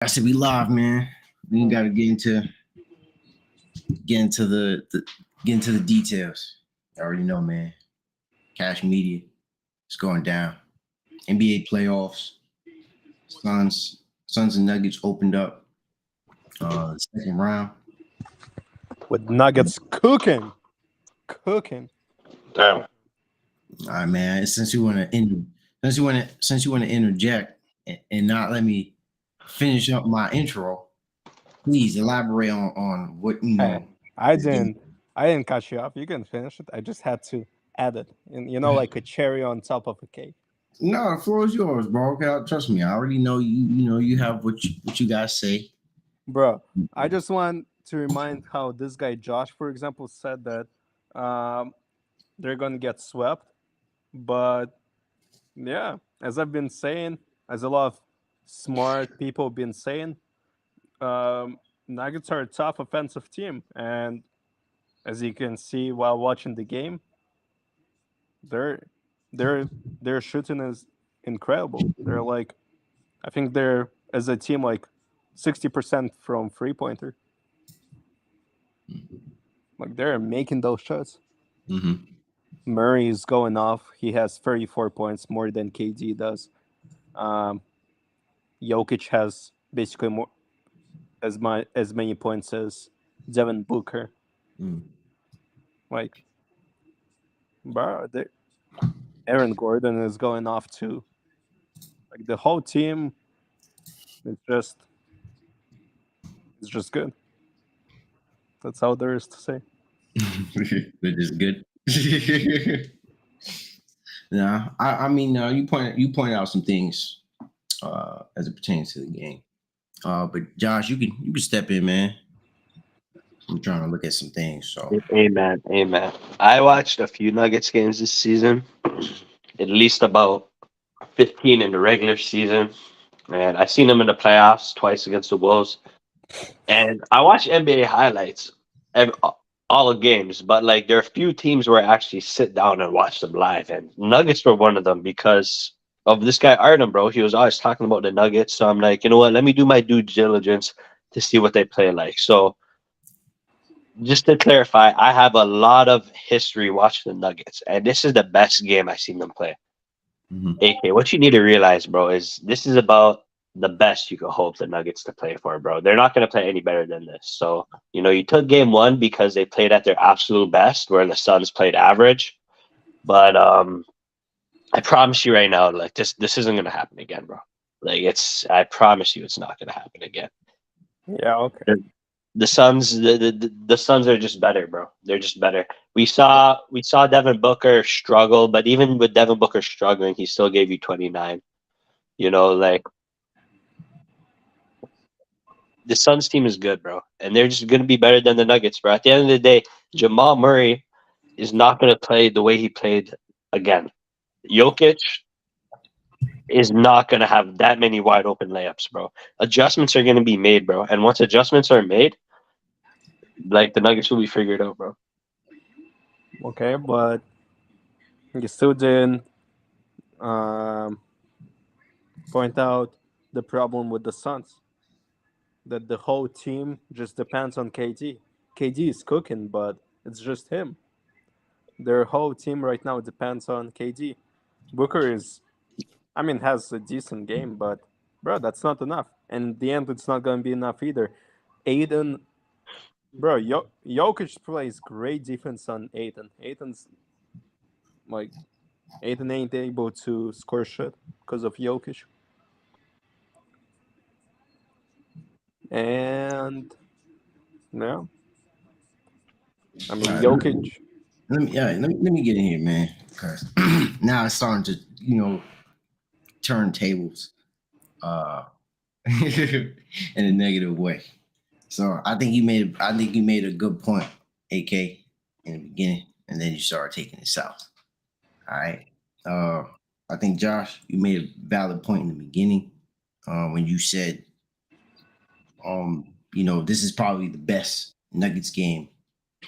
I said we live, man. We ain't gotta get into the details. I already know, man. Cash media is going down. NBA playoffs. Suns and Nuggets opened up the second round. With Nuggets cooking. Damn. All right, man. Since you want to interject and not let me finish up my intro, please elaborate on what Hey, I this game. didn't, I didn't cut you off. You can finish it. I just had to add it, and like a cherry on top of a cake, No, the floor is yours, bro. Okay, trust me. I already know you. You know you have what you guys say. bro. I just want to remind how this guy Josh, for example, said that um, they're gonna get swept, but yeah, as I've been saying, as a lot of smart people been saying, Nuggets are a tough offensive team, and as you can see while watching the game, their their their shooting is incredible. They're like, I think they're as a team like 60% from 3 pointer. Like they're making those shots. Mm-hmm. Murray is going off. He has 34 points more than KD does. Um, Jokic has basically more as many points as Devin Booker. Mm. Like, bro, Aaron Gordon is going off too. Like the whole team is just good. That's all there is to say. Which is good. Nah, I mean, you pointed out some things as it pertains to the game. But Josh, you can step in, man. I'm trying to look at some things. So Amen. Amen. I watched a few Nuggets games this season, at least about 15 in the regular season. And I seen them in the playoffs twice against the Wolves. And I watch NBA highlights every, all the games, but like there are a few teams where I actually sit down and watch them live. And Nuggets were one of them because of this guy Artem, bro. He was always talking about the Nuggets. So I'm like, you know what? Let me do my due diligence to see what they play like. So just to clarify, I have a lot of history watching the Nuggets, and this is the best game I've seen them play. mhm. AK, what you need to realize, bro, is this is about the best you could hope the Nuggets to play for, bro. They're not going to play any better than this. So, you took game one because they played at their absolute best, where the Suns played average. But I promise you right now, like this isn't going to happen again, bro. Like I promise you, it's not going to happen again. Yeah, okay. The Suns, the Suns are just better, bro. They're just better. We saw Devin Booker struggle, but even with Devin Booker struggling, he still gave you 29. Like the Suns team is good, bro, and they're just gonna be better than the Nuggets, bro. At the end of the day, Jamal Murray is not gonna play the way he played again. Jokic is not gonna have that many wide open layups, bro. Adjustments are gonna be made, bro, and once adjustments are made, like the Nuggets will be figured out, bro. Okay, but you still didn't um, point out the problem with the Suns. That the whole team just depends on KD. KD is cooking, but it's just him. Their whole team right now depends on KD. Booker has a decent game, but bro, that's not enough. And in the end, it's not gonna be enough either. Aiden, bro, Jokic plays great defense on Aiden. Like Aiden ain't able to score shit because of Jokic. And yeah, All right, Jokic. let me get in here, man, because now it's starting to turn tables uh, in a negative way. So I think you made a good point, AK, in the beginning, and then you started taking it south. All right. Uh, I think Josh, you made a valid point in the beginning when you said, this is probably the best Nuggets game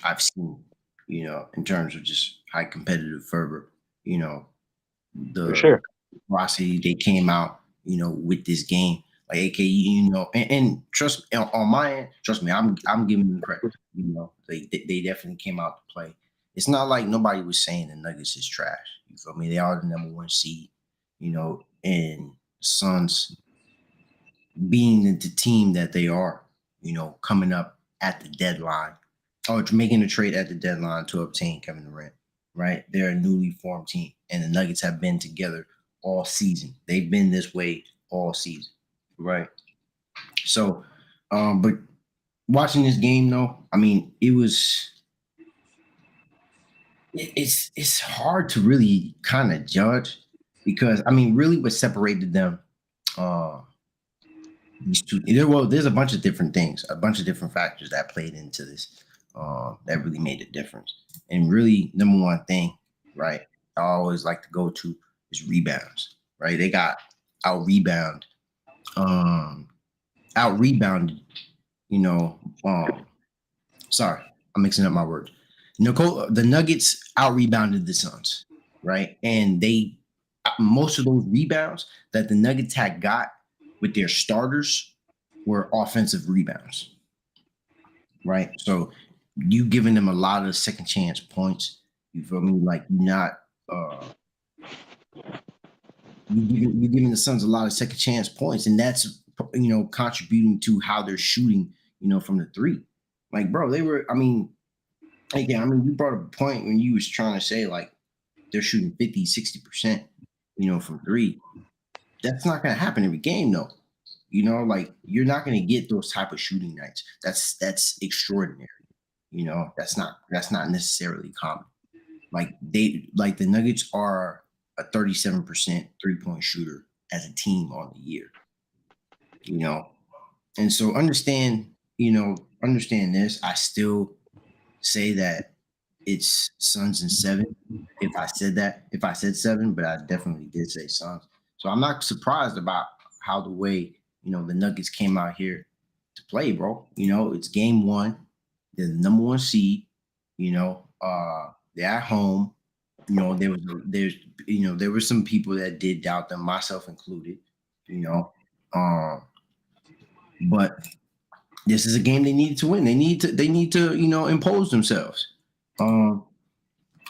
I've seen. In terms of just high competitive fervor. You know, For the sure. velocity they came out. With this game. Like AKE, and trust me, on my end, trust me, I'm giving them credit. They definitely came out to play. It's not like nobody was saying the Nuggets is trash. You feel me? They are the number one seed, and Suns being the team that they are, coming up at the deadline or making a trade at the deadline to obtain Kevin Durant, right? They're a newly formed team, and the Nuggets have been together all season. They've been this way all season, right? So, but watching this game though, I mean, it's hard to really kind of judge because I mean, really, what separated them, these two, there's a bunch of different things, a bunch of different factors that played into this, that really made a difference. And really, number one thing, right? I always like to go to is rebounds, right? They got um, out rebounded, you know, sorry, I'm mixing up my words. The Nuggets out rebounded the Suns, right? And most of those rebounds that the Nuggets had got with their starters were offensive rebounds, right? So you giving them a lot of second chance points. You feel me? Like you're giving the Suns a lot of second chance points, and that's contributing to how they're shooting, from the three. Like, bro, they were. I mean, again, you brought up a point when you was trying to say like they're shooting 50, 60%, from three. That's not gonna happen every game though. Like you're not gonna get those type of shooting nights. That's extraordinary. That's not necessarily common. Like the Nuggets are a 37% 3-point shooter as a team on the year. And so understand this. I still say that it's Suns and 7. If I said 7, but I definitely did say Suns. So I'm not surprised about how the way, the Nuggets came out here to play, bro. It's game 1. They're the number 1 seed, they're at home. There were some people that did doubt them, myself included, but this is a game they needed to win. They need to impose themselves. And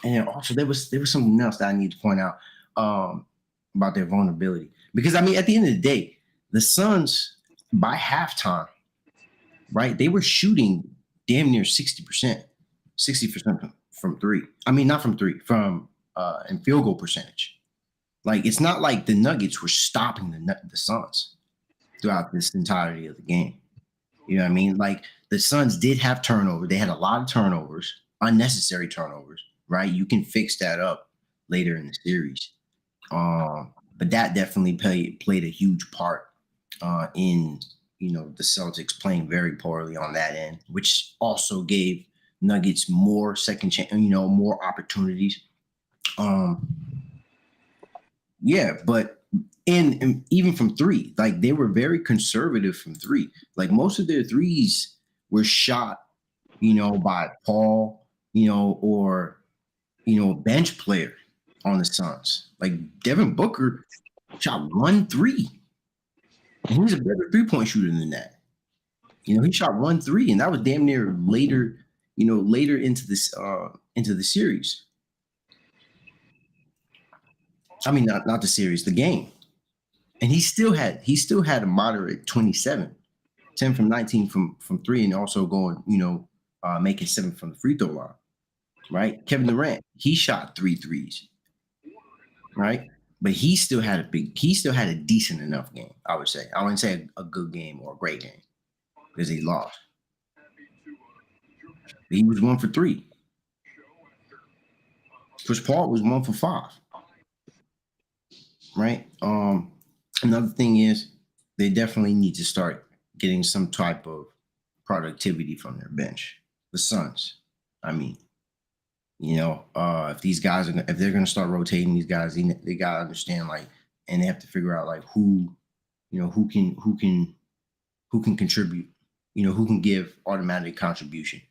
then also there was something else that I need to point out about their vulnerability. Because I mean, at the end of the day, the Suns by halftime, right? They were shooting damn near 60%, 60% from three. I mean, not from three, from in field goal percentage. Like it's not like the Nuggets were stopping the Suns throughout this entirety of the game. You know what I mean? Like the Suns did have turnover. They had a lot of turnovers, unnecessary turnovers, right? You can fix that up later in the series. But that definitely played a huge part in the Celtics playing very poorly on that end, which also gave Nuggets more second chance, more opportunities. Yeah, but and even from three, like they were very conservative from three. Like most of their threes were shot, by Paul, or bench player on the Suns. Like Devin Booker shot 1 3. And he's a better 3-point shooter than that. He shot 1 3, and that was damn near later, later into the series. I mean, not the series, the game. And he still had a moderate 27, 10 from 19 from three, and also going, making 7 from the free throw line. Right? Kevin Durant, he shot 3 threes. Right? But he still had a decent enough game, I would say. I wouldn't say a good game or a great game because he lost. But he was 1 for 3. Chris Paul was 1 for 5. Right? Another thing is they definitely need to start getting some type of productivity from their bench. The Suns. I mean, if these guys if they're going to start rotating these guys, they got to understand and they have to figure out who can contribute, who can give automatic contribution.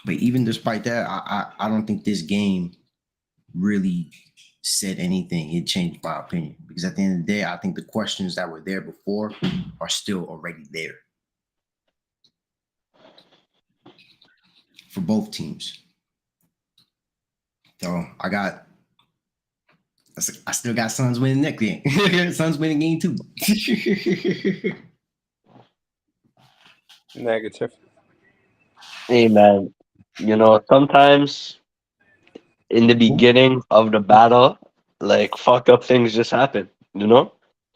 But even despite that, I don't think this game really said anything, it changed my opinion. Because at the end of the day, I think the questions that were there before are still already there for both teams. So I still got Suns winning next game. Suns winning game 2. Negative. Hey man, sometimes in the beginning of the battle, like fucked up things just happen, you know?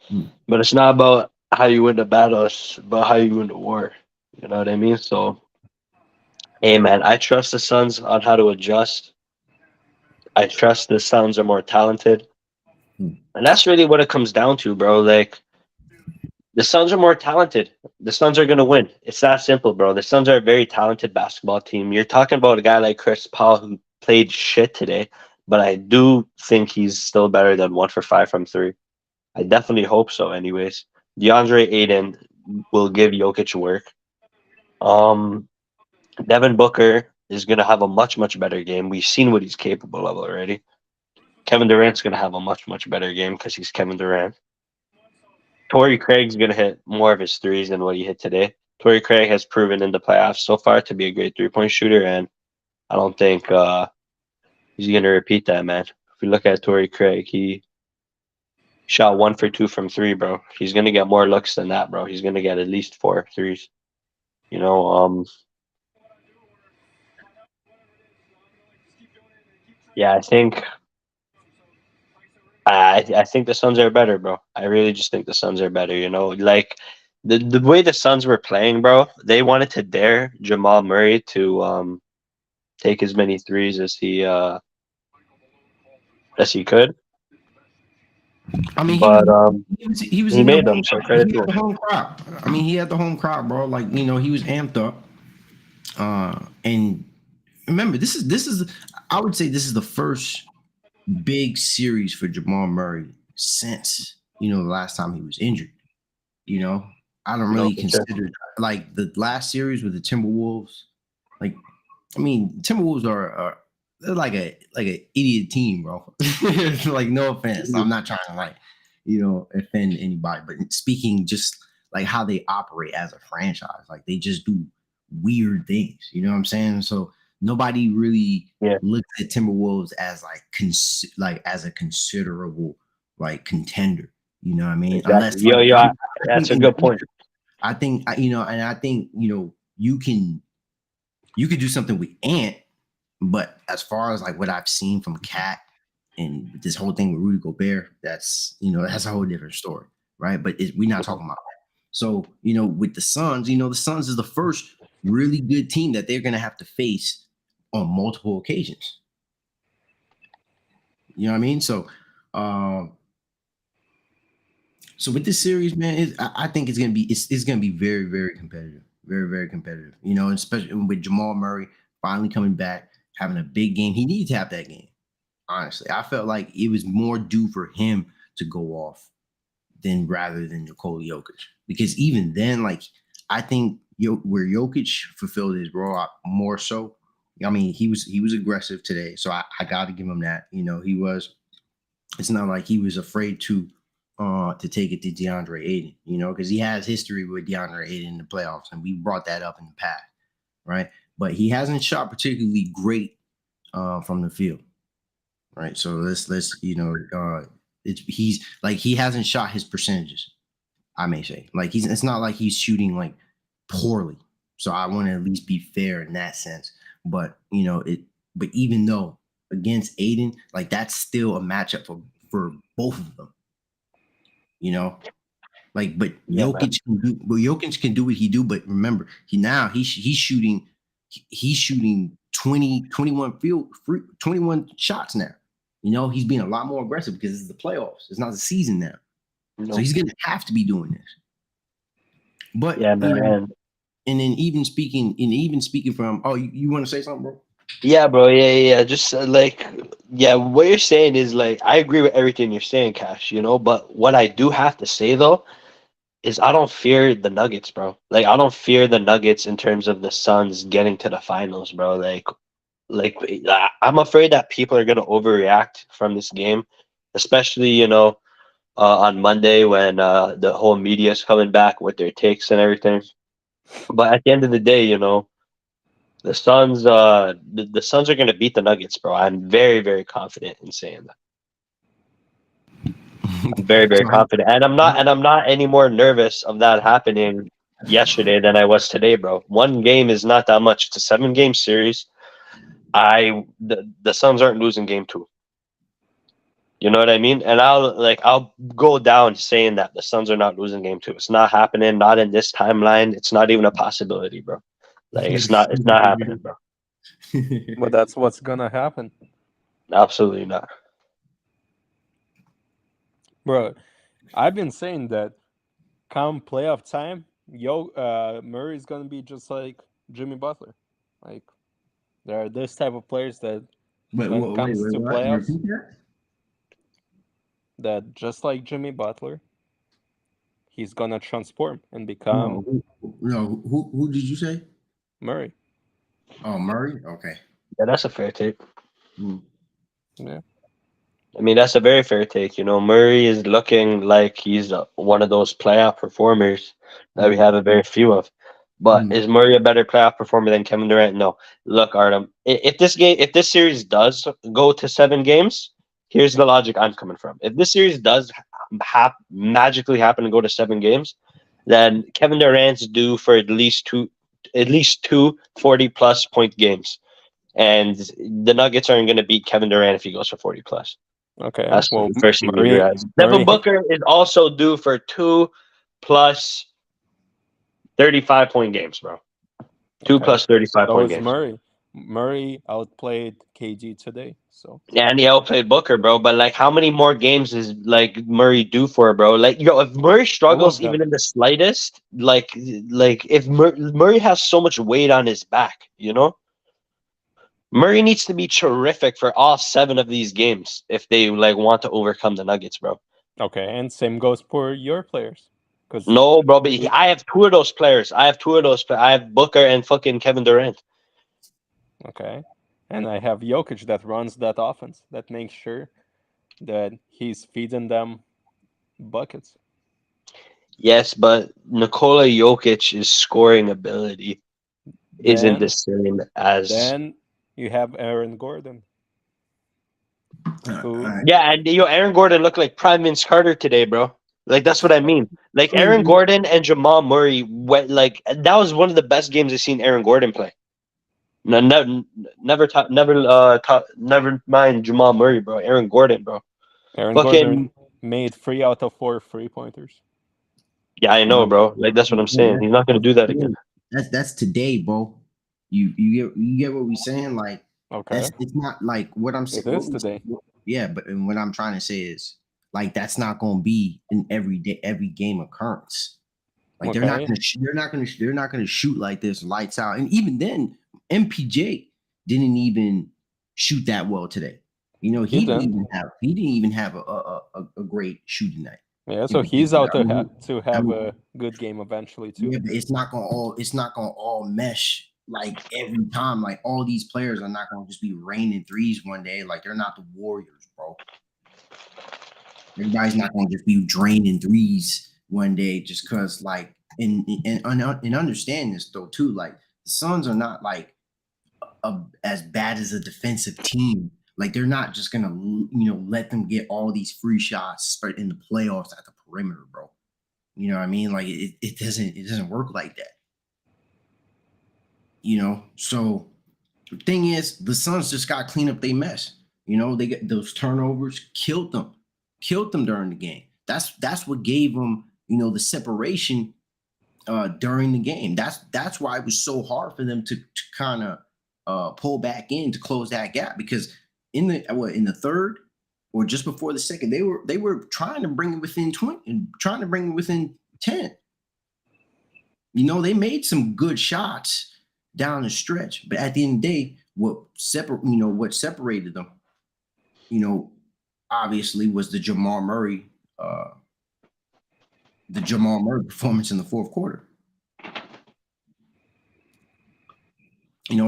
Hmm. But it's not about how you win the battle, it's about how you win the war. You know what I mean? So, hey man, I trust the Suns on how to adjust. I trust the Suns are more talented. Hmm. And that's really what it comes down to, bro. Like, the Suns are more talented. The Suns are going to win. It's that simple, bro. The Suns are a very talented basketball team. You're talking about a guy like Chris Paul who played shit today, but I do think he's still better than 1 for 5 from three. I definitely hope so, anyways. DeAndre Ayton will give Jokic work. Um, Devin Booker is going to have a much, much better game. We've seen what he's capable of already. Kevin Durant's going to have a much, much better game because he's Kevin Durant. Torrey Craig's going to hit more of his threes than what he hit today. Torrey Craig has proven in the playoffs so far to be a great 3-point shooter, and I don't think he's going to repeat that, man. If you look at Torrey Craig, he shot 1 for 2 from three, bro. He's going to get more looks than that, bro. He's going to get at least 4 threes. You know, yeah, I think the Suns are better, bro. I really just think the Suns are better. Like the way the Suns were playing, bro. They wanted to dare Jamal Murray to take as many threes as he could, I mean, but he was he in the made home. them. So credit He to had him. the home crowd. I mean, he had the home crowd, bro. Like he was amped up. And remember, this is I would say this is the first big series for Jamal Murray since the last time he was injured. You know, I don't No, really for sure. consider like the last series with the Timberwolves. Like, I mean, Timberwolves are they're like an idiot team, bro. Like, no offense, I'm not trying to offend anybody, but speaking just like how they operate as a franchise, like they just do weird things. You know what I'm saying? So nobody really Yeah, looks at Timberwolves as like as a considerable like contender. You know what I mean? Unless exactly. like I That's think a in the good point. future, and I think you could do something with Ant, but as far as like what I've seen from Cat and this whole thing with Rudy Gobert, that's a whole different story, right? But we're not talking about that. So with the Suns, the Suns is the first really good team that they're gonna have to face on multiple occasions. You know what I mean? Um, so with this series, man, I think it's gonna be very, very competitive, very, very competitive. Especially with Jamal Murray finally coming back, having a big game. He needed to have that game. Honestly, I felt like it was more due for him to go off than rather than Nikola Jokic, because even then, like I think where Jokic fulfilled his role more so. I mean, he was aggressive today, so I got to give him that. He was. It's not like he was afraid to take it to DeAndre Ayton, because he has history with DeAndre Ayton in the playoffs, and we brought that up in the past, right? But he hasn't shot particularly great from the field, right? So let's he's like he hasn't shot his percentages, I may say. Like it's not like he's shooting like poorly. So I want to at least be fair in that sense. But but even though against Aiden, like that's still a matchup for both of them, you know. Like, but Yeah, man. Jokic can do what he do. But remember, he's shooting 21 shots now. He's being a lot more aggressive because it's the playoffs. It's not the season now. So No. he's gonna have to be doing this. But Yeah, man. and then even speaking from you want to say something, bro? Yeah, bro. Yeah. Just yeah, what you're saying is like I agree with everything you're saying, Cash. But what I do have to say though is I don't fear the Nuggets, bro. Like I don't fear the Nuggets in terms of the Suns getting to the finals, bro. Like Like I'm afraid that people are gonna overreact from this game, especially on Monday when the whole media is coming back with their takes and everything. But at the end of the day, the Suns are gonna beat the Nuggets, bro. I'm very, very confident in saying that. I'm very, very So how, confident, and I'm not any more nervous of that happening yesterday than I was today, bro. One game is not that much. It's a 7-game series. The Suns aren't losing game 2. You know what I mean? And I'll go down saying that the Suns are not losing game 2. It's not happening. Not in this timeline. It's not even a possibility, bro. Like it's not happening, bro. But that's what's gonna happen, Absolutely not. bro. I've been saying that come playoff time, Murray's gonna be just like Jimmy Butler. Like there are this type of players that wait, when it wait, comes to what? playoffs, Repeat that? that just like Jimmy Butler, he's gonna transform and No, become who did you say? Murray. Oh, Murray. Okay. Yeah, that's a fair take. Hmm. Yeah. I mean, that's a very fair take. Murray is looking like he's one of those playoff performers that we Hmm. have a very few of. But Hmm. is Murray a better playoff performer than Kevin Durant? No. Look, Artem, if this series does go to 7 games, here's the logic I'm coming from. If this series does magically happen to go to 7 games, then Kevin Durant's due for at least two 40-plus point games. And the Nuggets aren't going to beat Kevin Durant if he goes for 40 plus. Okay. That's Well, the first thing you Murray, realize. Devin Murray. Booker is also due for 2 plus 35-point games, bro. 2 Okay. plus 35 So point is games. Murray. Murray outplayed KG today. So And he outplayed Booker, bro. But like, how many more games is like Murray due for, bro? Like, if Murray all struggles of even them. in the slightest, like if Murray has so much weight on his back, Murray needs to be terrific for all 7 of these games if they like want to overcome the Nuggets, bro. Okay, and same goes for your players, because No, bro, but I have 2 of those players. I have 2 of those. I have Booker and fucking Kevin Durant. okay, and I have Jokic that runs that offense that makes sure that he's feeding them buckets. Yes, but Nikola Jokic's scoring ability isn't the Then same as. then you have Aaron Gordon, All who right. Yeah, and Aaron Gordon looked like Prime Vince Carter today, bro. Like that's what I mean. Like I Aaron mean, Gordon and Jamal Murray went like that was one of the best games I've seen Aaron Gordon play. No, never mind Jamal Murray, bro. Aaron Gordon, bro. Aaron Fucking Gordon made 3 out of 4 3-pointers. yeah, I know, no, bro. Like that's what I'm saying. He's not gonna do that again. that's today, bro. You get what we saying? Like Okay, it's not like what I'm it saying. is today. Yeah, but and what I'm trying to say is like that's not going to be an every game occurrence. Like Okay, they're not gonna shoot like this lights out. And even then, MPJ didn't even shoot that well today. he didn't. He didn't even have a great shooting night Yeah, in so he's particular. out to I have mean, a good game eventually too. yeah, but it's not gonna all mesh like every time. Like all these players are not gonna just be raining threes one day. Like they're not the Warriors, bro. Everybody's not gonna just be draining threes one day just because like and understand this though too. Like the Suns are not like as bad as a defensive team. Like they're not just gonna let them get all these free shots in the playoffs at the perimeter, bro. You know what I mean? Like it doesn't work like that. So the thing is, the Suns just got to clean up their mess. They get those turnovers, killed them during the game. That's what gave them, the separation during the game. That's why it was so hard for them to kind of pull back in to close that gap because in the third or just before the second, they were trying to bring it within 20 and trying to bring it within 10. They made some good shots down the stretch, but at the end of the day, what separated them, obviously was the Jamal Murray performance in the fourth quarter.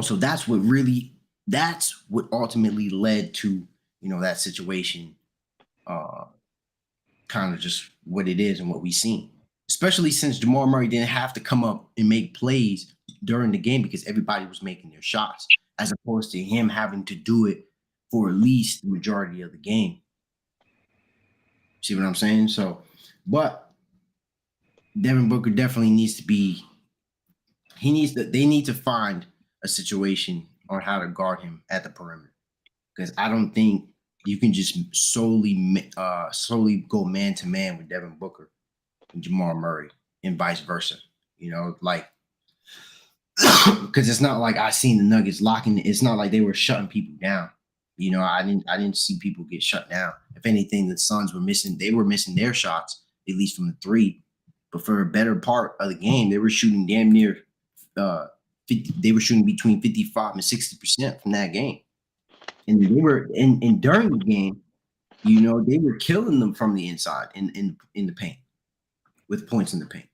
So that's what really that's what ultimately led to that situation, kind of just what it is and what we've seen. Especially since Jamal Murray didn't have to come up and make plays during the game because everybody was making their shots, as opposed to him having to do it for at least the majority of the game. See what I'm saying? So, but Devin Booker definitely needs to be. They need to find a situation on how to guard him at the perimeter, because I don't think you can just solely go man to man with Devin Booker and Jamal Murray and vice versa. Like, because it's not like I seen the Nuggets locking. It's not like they were shutting people down. I didn't see people get shut down. If anything, the Suns were missing. They were missing their shots, at least from the three. But for a better part of the game, they were shooting damn near 50. They were shooting between 55 and 60% from that game, and they were and during the game, they were killing them from the inside in the paint with points in the paint.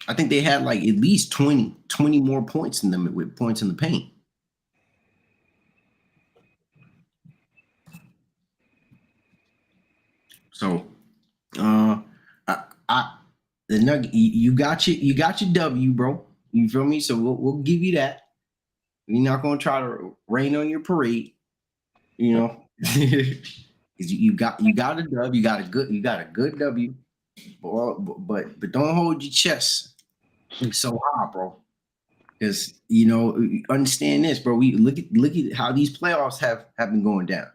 I think they had like at least 20 more points in them with points in the paint. So, the Nugget, you got your W, bro. You feel me? So we'll give you that. We're not gonna try to rain on your parade, because you got a W. You got a good W. But don't hold your chest so high, bro. Because understand this, bro. We look at how these playoffs have been going down.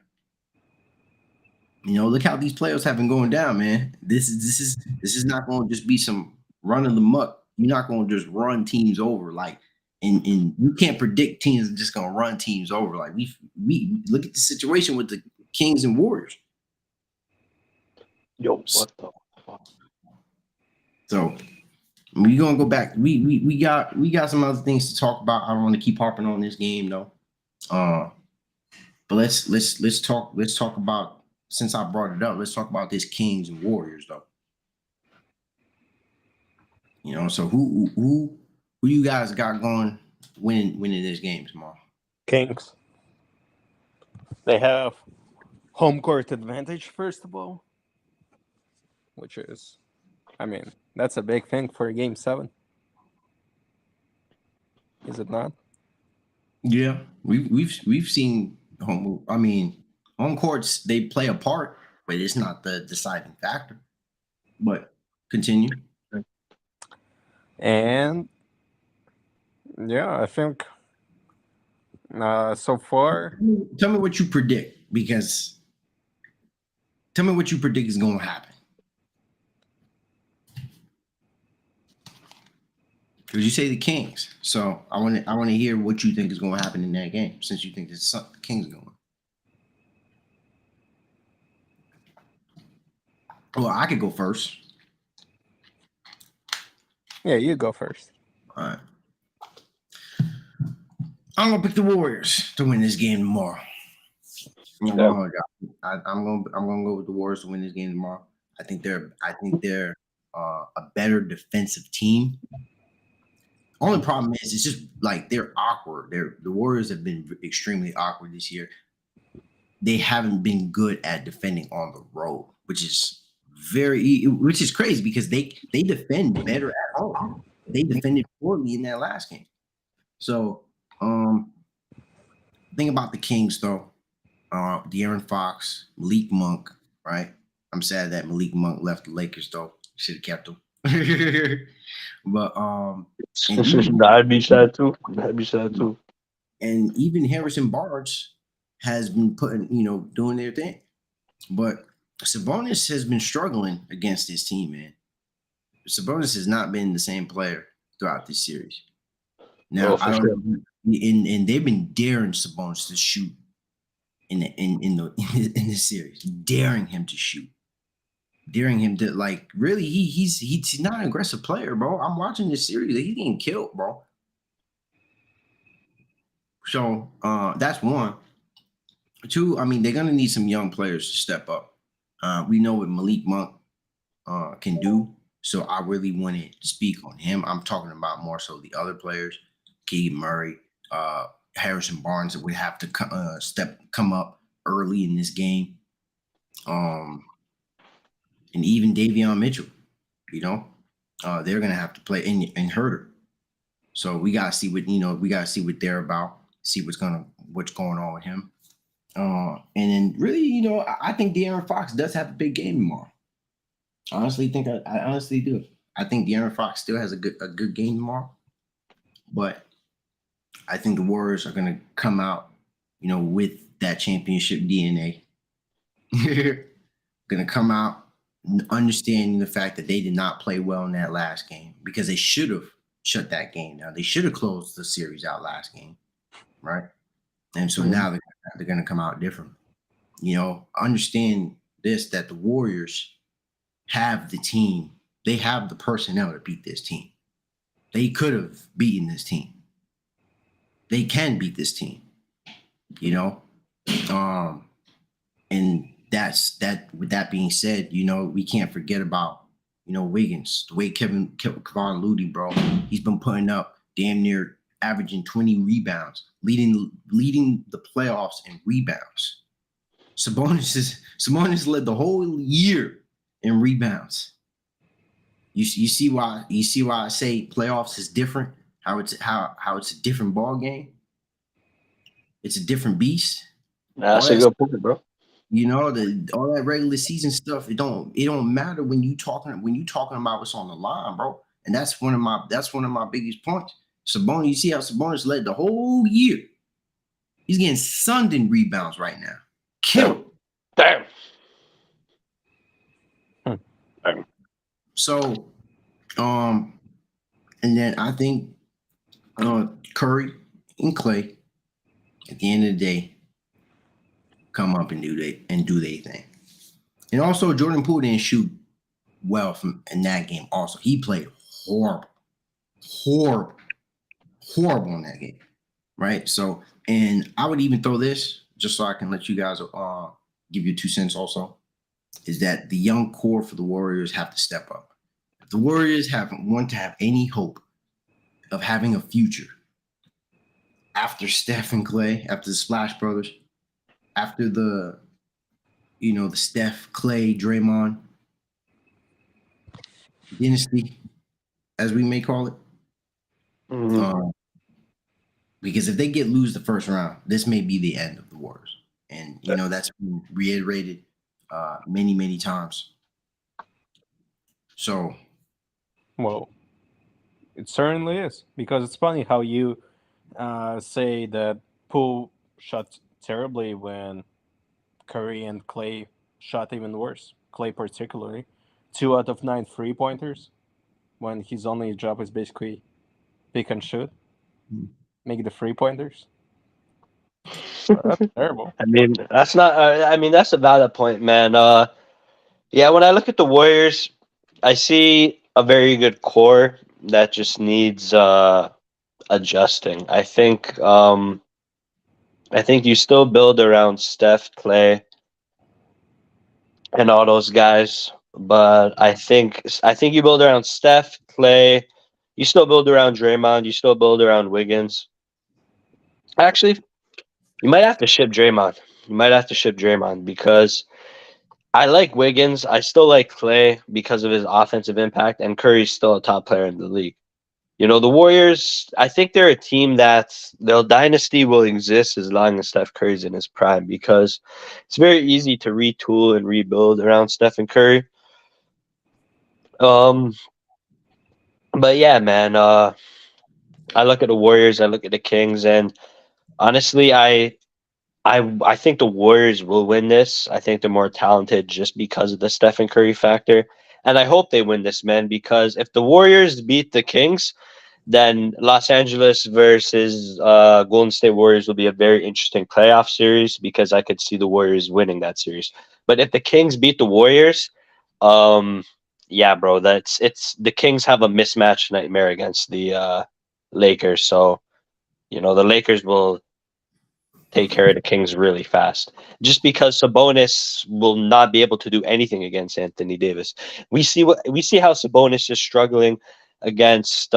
Look how these playoffs have been going down, man. This is not going to just be some run of the muck. You're not going to just run teams over, like, and you can't predict teams are just going to run teams over. Like we look at the situation with the Kings and Warriors. Yo, what the fuck? So we're gonna go back. We got some other things to talk about. I don't want to keep harping on this game though. But let's talk about, since I brought it up, let's talk about this Kings and Warriors though. So who you guys got going winning this game tomorrow? Kings. They have home court advantage, first of all, which is, that's a big thing for Game 7. Is it not? Yeah, we've seen home courts, they play a part, but it's not the deciding factor. But continue. And yeah, I think so far. Tell me what you predict, because tell me what you predict is going to happen. Because you say the Kings, so I want to hear what you think is going to happen in that game, since you think the Kings are going. Well, I could go first. Yeah, you go first. All right. I'm gonna pick the Warriors to win this game tomorrow. I'm gonna go with the Warriors to win this game tomorrow. I think they're a better defensive team. Only problem is it's just like they're awkward. The Warriors have been extremely awkward this year. They haven't been good at defending on the road, which is crazy because they defend better at home. They defended poorly in that last game. So, thing about the Kings though, De'Aaron Fox, Malik Monk, right? I'm sad that Malik Monk left the Lakers though. Should have kept him. But I'd be sad too. And even Harrison Barnes has been doing their thing. But Sabonis has been struggling against this team, man. Sabonis has not been the same player throughout this series. Now, I don't know, and they've been daring Sabonis to shoot in this series, daring him to shoot, daring him to, like, really, he's not an aggressive player, bro. I'm watching this series, he's getting killed, bro. So that's one. Two, they're gonna need some young players to step up. We know what Malik Monk can do, so I really want to speak on him. I'm talking about more so the other players, Keegan Murray, Harrison Barnes would have to come up early in this game, um, and even Davion Mitchell. You know, they're gonna have to play in Herter. So we gotta see what we gotta see what they're about. See what's going on with him. And then really, I think De'Aaron Fox does have a big game tomorrow. I honestly do. I think De'Aaron Fox still has a good game tomorrow, but I think the Warriors are gonna come out, with that championship DNA. Gonna come out understanding the fact that they did not play well in that last game because they should have shut that game down. They should have closed the series out last game, right? And so now they're gonna come out different. Understand this, that the Warriors have the team. They have the personnel to beat this team. They could have beaten this team. They can beat this team. And that's that. With that being said, we can't forget about Wiggins. The way Kevin Looney, bro, he's been putting up damn near averaging 20 rebounds, leading the playoffs in rebounds. Sabonis led the whole year in rebounds. You see why I say playoffs is different. How it's a different ball game. It's a different beast. That's a good point, bro. All that regular season stuff. It don't matter when you talking about what's on the line, bro. And that's one of my biggest points. Sabonis, you see how Sabonis led the whole year. He's getting sunned in rebounds right now. Killed. Damn. So, and then I think Curry and Clay, at the end of the day, come up and do their thing. And also, Jordan Poole didn't shoot well in that game. Also, he played horrible in that game, right? So, and I would even throw this just so I can let you guys give you 2 cents. Also, is that the young core for the Warriors have to step up. If the Warriors want to have any hope of having a future after Steph and Clay, after the Splash Brothers, after the Steph, Clay, Draymond dynasty, as we may call it. Because if they lose the first round, this may be the end of the Warriors. And, that's been reiterated many, many times. So. Well, it certainly is. Because it's funny how you say that Poole shot terribly when Curry and Clay shot even worse. Clay particularly. 2 out of 9 3-pointers when his only job is basically pick and shoot. Make the 3-pointers. That's terrible. I mean, that's not. That's a valid point, man. Yeah, when I look at the Warriors, I see a very good core that just needs adjusting. I think you still build around Steph, Clay, and all those guys, but I think you build around Steph, Clay. You still build around Draymond. You still build around Wiggins. Actually, you might have to ship Draymond. Because I like Wiggins. I still like Clay because of his offensive impact, and Curry's still a top player in the league. The Warriors, I think they're a team that their dynasty will exist as long as Steph Curry's in his prime, because it's very easy to retool and rebuild around Steph and Curry. But yeah, man, I look at the Warriors, I look at the Kings, and honestly, I think the Warriors will win this. I think they're more talented just because of the Stephen Curry factor. And I hope they win this, man, because if the Warriors beat the Kings, then Los Angeles versus Golden State Warriors will be a very interesting playoff series, because I could see the Warriors winning that series. But if the Kings beat the Warriors, yeah, bro, the Kings have a mismatch nightmare against the Lakers. So, the Lakers will take care of the Kings really fast, just because Sabonis will not be able to do anything against Anthony Davis. We see how Sabonis is struggling against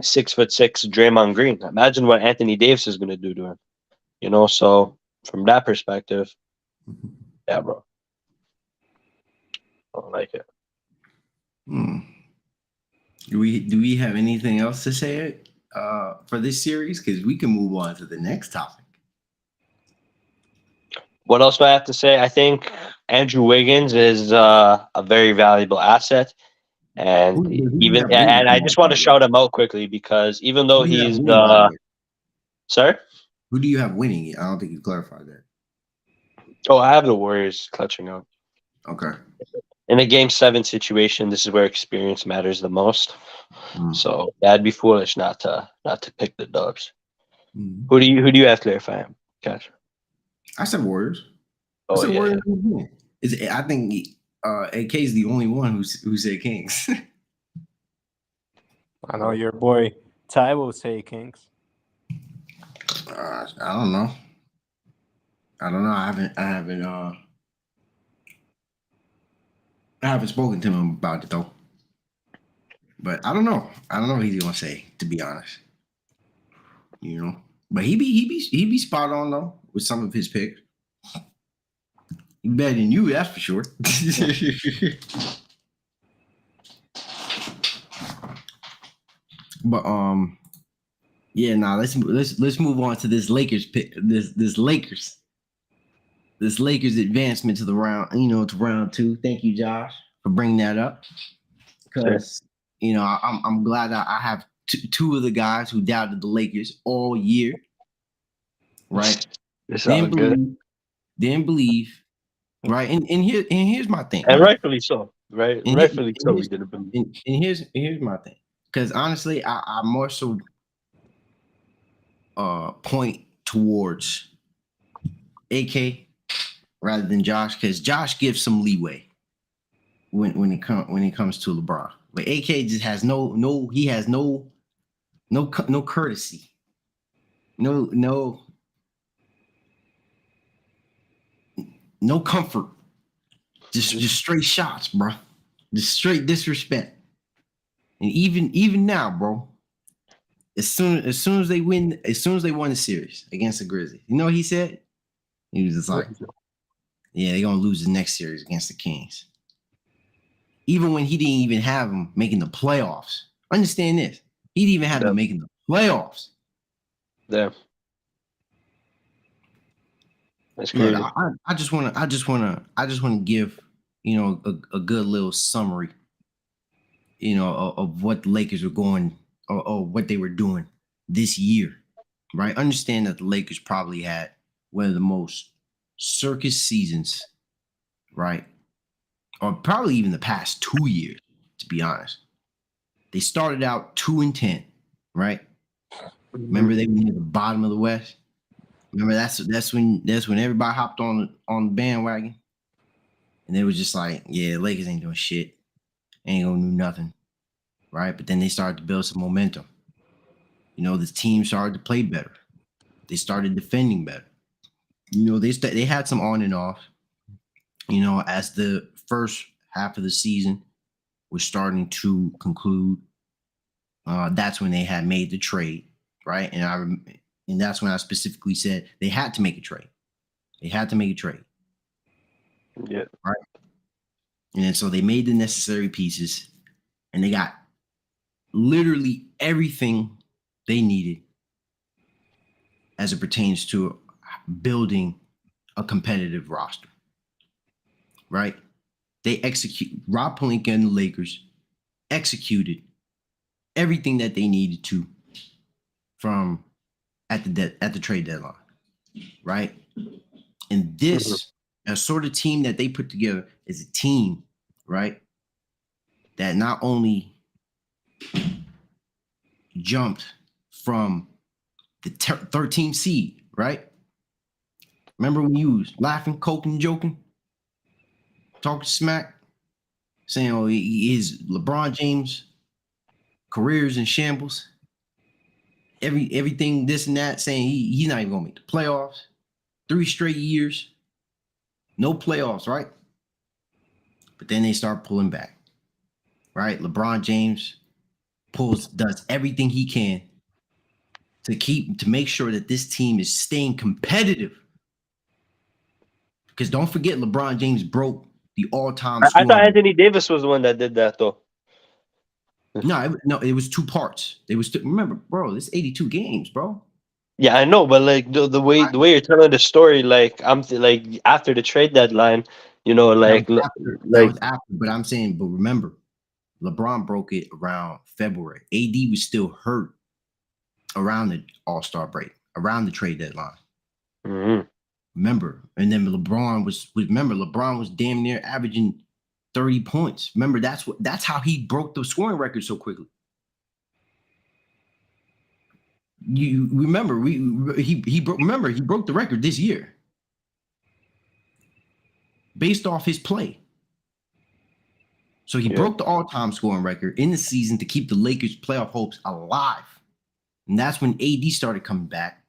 6'6" Draymond Green. Imagine what Anthony Davis is going to do to him. So from that perspective, yeah, bro, I don't like it. Do we have anything else to say for this series? Because we can move on to the next topic. What else do I have to say? I think Andrew Wiggins is a very valuable asset, and I just want to shout him out quickly because even though he's sorry, who do you have winning it? I don't think you clarified that. Oh, I have the Warriors clutching out. Okay. In a Game 7 situation, this is where experience matters the most. So that'd be foolish not to pick the Dubs. Who do you have clarifying, Cash? I said Warriors. Oh, I said Warriors. I think AK is the only one who said Kings. I know your boy Ty will say Kings. I don't know. I haven't spoken to him about it though. But I don't know. I don't know what he's gonna say, to be honest. But he be spot on though with some of his picks. He better than you, that's for sure. But yeah, let's move on to this Lakers pick. This Lakers advancement to the round, to round 2. Thank you, Josh, for bringing that up. Because I'm glad that I have two of the guys who doubted the Lakers all year. Right? Didn't believe. Right? And here's my thing. And rightfully so. Right? And rightfully so. We didn't believe. And here's my thing. Because honestly, I more so point towards AK rather than Josh, because Josh gives some leeway when it comes to LeBron. But AK just has no courtesy. No comfort. Just straight shots, bro. Just straight disrespect. And even now, bro, as soon as they won the series against the Grizzlies, you know what he said? He was just like, yeah, they're gonna lose the next series against the Kings. Even when he didn't even have them making the playoffs. Understand this. He didn't even have them making the playoffs. Yeah. That's crazy. I just wanna give, a good little summary, of what the Lakers were going or what they were doing this year. Right? Understand that the Lakers probably had one of the most circus seasons, right? Or probably even the past 2 years, to be honest. They started out 2-10, right? Remember they were near the bottom of the West. Remember that's when everybody hopped on the bandwagon, and they was just like, yeah, Lakers ain't doing shit, ain't gonna do nothing, right? But then they started to build some momentum. The team started to play better. They started defending better. They had some on and off. As the first half of the season was starting to conclude, that's when they had made the trade, right? And that's when I specifically said they had to make a trade. They had to make a trade. Yeah. Right. And then so they made the necessary pieces, and they got literally everything they needed as it pertains to building a competitive roster. Right? They Rob Pelinka and the Lakers executed everything that they needed to from at the trade deadline, right? And this a sort of team that they put together is a team, right, that not only jumped from the 13th seed, right? Remember when you was laughing, coking, joking, talking smack, saying, "Oh, his LeBron James career's in shambles." Everything this and that, saying he's not even gonna make the playoffs. 3 straight years, no playoffs, right? But then they start pulling back, right? LeBron James does everything he can to make sure that this team is staying competitive. Because don't forget, LeBron James broke the all-time I thought scoring. Anthony Davis was the one that did that though. No, it was 2 parts. Remember, bro, this 82 games, bro. Yeah, I know, but like the way you're telling the story, like like after the trade deadline, That like was after. That was after. But I'm saying, but remember, LeBron broke it around February. AD was still hurt around the All-Star break, around the trade deadline. Mhm. Remember, and then LeBron was damn near averaging 30 points. Remember, that's how he broke the scoring record so quickly. You remember he broke the record this year based off his play. So he broke the all-time scoring record in the season to keep the Lakers' playoff hopes alive. And that's when AD started coming back,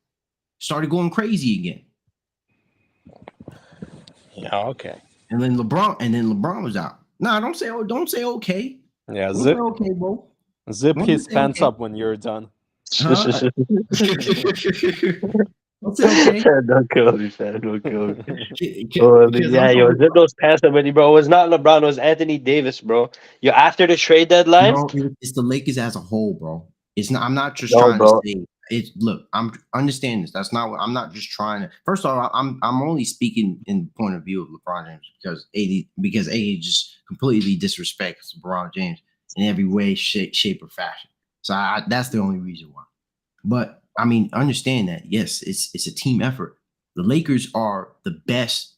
started going crazy again. Yeah, okay. And then LeBron was out. Nah, don't say okay. Yeah, Don't say okay, bro. zip Don't his say pants okay. up when you're done. Huh? Don't say okay. Don't kill me, fam. Don't kill me. Because Yeah, zip those pants up, bro. It was not LeBron. It was Anthony Davis, bro. After the trade deadline. No, it's the Lakers as a whole, bro. It's not. I'm not just No, trying to bro. say it. Look, I'm understand this. That's not what I'm not just trying to. First of all, I'm only speaking in the point of view of LeBron James because AD just completely disrespects LeBron James in every way, shape, or fashion. So that's the only reason why. But I mean, understand that yes, it's a team effort. The Lakers are the best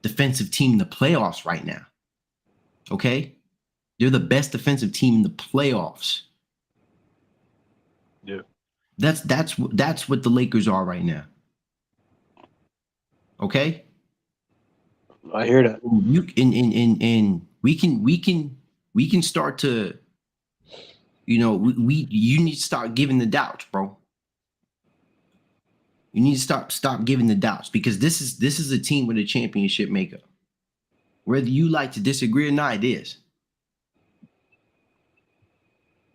defensive team in the playoffs right now. Okay. They're the best defensive team in the playoffs. Yeah. That's what the Lakers are right now. Okay? I hear that. You and we can start to, you need to start giving the doubts, bro. You need to stop giving the doubts because this is a team with a championship makeup. Whether you like to disagree or not, it is.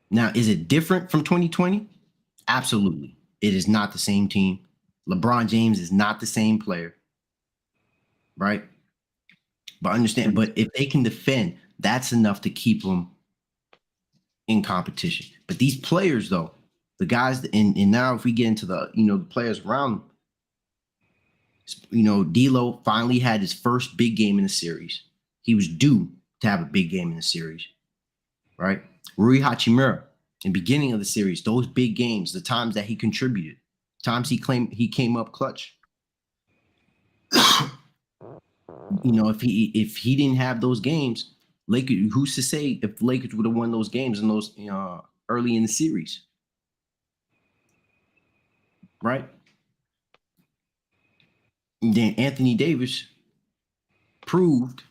Now, is it different from 2020? Absolutely. It is not the same team. LeBron James is not the same player. Right? But understand, but if they can defend, that's enough to keep them in competition. But these players, though, the guys, and now if we get into the, the players around them, D'Lo finally had his first big game in the series. He was due to have a big game in the series. Right? Rui Hachimura, in the beginning of the series, those big games, the times that he contributed, times he claimed he came up clutch. If he didn't have those games, Lakers, who's to say if the Lakers would have won those games in those early in the series, right? And then Anthony Davis proved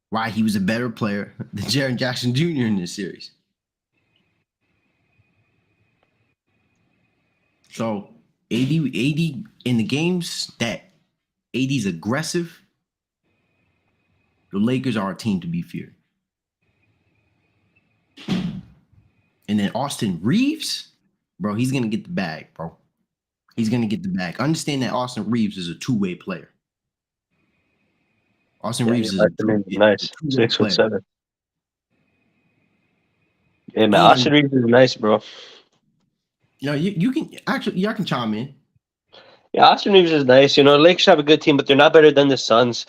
why he was a better player than Jaren Jackson Jr. in this series. So AD in the games that AD's aggressive, the Lakers are a team to be feared. And then Austin Reeves, bro, he's gonna get the bag, bro. He's gonna get the bag. Understand that Austin Reeves is a two-way player. Austin Reeves is a nice. 6'7". Yeah, man, Austin Reeves is nice, bro. You can actually y'all can chime in. Yeah, Austin Reeves is nice. Lakers have a good team, but they're not better than the Suns.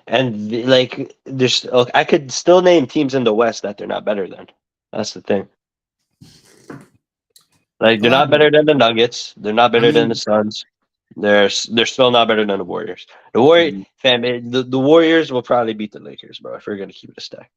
And I could still name teams in the West that they're not better than. That's the thing. Like they're not better than the Nuggets. They're not better than the Suns. They're still not better than the Warriors. The Warriors will probably beat the Lakers, bro. If we're gonna keep it a stack.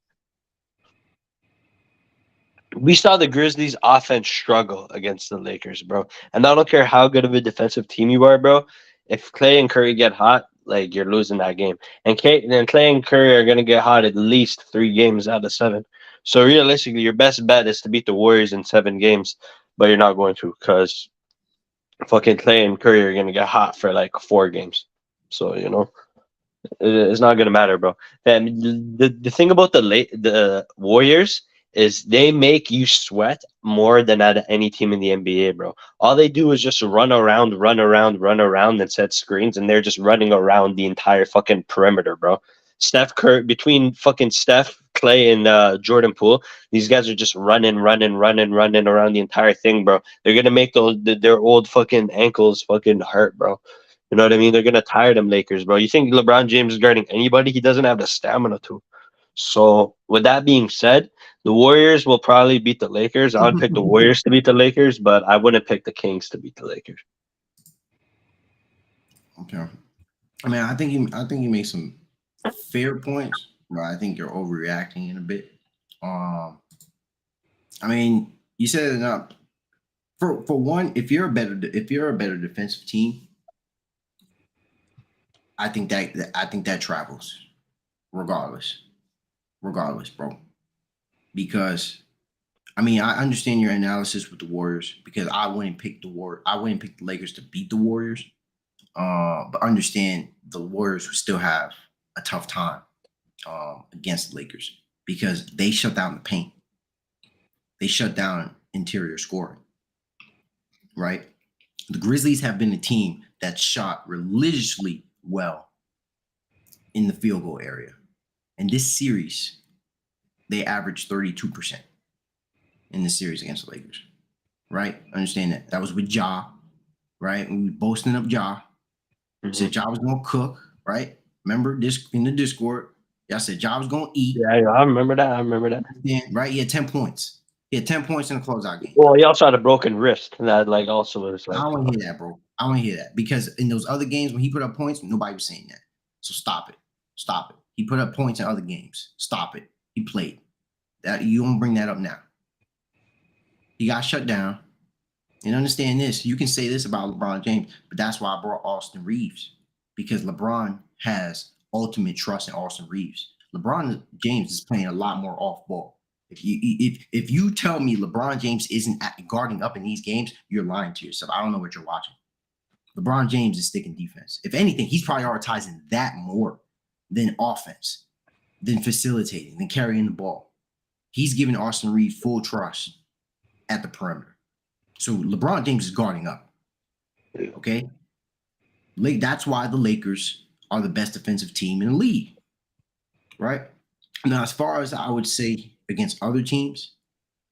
We saw the Grizzlies offense struggle against the Lakers, bro. And I don't care how good of a defensive team you are, bro. If Clay and Curry get hot, like you're losing that game. And Clay and Curry are gonna get hot at least 3 games out of 7. So realistically, your best bet is to beat the Warriors in 7 games, but you're not going to because fucking Clay and Curry are gonna get hot for like 4 games. So it's not gonna matter, bro. And the thing about the Warriors is they make you sweat more than at any team in the NBA, bro. All they do is just run around, and set screens, and they're just running around the entire fucking perimeter, bro. Steph Curry, between fucking Steph, Clay, and Jordan Poole, these guys are just running around the entire thing, bro. They're gonna make their old fucking ankles fucking hurt, bro. You know what I mean? They're gonna tire them Lakers, bro. You think LeBron James is guarding anybody? He doesn't have the stamina to. So with that being said, the Warriors will probably beat the Lakers. I would pick the Warriors to beat the Lakers, but I wouldn't pick the Kings to beat the Lakers. Okay. I mean, I think you make some fair points, but I think you're overreacting in a bit. I mean, you said it enough. For one, if you're a better defensive team, I think that travels, regardless, bro. Because I mean, I understand your analysis with the Warriors because I wouldn't pick the Lakers to beat the Warriors. But understand the Warriors would still have a tough time against the Lakers because they shut down the paint. They shut down interior scoring, right? The Grizzlies have been a team that shot religiously well in the field goal area. In this series, they averaged 32% in this series against the Lakers, right? Understand that. That was with Ja, right? We were boasting up Ja. Said Ja was going to cook, right? Remember this in the Discord? Y'all said Ja was going to eat. Yeah, I remember that. Right? He had 10 points. He had 10 points in the closeout game. Well, he also had a broken wrist. And that like also was I like. don't want to hear that, bro. I don't want to hear that because in those other games when he put up points, nobody was saying that. So stop it. Stop it. He put up points in other games. Stop it. He played. That you don't bring that up now. He got shut down. And understand this, you can say this about LeBron James, but that's why I brought Austin Reeves because LeBron has ultimate trust in Austin Reeves. LeBron James is playing a lot more off ball. If you tell me LeBron James isn't guarding up in these games, you're lying to yourself. I don't know what you're watching. LeBron James is sticking defense. If anything, he's prioritizing that more than offense, than facilitating, than carrying the ball. He's giving Austin Reeves full trust at the perimeter. So LeBron James is guarding up. Okay? That's why the Lakers are the best defensive team in the league. Right? Now, as far as I would say against other teams,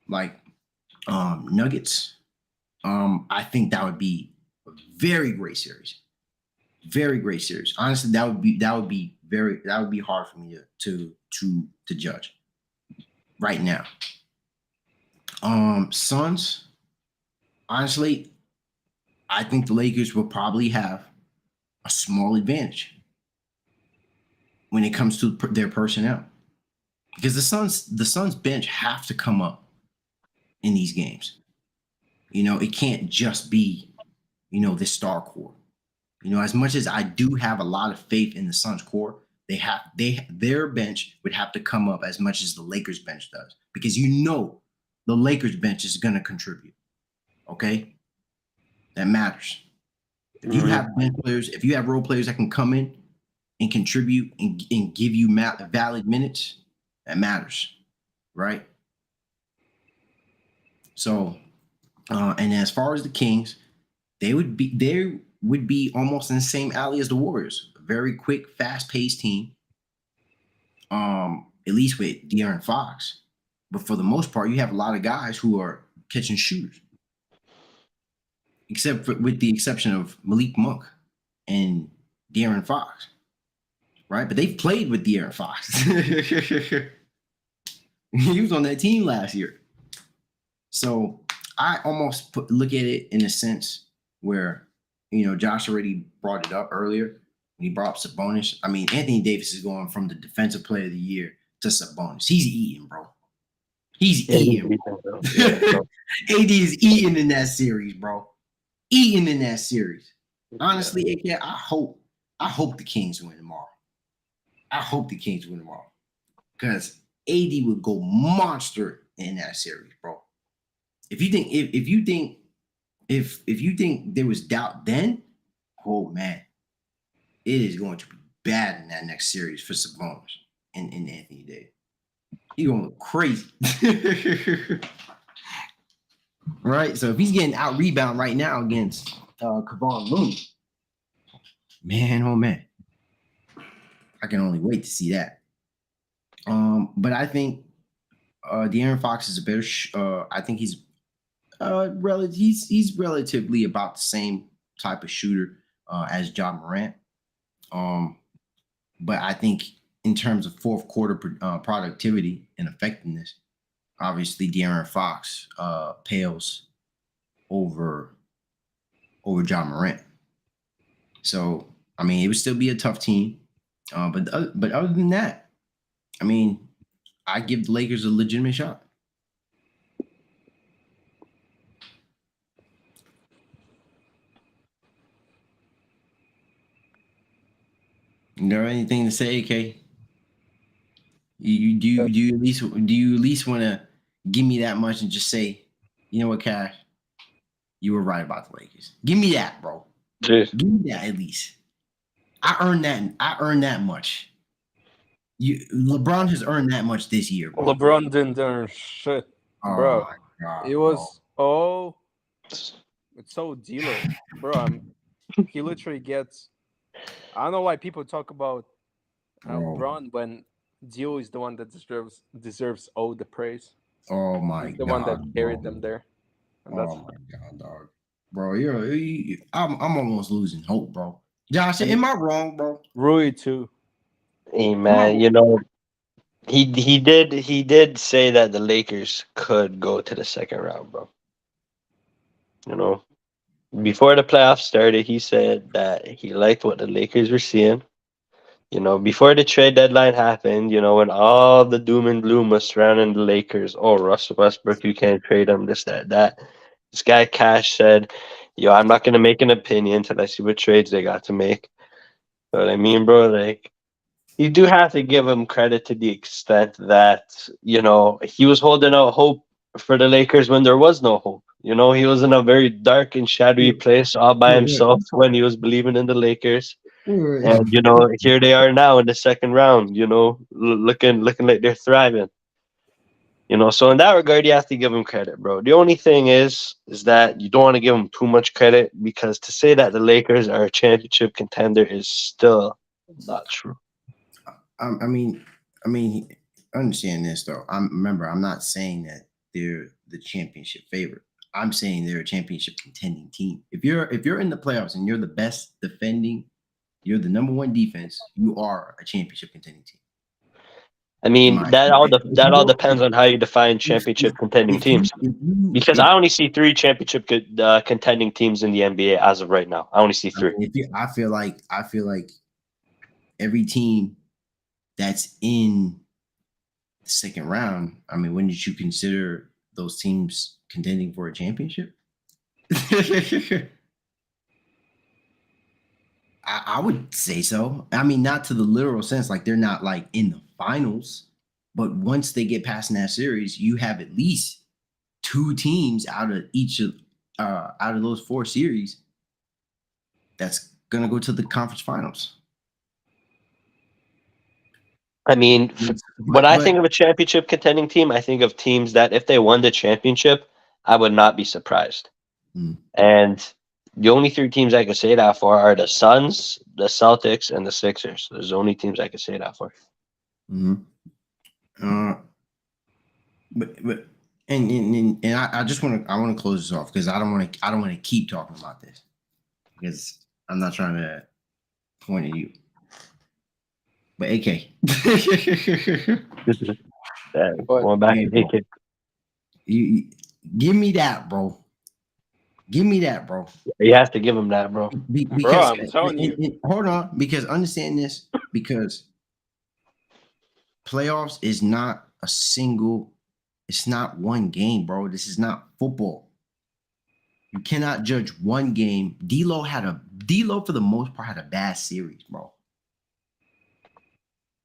like Nuggets, I think that would be a very great series. Very great series. Honestly, that would be hard for me to judge right now. Suns. Honestly, I think the Lakers will probably have a small advantage when it comes to their personnel because the Suns bench have to come up in these games. You know, it can't just be, this star core. As much as I do have a lot of faith in the Suns core, their bench would have to come up as much as the Lakers bench does because the Lakers bench is going to contribute. Okay? That matters. If you have bench players, if you have role players that can come in and contribute and give you valid minutes, that matters, right? So, and as far as the Kings, they would be almost in the same alley as the Warriors. A very quick, fast-paced team. At least with De'Aaron Fox, but for the most part, you have a lot of guys who are catching shooters. With the exception of Malik Monk and De'Aaron Fox, right? But they've played with De'Aaron Fox. He was on that team last year. So I almost look at it in a sense where, Josh already brought it up earlier when he brought up Sabonis. I mean, Anthony Davis is going from the defensive player of the year to Sabonis. He's eating, bro. He's eating. Bro. AD is eating in that series, bro. Eating in that series. Honestly, AK, I hope the Kings win tomorrow. Because AD would go monster in that series, bro. If you think there was doubt then, oh man, it is going to be bad in that next series for Sabonis and Anthony Davis. He going crazy. Right? So if he's getting out rebound right now against Kevon Looney, man, oh man, I can only wait to see that. But I think De'Aaron Fox is a better. I think he's he's relatively about the same type of shooter as John Morant. But I think in terms of fourth quarter productivity and effectiveness, obviously De'Aaron Fox pales over John Morant. So I mean, it would still be a tough team, but other than that, I mean, I give the Lakers a legitimate shot. You got anything to say, AK? Do you at least want to give me that much and just say, you know what, Cash, you were right about the Lakers. Give me that, bro. Jeez. Give me that at least. I earned that. I earned that much. LeBron has earned that much this year, bro. LeBron didn't earn shit, Oh bro. my god, It was it's so D'Lo, bro. He literally gets. I don't know why people talk about bro. LeBron when D'Lo is the one that deserves all the praise. Oh my He's the god, one that carried bro. them there. And Oh my god, dog. Bro, I'm almost losing hope, bro. Josh, am I wrong, bro? Rui too. Hey Am I man, you know he did say that the Lakers could go to the second round, bro. You know, before the playoffs started, he said that he liked what the Lakers were seeing. You know, before the trade deadline happened, you know, when all the doom and gloom was surrounding the Lakers, oh, Russell Westbrook, you can't trade him, this, that, that. This guy Cash said, yo, I'm not gonna make an opinion until I see what trades they got to make. But I mean, bro, like you do have to give him credit to the extent that, you know, he was holding out hope for the Lakers when there was no hope. You know, he was in a very dark and shadowy place all by himself when he was believing in the Lakers. And you know, here they are now in the second round. You know, looking like they're thriving. You know, so in that regard, you have to give him credit, bro. The only thing is that you don't want to give him too much credit because to say that the Lakers are a championship contender is still not true. I mean, understand this though. I'm not saying that they're the championship favorite. I'm saying they're a championship contending team. If you're in the playoffs and you're the best defending, you're the number one defense, you are a championship contending team. I mean, If that you all don't, depends on how you define championship contending teams. Because I only see three championship contending teams in the NBA as of right now. I only see three. I feel like every team that's in the second round. I mean, when did you consider those teams contending for a championship? I would say so. I mean, not to the literal sense, like they're not like in the finals, but once they get past in that series, you have at least two teams out of those four series that's gonna go to the conference finals. I mean, when I think But of a championship contending team, I think of teams that if they won the championship, I would not be surprised. mm, And the only three teams I could say that for are the Suns, the Celtics, and the Sixers. Those are the only teams I could say that for. mhm. uh, but and I just want to close this off because I don't want to keep talking about this because I'm not trying to point at you. But AK, But Going back hey, to bro, AK. you give me that, bro. Give me that, bro. You have to give them that, bro. bro, Because I'm telling you, hold on, because understand this, because playoffs is not a single. It's not one game, bro. This is not football. You cannot judge one game. D'Lo for the most part had a bad series, bro.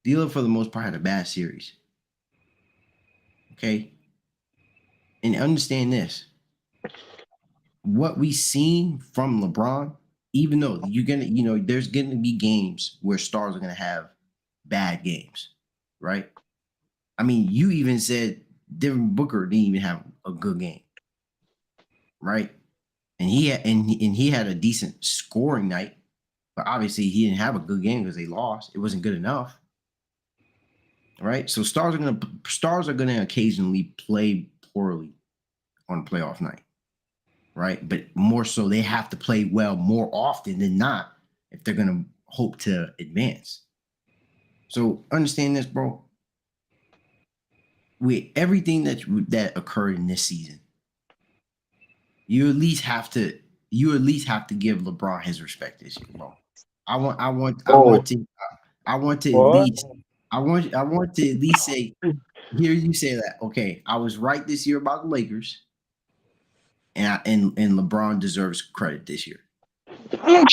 D'Lo for the most part had a bad series. Okay, and understand this: what we seen from LeBron, even though there's gonna be games where stars are gonna have bad games, right? I mean, you even said Devin Booker didn't even have a good game, right? And he had a decent scoring night, but obviously he didn't have a good game because they lost. It wasn't good enough, right? So stars are gonna occasionally play poorly on a playoff night, right? But more so, they have to play well more often than not if they're gonna hope to advance. So understand this, bro. With everything that occurred in this season, you at least have to give LeBron his respect this year, bro. I want I want I Oh, want to I want to at What? least I want to at least say hear you say that. Okay, I was right this year about the Lakers, and LeBron deserves credit this year. I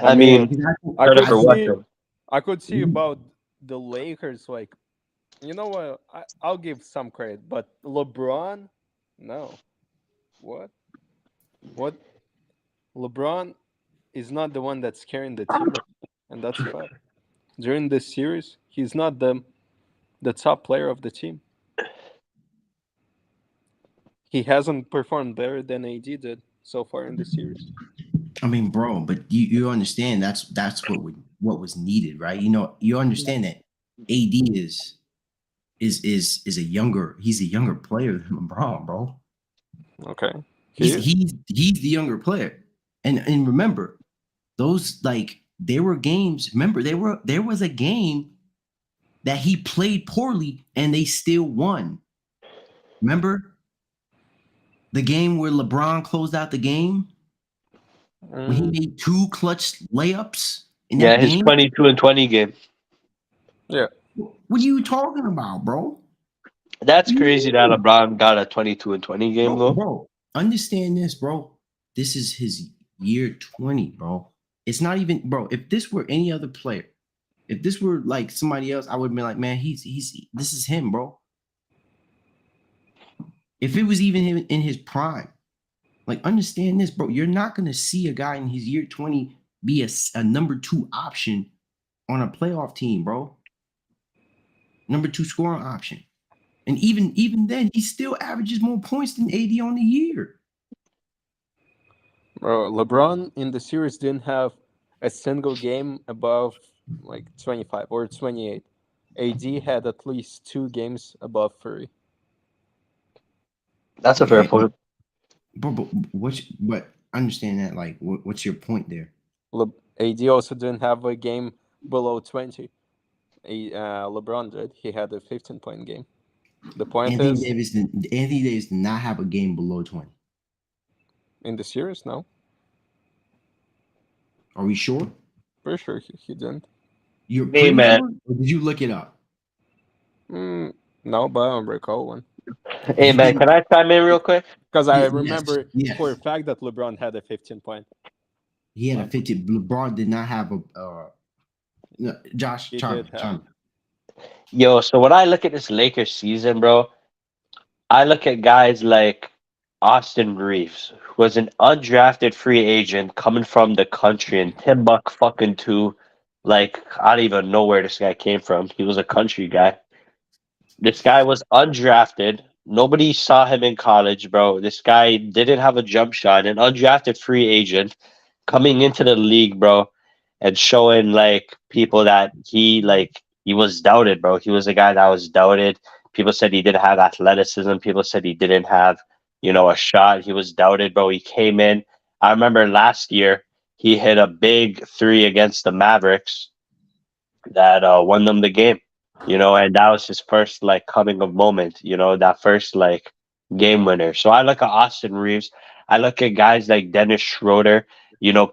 I mean, mean, 'Cause I credit could I for think what? see, Though? I could see Mhm. about the Lakers. Like, you know what? I'll give some credit, but LeBron, no. What? What? LeBron is not the one that's carrying the team, and that's a fact. During this series, he's not the top player of the team. He hasn't performed better than AD did so far in the series. I mean, bro, but you understand that's what was needed, right? You understand that AD is a younger he's a younger player than LeBron, bro. Okay, he He's is. he's he's the younger player. And remember, those like there were games, remember there was a game that he played poorly and they still won. Remember the game where LeBron closed out the game when he Mm, made two clutch layups in Yeah, that his game? 22-20 game. yeah, What are you talking about, bro? That's crazy that You, LeBron got a 22-20 game though. bro, understand this, bro. This is his year 20, bro. It's not even, bro. If this were any other player, if this were like somebody else, I would have been like, man, he's this is him, bro. If it was even him in his prime, like understand this, bro. You're not gonna see a guy in his year 20 be a number two option on a playoff team, bro. Number two scoring option. And even then, he still averages more points than AD on the year. bro. LeBron in the series didn't have a single game above like 25 or 28. AD had at least 2 games above 30. That's a fair Yeah, point. but understand that like what's your point there? AD also didn't have a game below 20. LeBron did. He had a 15-point game. The point is, Anthony Davis did not have a game below 20. in the series, no, Are we sure? for sure he didn't. You're Hey pretty man, sure? Or did you look it up? Mm, no, but I don't recall one hey You man, didn't. can I chime in real quick? because I Yes, remember for a yes. fact that LeBron had a 15 point. He had a 50. LeBron did not have a no, Josh, He did have. Charlie. Yo, so when I look at this Lakers season, bro, I look at guys like Austin Reeves, who was an undrafted free agent coming from the country, and Timbuk fucking two. Like, I don't even know where this guy came from. He was a country guy. This guy was undrafted. Nobody saw him in college, bro. This guy didn't have a jump shot. An undrafted free agent coming into the league, bro, and showing like people that he was doubted, bro. He was a guy that was doubted. People said he didn't have athleticism. People said he didn't have, a shot. He was doubted, bro. He came in. I remember last year he hit a big three against the Mavericks that won them the game, and that was his first like coming of moment, that first like game winner. So I look at Austin Reeves, I look at guys like Dennis Schroeder.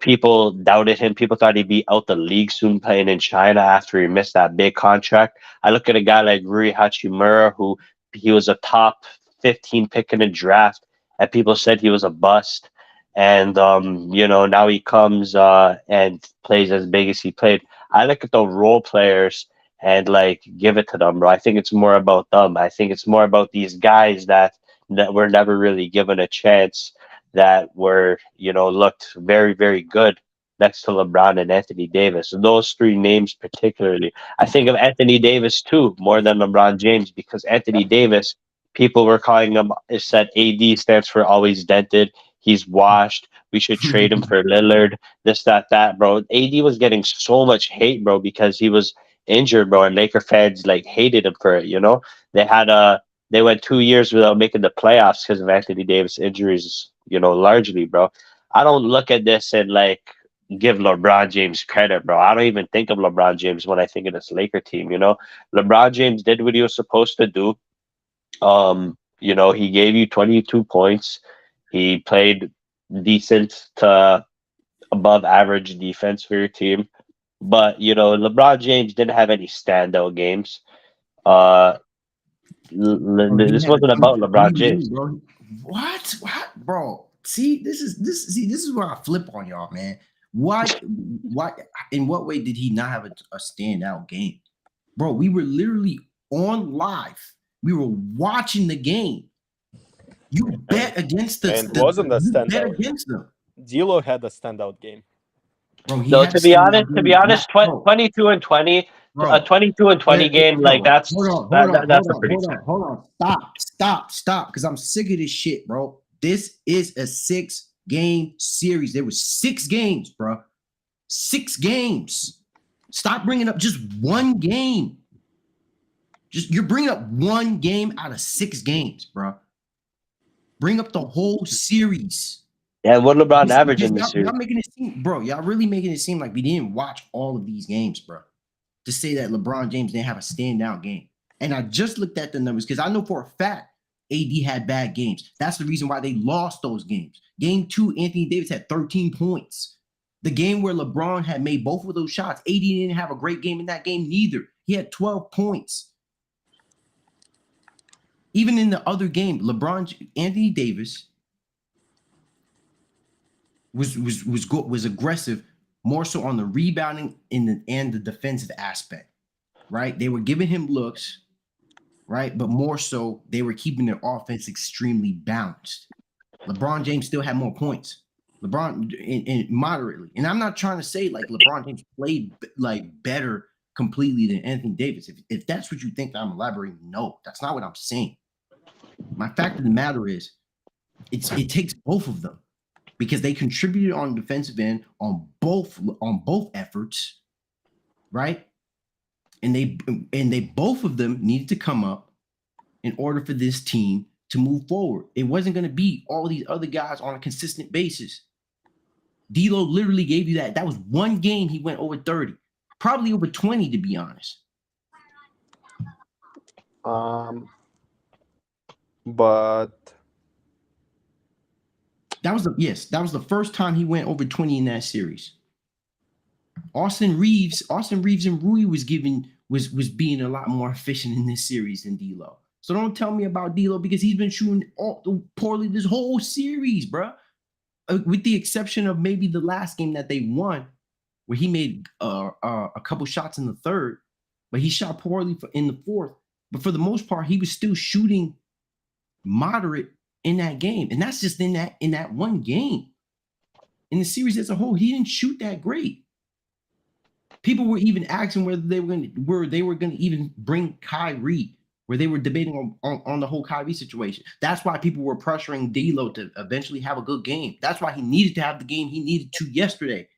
People doubted him. People thought he'd be out the league soon playing in China after he missed that big contract. I look at a guy like Rui Hachimura, who he was a top 15 pick in the draft, and people said he was a bust. And now he comes and plays as big as he played. I look at the role players and like give it to them, bro. I think it's more about them. I think it's more about these guys that were never really given a chance, that were looked very very good. next to LeBron and Anthony Davis. Those three names particularly. I think of Anthony Davis too, more than LeBron James, because Anthony Davis, people were calling him, it said AD stands for always dented. He's washed. We should trade him for Lillard. This, that, that, bro. AD was getting so much hate, bro, because he was injured, bro, and Laker fans like hated him for it. They had they went 2 years without making the playoffs because of Anthony Davis injuries. Largely, bro. I don't look at this and like give LeBron James credit, bro. I don't even think of LeBron James when I think of this Laker team. LeBron James did what he was supposed to do. He gave you 22 points. He played decent to above average defense for your team. But, LeBron James didn't have any standout games. Uh, Bro, he this had a wasn't about LeBron 23 James. win, bro. What, bro? See, this is where I flip on y'all, man. Why? In what way did he not have a standout game, bro? We were literally on live. We were watching the game. You bet against And wasn't a you bet standout. against them, D'Lo had a standout game. bro. He No, had a to be honest, standout game, bro. 22 and 20, a Bro, 22 and 20 game, like bro, hold on, hold on, that's hold a on, pretty hold on, hold on. Stop, because I'm sick of this shit, bro. This is a 6-game series. There were 6 games, bro. 6 games. Stop bringing up just one game. You're bringing up one game out of 6 games, bro. Bring up the whole series. Yeah, what LeBron average Because in this series? y'all making it seem, bro. Y'all really making it seem like we didn't watch all of these games, bro. To say that LeBron James didn't have a standout game. And I just looked at the numbers because I know for a fact AD had bad games. That's the reason why they lost those games. Game 2, Anthony Davis had 13 points. The game where LeBron had made both of those shots, AD didn't have a great game in that game neither. He had 12 points. Even in the other game, Anthony Davis was aggressive, more so on the rebounding and the defensive aspect, right? They were giving him looks, right? But more so, they were keeping their offense extremely balanced. LeBron James still had more points. LeBron moderately. And I'm not trying to say like LeBron James played like better completely than Anthony Davis. If that's what you think that I'm elaborating, no, that's not what I'm saying. My fact of the matter is it takes both of them because they contributed on the defensive end on both efforts, right? And they both of them needed to come up in order for this team to move forward. It wasn't going to be all these other guys on a consistent basis. D'Lo literally gave you that. That was one game he went over 30, probably over 20 to be honest. But that was the first time he went over 20 in that series. Austin Reeves and Rui was being a lot more efficient in this series than D'Lo. So don't tell me about D'Lo because he's been shooting poorly this whole series, bro. With the exception of maybe the last game that they won, where he made a couple shots in the third, but he shot poorly in the fourth. But for the most part, he was still shooting moderate in that game, and that's just in that one game. In the series as a whole, he didn't shoot that great. People were even asking whether they were going to even bring Kyrie, where they were debating on the whole Kyrie situation. That's why people were pressuring D'Lo to eventually have a good game. That's why he needed to have the game he needed to yesterday.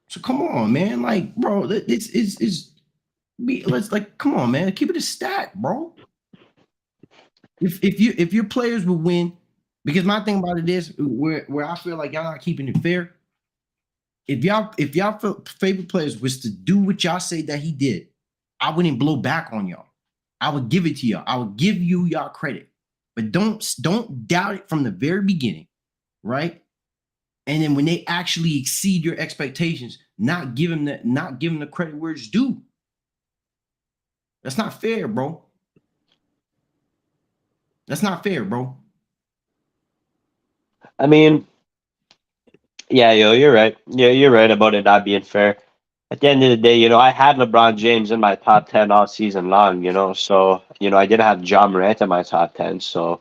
So come on, man. Like, bro, let's like, come on, man. Keep it a stat, bro. If your players will win, because my thing about it is where I feel like y'all not keeping it fair. If y'all favorite players was to do what y'all say that he did, I wouldn't blow back on y'all. I would give it to y'all. I would give y'all credit, but don't doubt it from the very beginning, right? And then when they actually exceed your expectations, not give them the credit where it's due. That's not fair, bro. That's not fair, bro. I mean, yeah, you're right. Yeah, you're right about it not being fair. At the end of the day, I had LeBron James in my top 10 all season long, so, I didn't have John Morant in my top 10. So,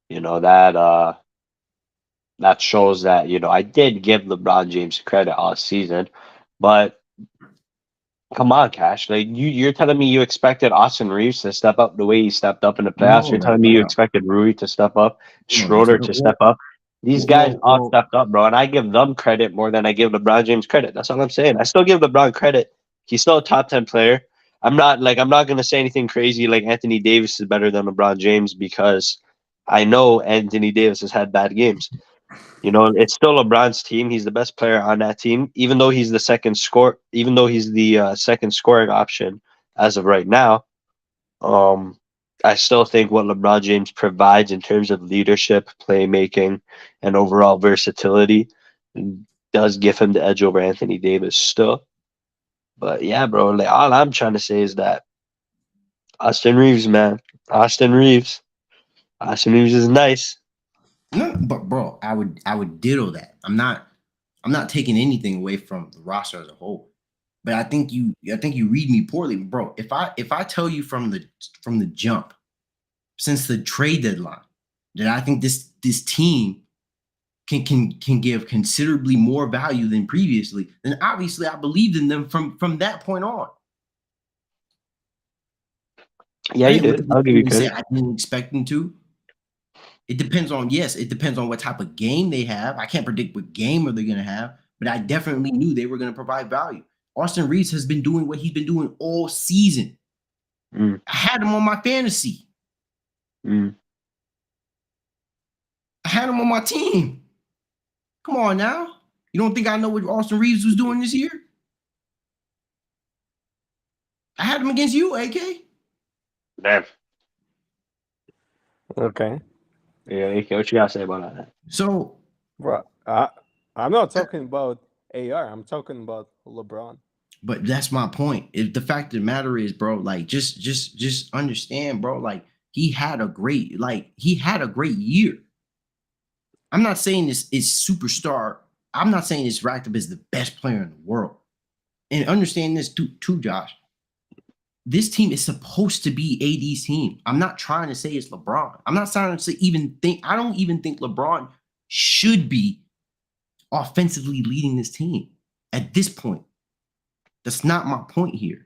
that shows that I did give LeBron James credit all season, but come on, Cash. Like you're telling me you expected Austin Reeves to step up the way he stepped up in the playoffs. No, You're telling me you no, expected Rui to step up, no. Schroeder to step up. These guys all Well, stepped up, bro, and I give them credit more than I give LeBron James credit. That's all I'm saying. I still give LeBron credit. He's still a top 10 player. I'm not gonna say anything crazy like Anthony Davis is better than LeBron James because I know Anthony Davis has had bad games. It's still LeBron's team. He's the best player on that team, even though he's the second scoring option as of right now. I still think what LeBron James provides in terms of leadership, playmaking, and overall versatility does give him the edge over Anthony Davis still. But yeah, bro, like all I'm trying to say is that Austin Reeves, man, Austin Reeves, Austin Reeves is nice. no, but bro, I would diddle that. I'm not taking anything away from the roster as a whole. But I think you read me poorly, bro. If I tell you from the jump, since the trade deadline, that I think this team can give considerably more value than previously, then obviously I believed in them from that point on. Yeah, I you didn't look did. at this I'll give team you and say credit. I didn't expect them to. It depends on what type of game they have. I can't predict what game are they going to have, but I definitely knew they were going to provide value. Austin Reeves has been doing what he's been doing all season. Mm, I had him on my fantasy. mm. I had him on my team. Come on now. You don't think I know what Austin Reeves was doing this year? I had him against you, AK. Damn. Okay. Yeah, okay, what you gotta say about that? So, Bro, I'm not talking about AR. I'm talking about LeBron. but that's my point. If the fact of the matter is, bro, like just understand, bro, like he had a great year. I'm not saying this is superstar. I'm not saying this racked up is the best player in the world. And understand this too, Josh. This team is supposed to be AD's team. I'm not trying to say it's LeBron. I'm not trying to even think. I don't even think LeBron should be offensively leading this team at this point. That's not my point here.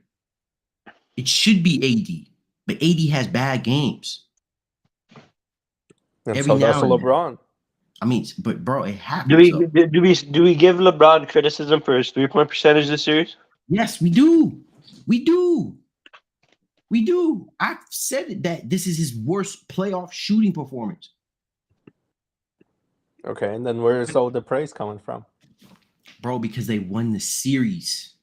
It should be AD, but AD has bad games And every so does now and then. LeBron. I mean, but bro, it Do happens we though. do we give LeBron criticism for his 3-point percentage this series? Yes, we do. We do. We do. I've said it that this is his worst playoff shooting performance. Okay, and then where is all the praise coming from? Bro, because they won the series.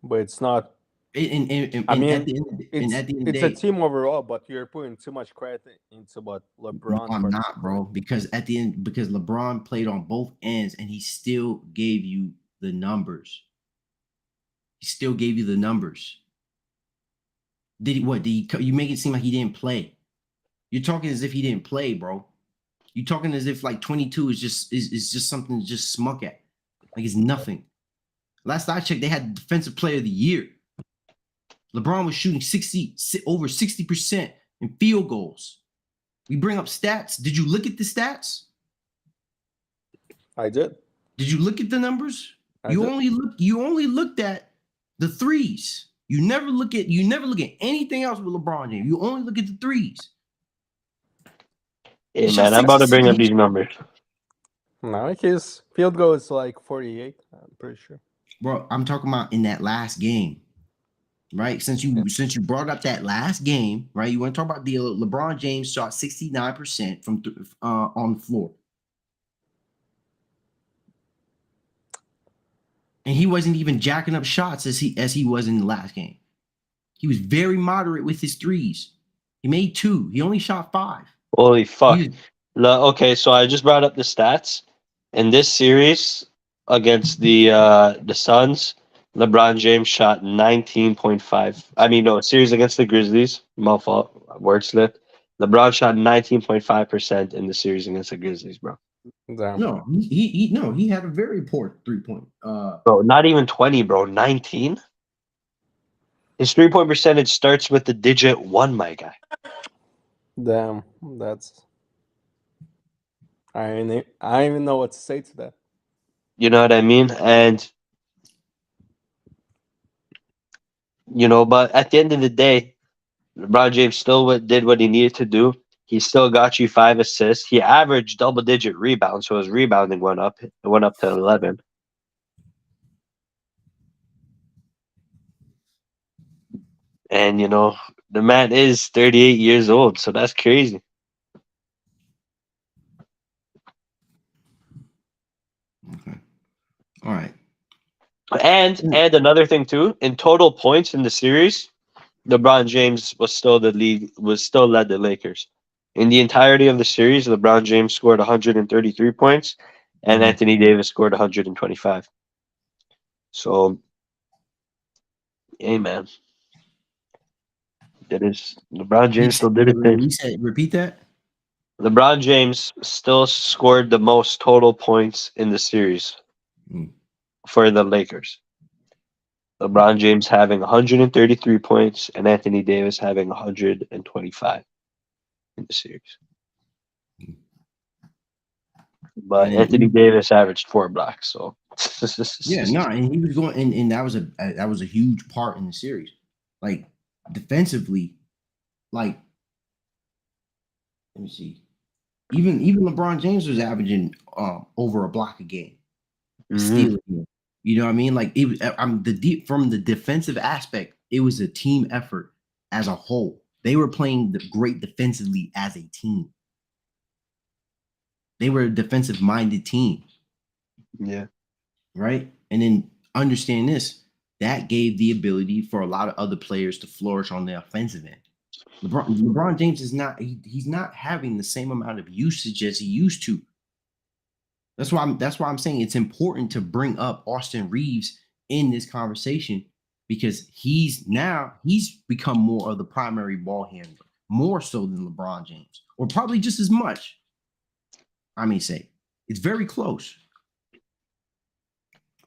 But it's not. And I mean, at the end of the it's day, a team overall, but you're putting too much credit into what no, LeBron. I'm not, bro. Because at the end, because LeBron played on both ends and he still gave you the numbers. He still gave you the numbers. Did he? What did he? You make it seem like he didn't play. You're talking as if he didn't play, bro. You're talking as if like 22 is just something to just smuck at. Like it's nothing. Last I checked, they had defensive player of the year. LeBron was shooting over 60% in field goals. We bring up stats. Did you look at the stats? I did. Did you look at the numbers? I You did. only looked at the threes. You never look at anything else with LeBron James. You only look at the threes. Hey He shot man, I'm about to 66. bring up these numbers. No, his field goal is like 48. I'm pretty sure. Bro, I'm talking about in that last game. Right, since you brought up that last game, right? You want to talk about the LeBron James shot 69% from on the floor, and he wasn't even jacking up shots as he was in the last game. He was very moderate with his threes. He made 2. He only shot 5. Holy fuck. He- Okay, so I just brought up the stats. In this series against the Suns, LeBron James shot 19.5. I mean, no, series against the Grizzlies. My fault. Word slip. LeBron shot 19.5% in the series against the Grizzlies, bro. Damn. no, he had a very poor 3-point. Bro, not even 20, bro. 19. His 3-point percentage starts with the digit 1, my guy. Damn. That's I don't even know what to say to that. You know what I mean? And but at the end of the day, LeBron James still did what he needed to do. He still got you 5 assists. He averaged double-digit rebounds, so his rebounding went up. It went up to 11. And the man is 38 years old, so that's crazy. Okay. All right. And another thing too, in total points in the series, LeBron James was still led the Lakers. In the entirety of the series, LeBron James scored 133 points, and Mhm. Anthony Davis scored 125. So, hey man, that is LeBron James still did his thing. Repeat that. LeBron James still scored the most total points in the series Mm. for the Lakers. LeBron James having 133 points and Anthony Davis having 125 in the series. And But then Anthony Davis averaged 4 blocks, so yeah, no, and he was going, and that was a huge part in the series. Like defensively, like let me see, even LeBron James was averaging over a block a game, a Mhm. steal a game. You know what I mean? Like it was, I'm the deep from the defensive aspect. It was a team effort as a whole. They were playing great defensively as a team. They were a defensive minded team, Yeah. right? And then understand this, that gave the ability for a lot of other players to flourish on the offensive end. LeBron James is not he's not having the same amount of usage as he used to. That's why I'm saying it's important to bring up Austin Reeves in this conversation because he's become more of the primary ball handler, more so than LeBron James, or probably just as much. I mean, say it's very close.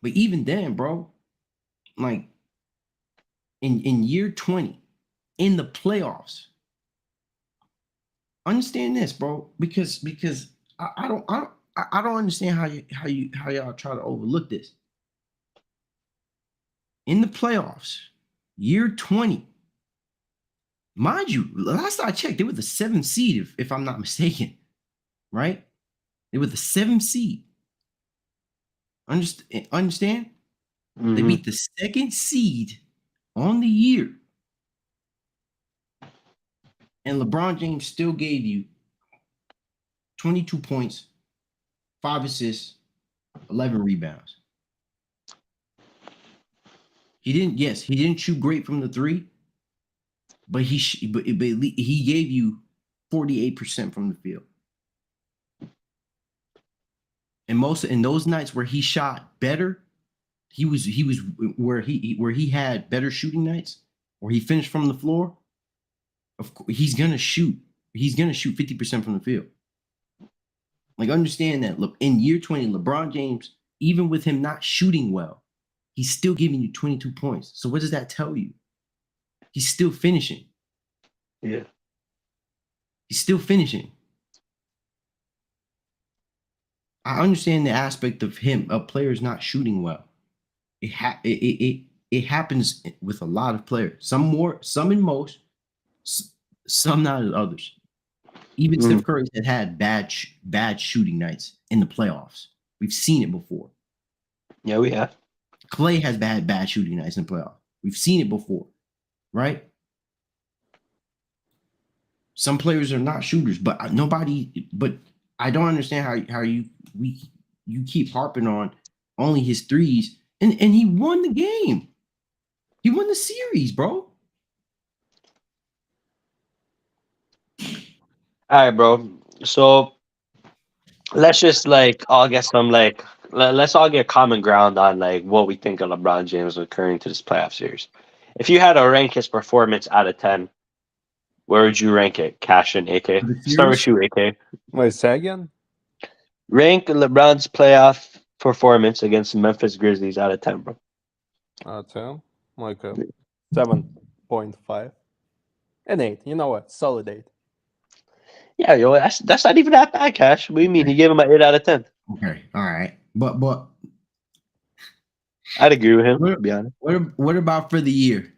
But even then, bro, like in year 20, in the playoffs, understand this, bro, because I don't understand how y'all try to overlook this. In the playoffs, year 20, mind you, last I checked, they were the 7th seed, if I'm not mistaken, right? They were the 7th seed. Understand? They Hmm. beat the 2nd seed on the year. And LeBron James still gave you 22 points, 5 assists, 11 rebounds. He didn't shoot great from the three, but he gave you 48% from the field. And most in those nights where he shot better, he was where he had better shooting nights, or he finished from the floor. Of course, he's gonna shoot. He's gonna shoot 50% from the field. Like understand that. Look, in year 20, LeBron James, even with him not shooting well, he's still giving you 22 points. So what does that tell you? He's still finishing. Yeah. He's still finishing. I understand the aspect of players not shooting well. It happens with a lot of players. Some more, some in most, some not as others. Even Mm. Steph Curry had bad shooting nights in the playoffs. We've seen it before. Yeah, we have. Clay has bad shooting nights in the playoffs. We've seen it before, right? Some players are not shooters, but nobody. But I don't understand how you keep harping on only his threes, and he won the game. He won the series, bro. All right, bro. So let's just all get some let's all get common ground on what we think of LeBron James occurring to this playoff series. If you had to rank his performance out of 10, where would you rank it? Cash and AK. For the Start with series, you, AK. Wait, say again? Rank LeBron's playoff performance against the Memphis Grizzlies out of 10, bro. 10, like a 7.5. An 8. You know what? Solid 8. Yeah, yo, that's not even that bad, Cash. What do you mean? He gave him an 8 out of 10. Okay, all right. But I'd agree with him, what to be honest. what about for the year?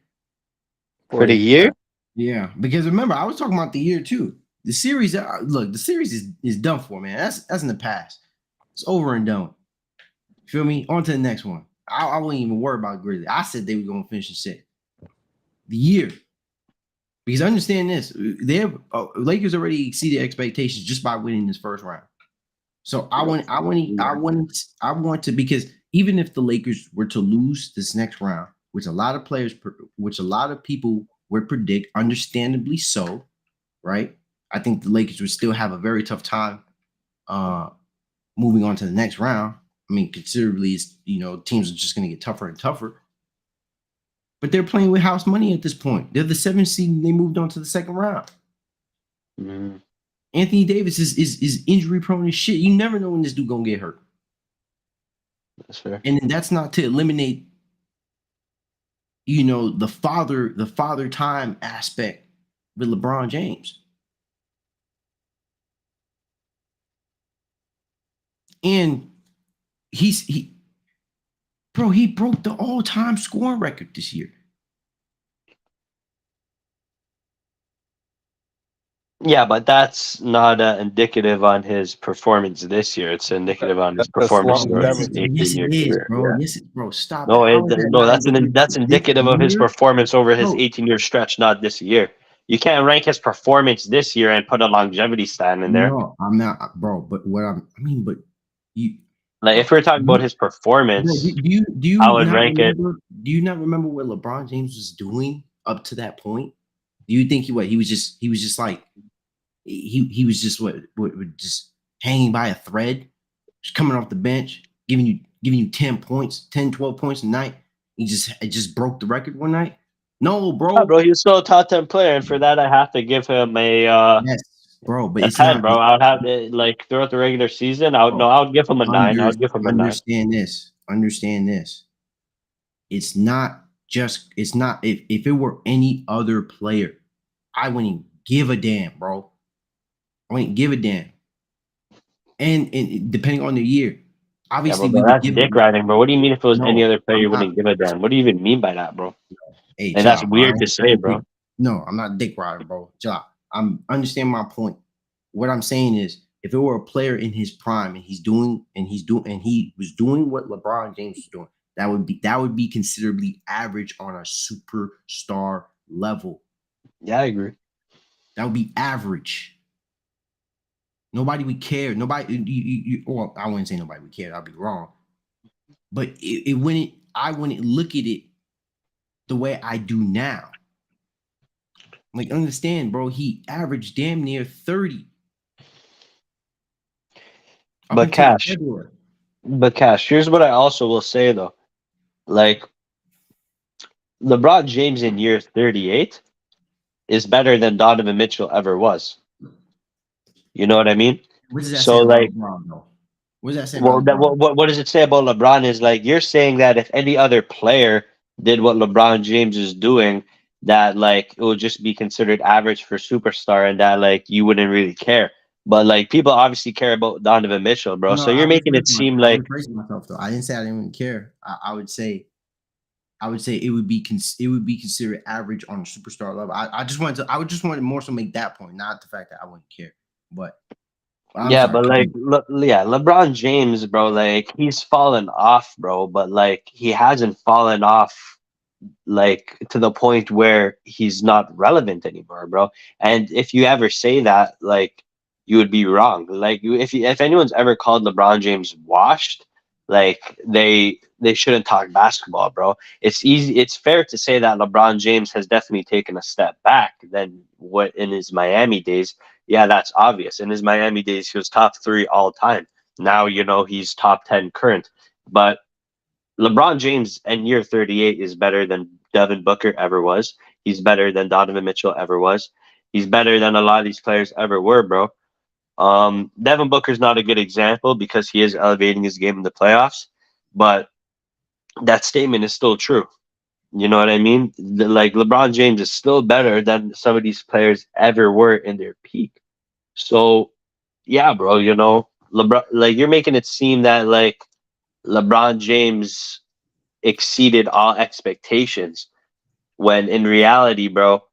For the 4 year, Yeah, because remember I was talking about the year too. The series, look, the series is done for, man. That's in the past. It's over and done. Feel me? On to the next one. I wouldn't even worry about Grizzly. I said they were going to finish in sixth. The year, because understand this, they have Lakers already exceeded expectations just by winning this first round. So I want to, because even if the Lakers were to lose this next round, which a lot of players, which a lot of people would predict, understandably so, right? I think the Lakers would still have a very tough time moving on to the next round. I mean, considerably, teams are just going to get tougher and tougher. But they're playing with house money at this point. They're the 7th seed, and they moved on to the second round. mm, Anthony Davis is injury prone as shit. You never know when this dude gonna get hurt. that's fair. And that's not to eliminate, the father time aspect with LeBron James. And he broke the all-time scoring record this year. Yeah, but that's not indicative on his performance this year. It's indicative on his That's just performance Bro, throughout yes, his longevity. yes, 18-year it is, career. bro. Yeah. Yes, bro. Stop No, that. How is that no, not that's indicative? This indicative of his year, performance over his bro. 18-year stretch, not this year. You can't rank his performance this year and put a longevity stat in there. No, I'm not, bro. But but you, Like if we're talking about you his bro, performance, do I you would not rank it. remember? Do you not remember what LeBron James was doing up to that point? Do you think he was just like he was just just hanging by a thread, just coming off the bench, giving you 10 points, 10, 12 points a night. It just broke the record one night. No, Yeah, bro. bro, he was still a top 10 player, and for that, I have to give him Yes, bro. But a it's 10, not. bro. I would have to, like throughout the regular season. Bro, I would give him a 9. I under, would give him a 9. understand this. Understand this. It's not just. It's not. If it were any other player, I wouldn't give a damn, bro. I wouldn't give a damn. And depending on the year, Yeah, obviously we bro, would that's give dick it. riding, bro. What do you mean if it was any No, other player, I'm you not. wouldn't give a damn? What do you even mean by that, bro? Hey, And that's child, weird to say, bro. no, I'm not dick riding, bro. Child, I'm understand my point. What I'm saying is, if it were a player in his prime and he was doing what LeBron James was doing, that would be considerably average on a superstar level. Yeah, I agree. That would be average. Nobody would care. Nobody, well, I wouldn't say nobody would care. I'd be wrong. But it wouldn't. I wouldn't look at it the way I do now. Like, understand, bro. He averaged damn near 30 up But until Cash, February. here's what I also will say though. Like LeBron James in year 38 is better than Donovan Mitchell ever was. You know what I mean? What does that say So about like, LeBron, though? What does that say well, about LeBron? what does it say about LeBron? Is like you're saying that if any other player did what LeBron James is doing, that like it would just be considered average for superstar, and that like you wouldn't really care. But like people obviously care about Donovan Mitchell, bro. No, So you're making it seem like rephrasing myself though. I didn't say I didn't care. I would say it would be considered average on a superstar level. I would just want to more so make that point, not the fact that I wouldn't care. But I'm yeah, sorry. but like, Continue. yeah, LeBron James, bro, like he's fallen off, bro, but like he hasn't fallen off like to the point where he's not relevant anymore, bro. And if you ever say that, like, you would be wrong. Like, if anyone's ever called LeBron James washed, like they shouldn't talk basketball, bro. It's easy. It's fair to say that LeBron James has definitely taken a step back than what in his Miami days. Yeah, that's obvious. In his Miami days, he was top 3 all time. Now he's top 10 current, but LeBron James in year 38 is better than Devin Booker ever was. He's better than Donovan Mitchell ever was. He's better than a lot of these players ever were, bro. Devin Booker's not a good example because he is elevating his game in the playoffs, but that statement is still true. You know what I mean? Like LeBron James is still better than some of these players ever were in their peak. So yeah, bro, LeBron, like you're making it seem that like LeBron James exceeded all expectations when in reality, bro,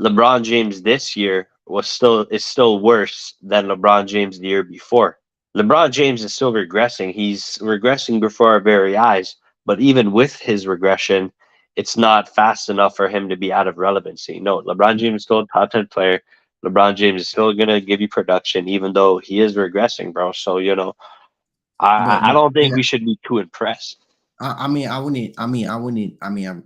LeBron James this year is still worse than LeBron James the year before. LeBron James is still regressing. He's regressing before our very eyes. But even with his regression, it's not fast enough for him to be out of relevancy. No, LeBron James is still a top 10 player. LeBron James is still gonna give you production, even though he is regressing, bro. So I but don't think yeah, we should be too impressed. I mean, I wouldn't. I mean, I wouldn't. I mean,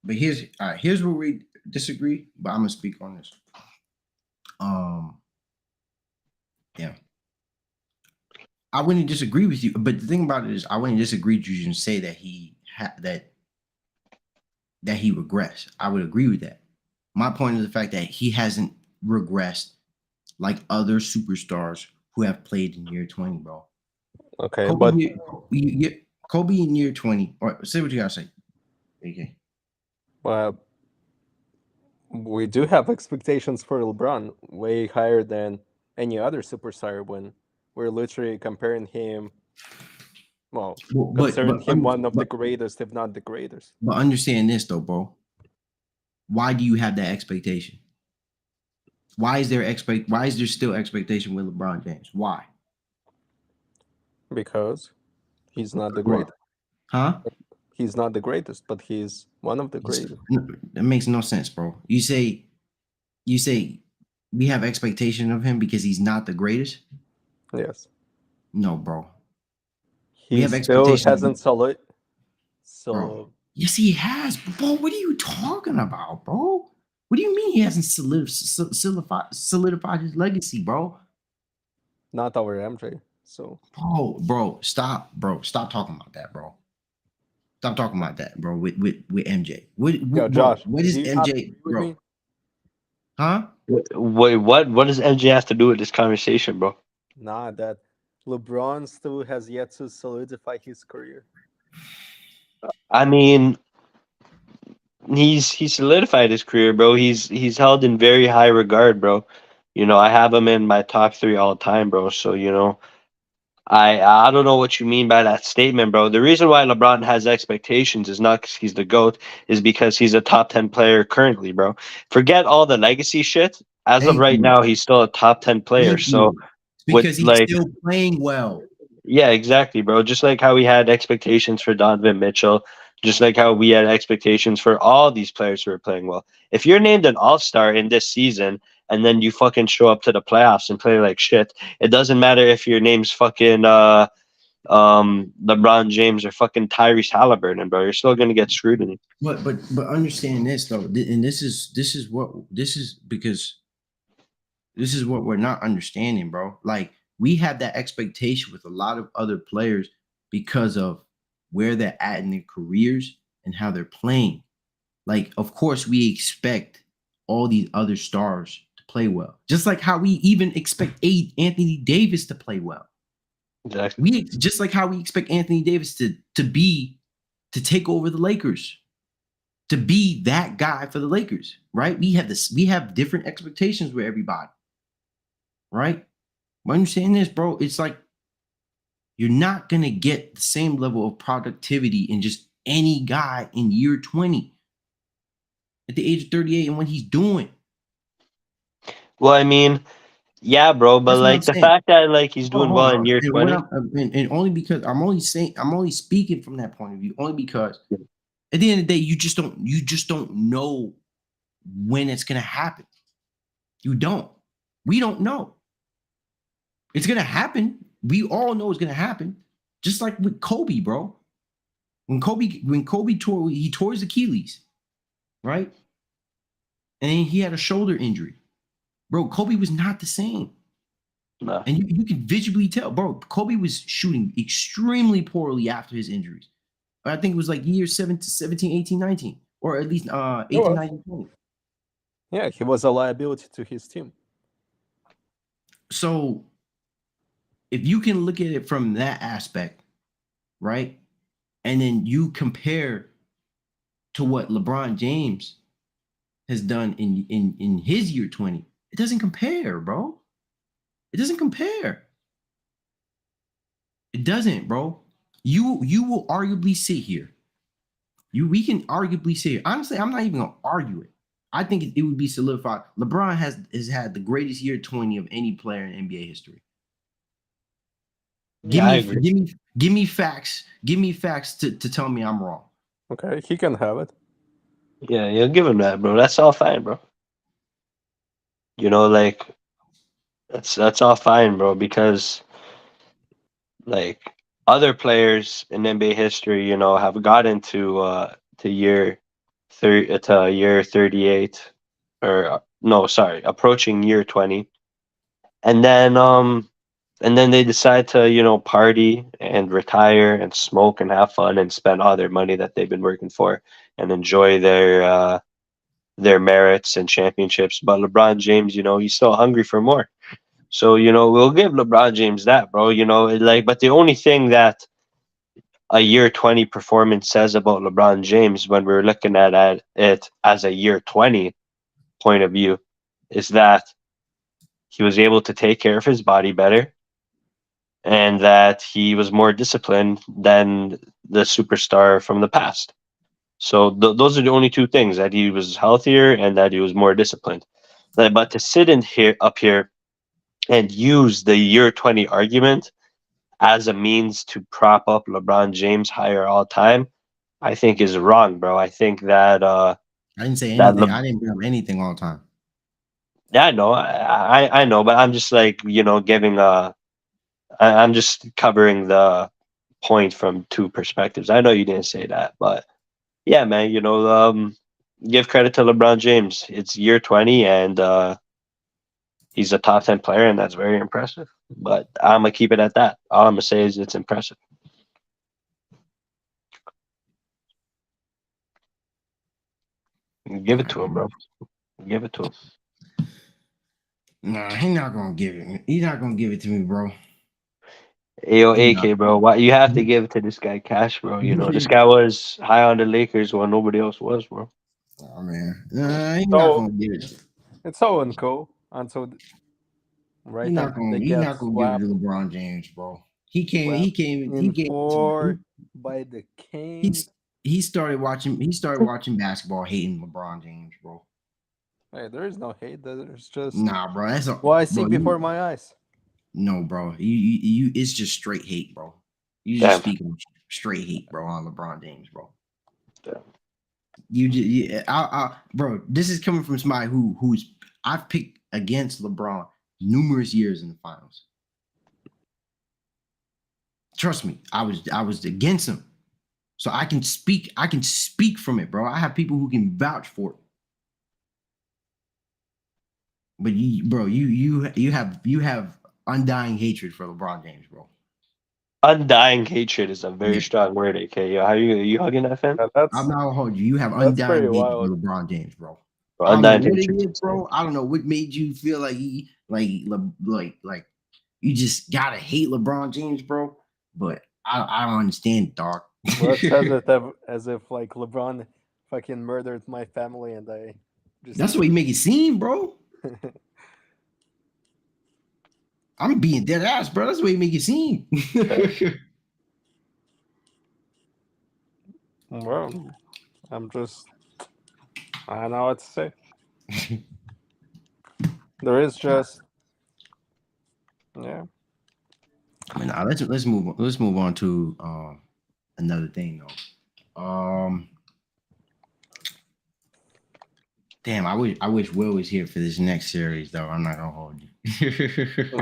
but here's where we disagree. But I'm gonna speak on this. Um, yeah, I wouldn't disagree with you. But the thing about it is, I wouldn't disagree with you and say that that he regressed. I would agree with that. My point is the fact that he hasn't regressed like other superstars who have played in year 20, bro. Okay, Kobe, but Kobe in year 20. Or say what you gotta say. Okay. uh, we do have expectations for LeBron way higher than any other superstar when we're literally comparing him, well, Well, considering him one of the greatest, if not the greatest. but understand this though, bro. Why do you have that expectation? Why is there still expectation with LeBron James? Why? Because he's not the What? greatest. Huh? He's not the greatest, but he's one of the greatest. That makes no sense, bro. You say we have expectation of him because he's not the greatest? Yes. No, bro. We He have still expectation, hasn't solid. bro. So Yes, he has, bro. What are you talking about, bro? What do you mean he hasn't solidified his legacy, bro? not our MJ. So Bro, stop talking about that, bro. Stop talking about that, bro. With MJ, yo, bro? Josh, What do is you not MJ, agree with bro? me? Huh? Wait, what does MJ have to do with this conversation, bro? Nah, that LeBron still has yet to solidify his career. I mean, he's solidified his career, bro. He's held in very high regard, bro. I have him in my top three all time, bro. So I don't know what you mean by that statement, bro. The reason why LeBron has expectations is not because he's the GOAT, is because he's a top 10 player currently, bro. Forget all the legacy shit. As of Thank right you, now, he's still a top 10 player. thank So you. with Because he's like still playing well. yeah, exactly, bro. Just like how we had expectations for Donovan Mitchell, just like how we had expectations for all these players who are playing well. If you're named an all-star in this season and then you fucking show up to the playoffs and play like shit, it doesn't matter if your name's fucking LeBron James or fucking Tyrese Halliburton, bro. You're still gonna get scrutiny. But understand this though, and this is what we're not understanding, bro. Like we have that expectation with a lot of other players because of where they're at in their careers and how they're playing. Like, of course, we expect all these other stars to play well, just like how we even expect Anthony Davis to play well. Exactly. We just like how we expect Anthony Davis to take over the Lakers, to be that guy for the Lakers, right? We have different expectations with everybody, right? When you're saying this, bro, it's like you're not gonna get the same level of productivity in just any guy in year 20 at the age of 38 and what he's doing. Well, I mean, yeah, bro, but That's what I'm like the saying. fact that like he's doing Hold well on, in bro. year And what 20. and only because I'm only speaking from that point of view, only because at the end of the day, you just don't know when it's gonna happen. You don't. We don't know. It's gonna happen. We all know it's gonna happen. Just like with Kobe, bro. When Kobe tore his Achilles, right? And then he had a shoulder injury. Bro, Kobe was not the same. Nah. And you can visually tell, bro, Kobe was shooting extremely poorly after his injuries. I think it was like year 17, 18, 19, or at least 18, 19, 20. Yeah, he was a liability to his team. So if you can look at it from that aspect, right? And then you compare to what LeBron James has done in his year 20, It doesn't compare, bro. It doesn't compare. It doesn't, bro. You will arguably sit here. We can arguably sit here. Honestly, I'm not even gonna argue it. I think it would be solidified. LeBron has had the greatest year 20 of any player in NBA history. Yeah, I agree. Give me facts. Give me facts to tell me I'm wrong. Okay, he can have it. Yeah, give him that, bro. That's all fine, bro. Like that's all fine, bro, because like other players in NBA history, have gotten to year 38, or no, sorry, approaching year 20. And then they decide to, party and retire and smoke and have fun and spend all their money that they've been working for and enjoy their merits and championships. But LeBron James, he's still hungry for more. So, we'll give LeBron James that, bro. But the only thing that a year 20 performance says about LeBron James when we're looking at it as a year 20 point of view is that he was able to take care of his body better and that he was more disciplined than the superstar from the past. So those are the only two things, that he was healthier and that he was more disciplined. But to sit in here up here and use the year 20 argument as a means to prop up LeBron James higher all time, I think is wrong, bro. I think that I didn't say that anything. I didn't bring up anything all the time. yeah, no, I know, but I'm just like, giving I'm just covering the point from two perspectives. I know you didn't say that, but yeah, man, give credit to LeBron James. It's year 20, and he's a top 10 player, and that's very impressive. But I'm gonna keep it at that. All I'm gonna say is it's impressive. Give it to him, bro. Give it to him. Nah, he's not gonna give it. He's not gonna give it to me, bro. Ayo, He's not. AK, bro. Why you have to give it to this guy, Cash, bro? This guy was high on the Lakers while nobody else was, bro. Oh man, nah, he's not So gonna give it. it's so and co. And so He's right not that gonna. they He's get not gonna give it to swept LeBron James, bro. He came. He swept came. He in came. four by the Kings. He started watching. He started watching basketball, hating LeBron James, bro. Hey, there is no hate. There's just Nah, bro. That's a what I see bro. before my eyes. No, bro. You. It's just straight hate, bro. You just Damn. speaking straight hate, bro, on LeBron James, bro. Damn. You just, bro. This is coming from somebody who's I've picked against LeBron numerous years in the finals. Trust me, I was against him, so I can speak. I can speak from it, bro. I have people who can vouch for it. But you have undying hatred for LeBron James, bro. Undying hatred is a very Yeah, strong word, AK. Yo, how you hugging that fan? And I'm not gonna hold you. You have that's pretty undying hatred for wild. LeBron James, bro. Bro, I don't know undying what it hatred. is, bro. I don't know what made you feel like like you just gotta hate LeBron James, bro. But I don't understand, dog. Well, it says it as if like LeBron fucking murdered my family and I just That's what you make it seem, bro. I'm being dead ass, bro. That's the way you make it seem. Well, I'm just I don't know what to say. There is just yeah. I mean, let's move on. Let's move on to another thing though. Damn, I wish Will was here for this next series though. I'm not gonna hold you.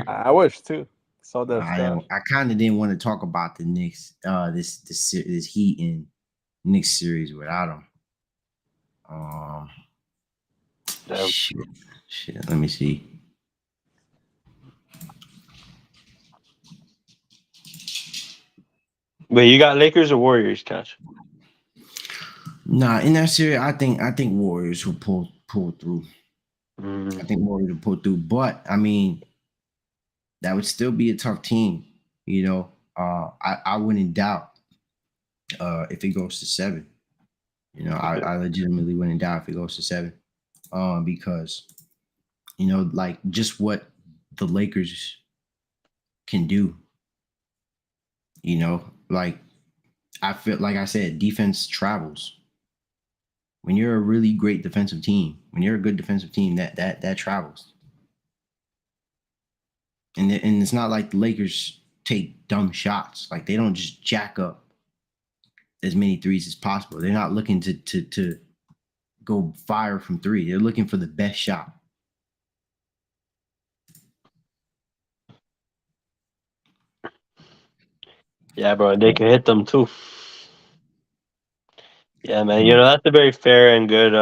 I wish too. So does I Josh. I kind of didn't want to talk about the Knicks, this Heat and Knicks series without him. Damn. Shit. Let me see. Wait, you got Lakers or Warriors, Cash? Nah, in that series, I think Warriors who pull through. Mm, I think Warriors will pull through, but I mean, that would still be a tough team. You know, I wouldn't doubt if it goes to 7. You know, I legitimately wouldn't doubt if it goes to 7, because like just what the Lakers can do. Like I feel like I said, defense travels. When you're a really great defensive team, when you're a good defensive team, that travels. And it's not like the Lakers take dumb shots. Like they don't just jack up as many threes as possible. They're not looking to go fire from three. They're looking for the best shot. Yeah, bro, they can hit them too. Yeah, man. That's a very fair and good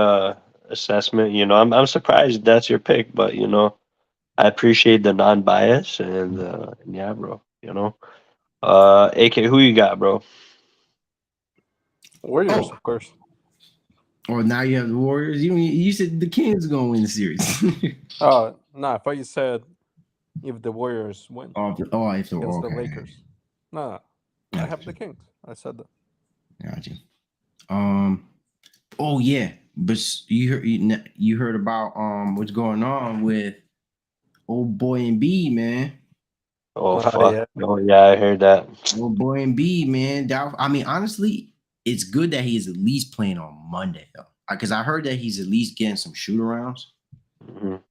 assessment. I'm surprised that's your pick, but I appreciate the non-bias and yeah, bro. AK, who you got, bro? Warriors, Oh, of course. or now you have the Warriors. You said the Kings gonna win the series. Oh no, I thought you said if the Warriors win if the against the okay, Lakers. No, I have gotcha, the Kings. I said that. gotcha. Oh yeah, but you heard about what's going on with old boy Embiid, man. Oh fuck. Yeah. Oh yeah, I heard that. Old boy Embiid, man. I mean, honestly, it's good that he is at least playing on Monday though, because I heard that he's at least getting some shoot arounds. Mhm.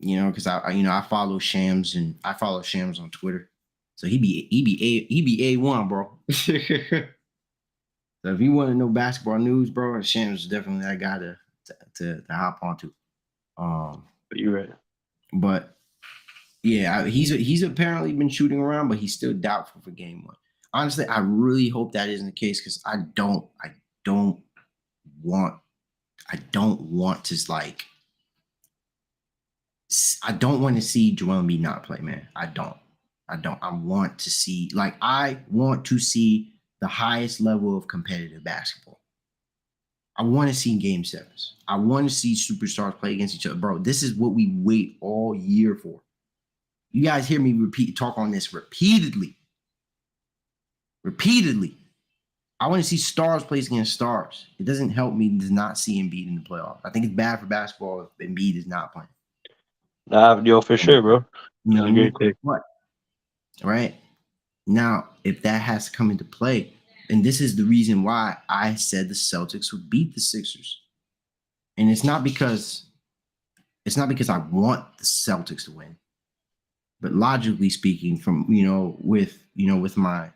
Because I follow Shams and I follow Shams on Twitter, so he be A1, bro. So if you want to know basketball news, bro, Shams is definitely that guy to hop onto. You're right. But yeah, he's apparently been shooting around, but he's still doubtful for game one. Honestly, I really hope that isn't the case because don't want I don't want to like I don't want to see Joel Embiid not play, man. I don't. I want to see the highest level of competitive basketball. I want to see game sevens. I want to see superstars play against each other. Bro, this is what we wait all year for. You guys hear me talk on this repeatedly. Repeatedly. I want to see stars play against stars. It doesn't help me to not see Embiid in the playoffs. I think it's bad for basketball if Embiid is not playing. Nah, yo, for sure, bro. You know That's what a I mean? great pick. What? Right? Now, if that has to come into play, and this is the reason why I said the Celtics would beat the Sixers. And it's not because I want the Celtics to win. But logically speaking, from with my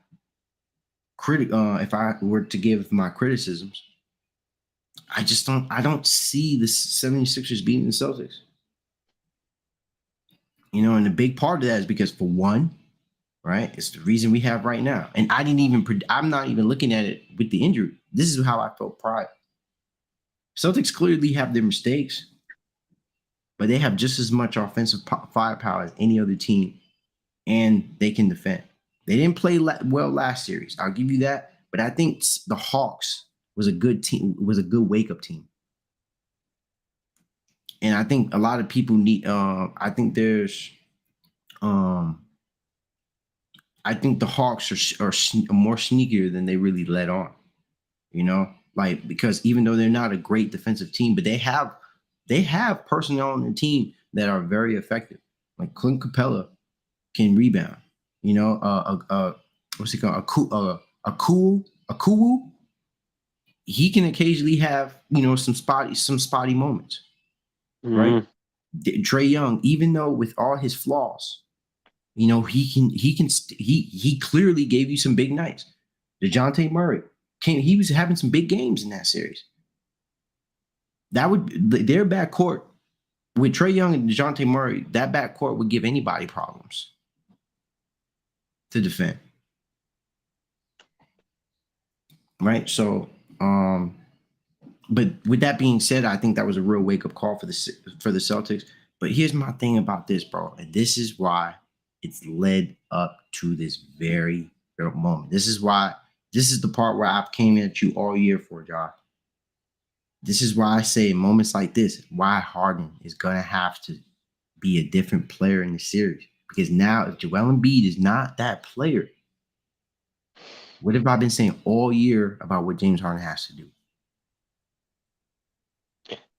critic, if I were to give my criticisms, I don't see the 76ers beating the Celtics. And a big part of that is because for one, right, it's the reason we have right now. And I'm not even looking at it with the injury. This is how I felt prior. Celtics clearly have their mistakes, but they have just as much offensive firepower as any other team, and they can defend. They didn't play well last series. I'll give you that. But I think the Hawks was a good team, was a good wake-up team. And I think a lot of people need. I think there's. I think the Hawks are more sneakier than they really let on. Like because even though they're not a great defensive team, but they have personnel on their team that are very effective. Like Clint Capella can rebound. What's he called? A cool. He can occasionally have some spotty moments, right? Mhm. Trae Young, even though with all his flaws, he clearly gave you some big nights. DeJounte Murray he was having some big games in that series. Their backcourt with Trae Young and DeJounte Murray, that backcourt would give anybody problems to defend. Right. So, but with that being said, I think that was a real wake up call for the Celtics. But here's my thing about this, bro, and this is why it's led up to this very moment. This is the part where I've came at you all year for, Josh. This is why I say moments like this, why Harden is gonna have to be a different player in the series. Because now, if Joel Embiid is not that player, what have I been saying all year about what James Harden has to do?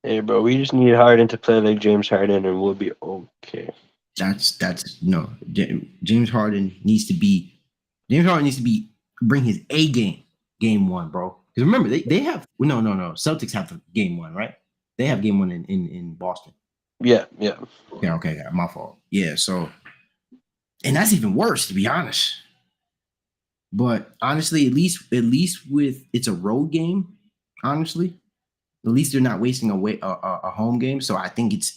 Hey, bro, we just need Harden to play like James Harden, and we'll be okay. That's no. James Harden needs to be. James Harden needs to be bring his A game one, bro. Because remember they have no. Celtics have game one, right? They have game one in Boston. Yeah. Okay, my fault. Yeah, so and that's even worse to be honest. But honestly, at least with it's a road game. Honestly, at least they're not wasting a home game. So I think it's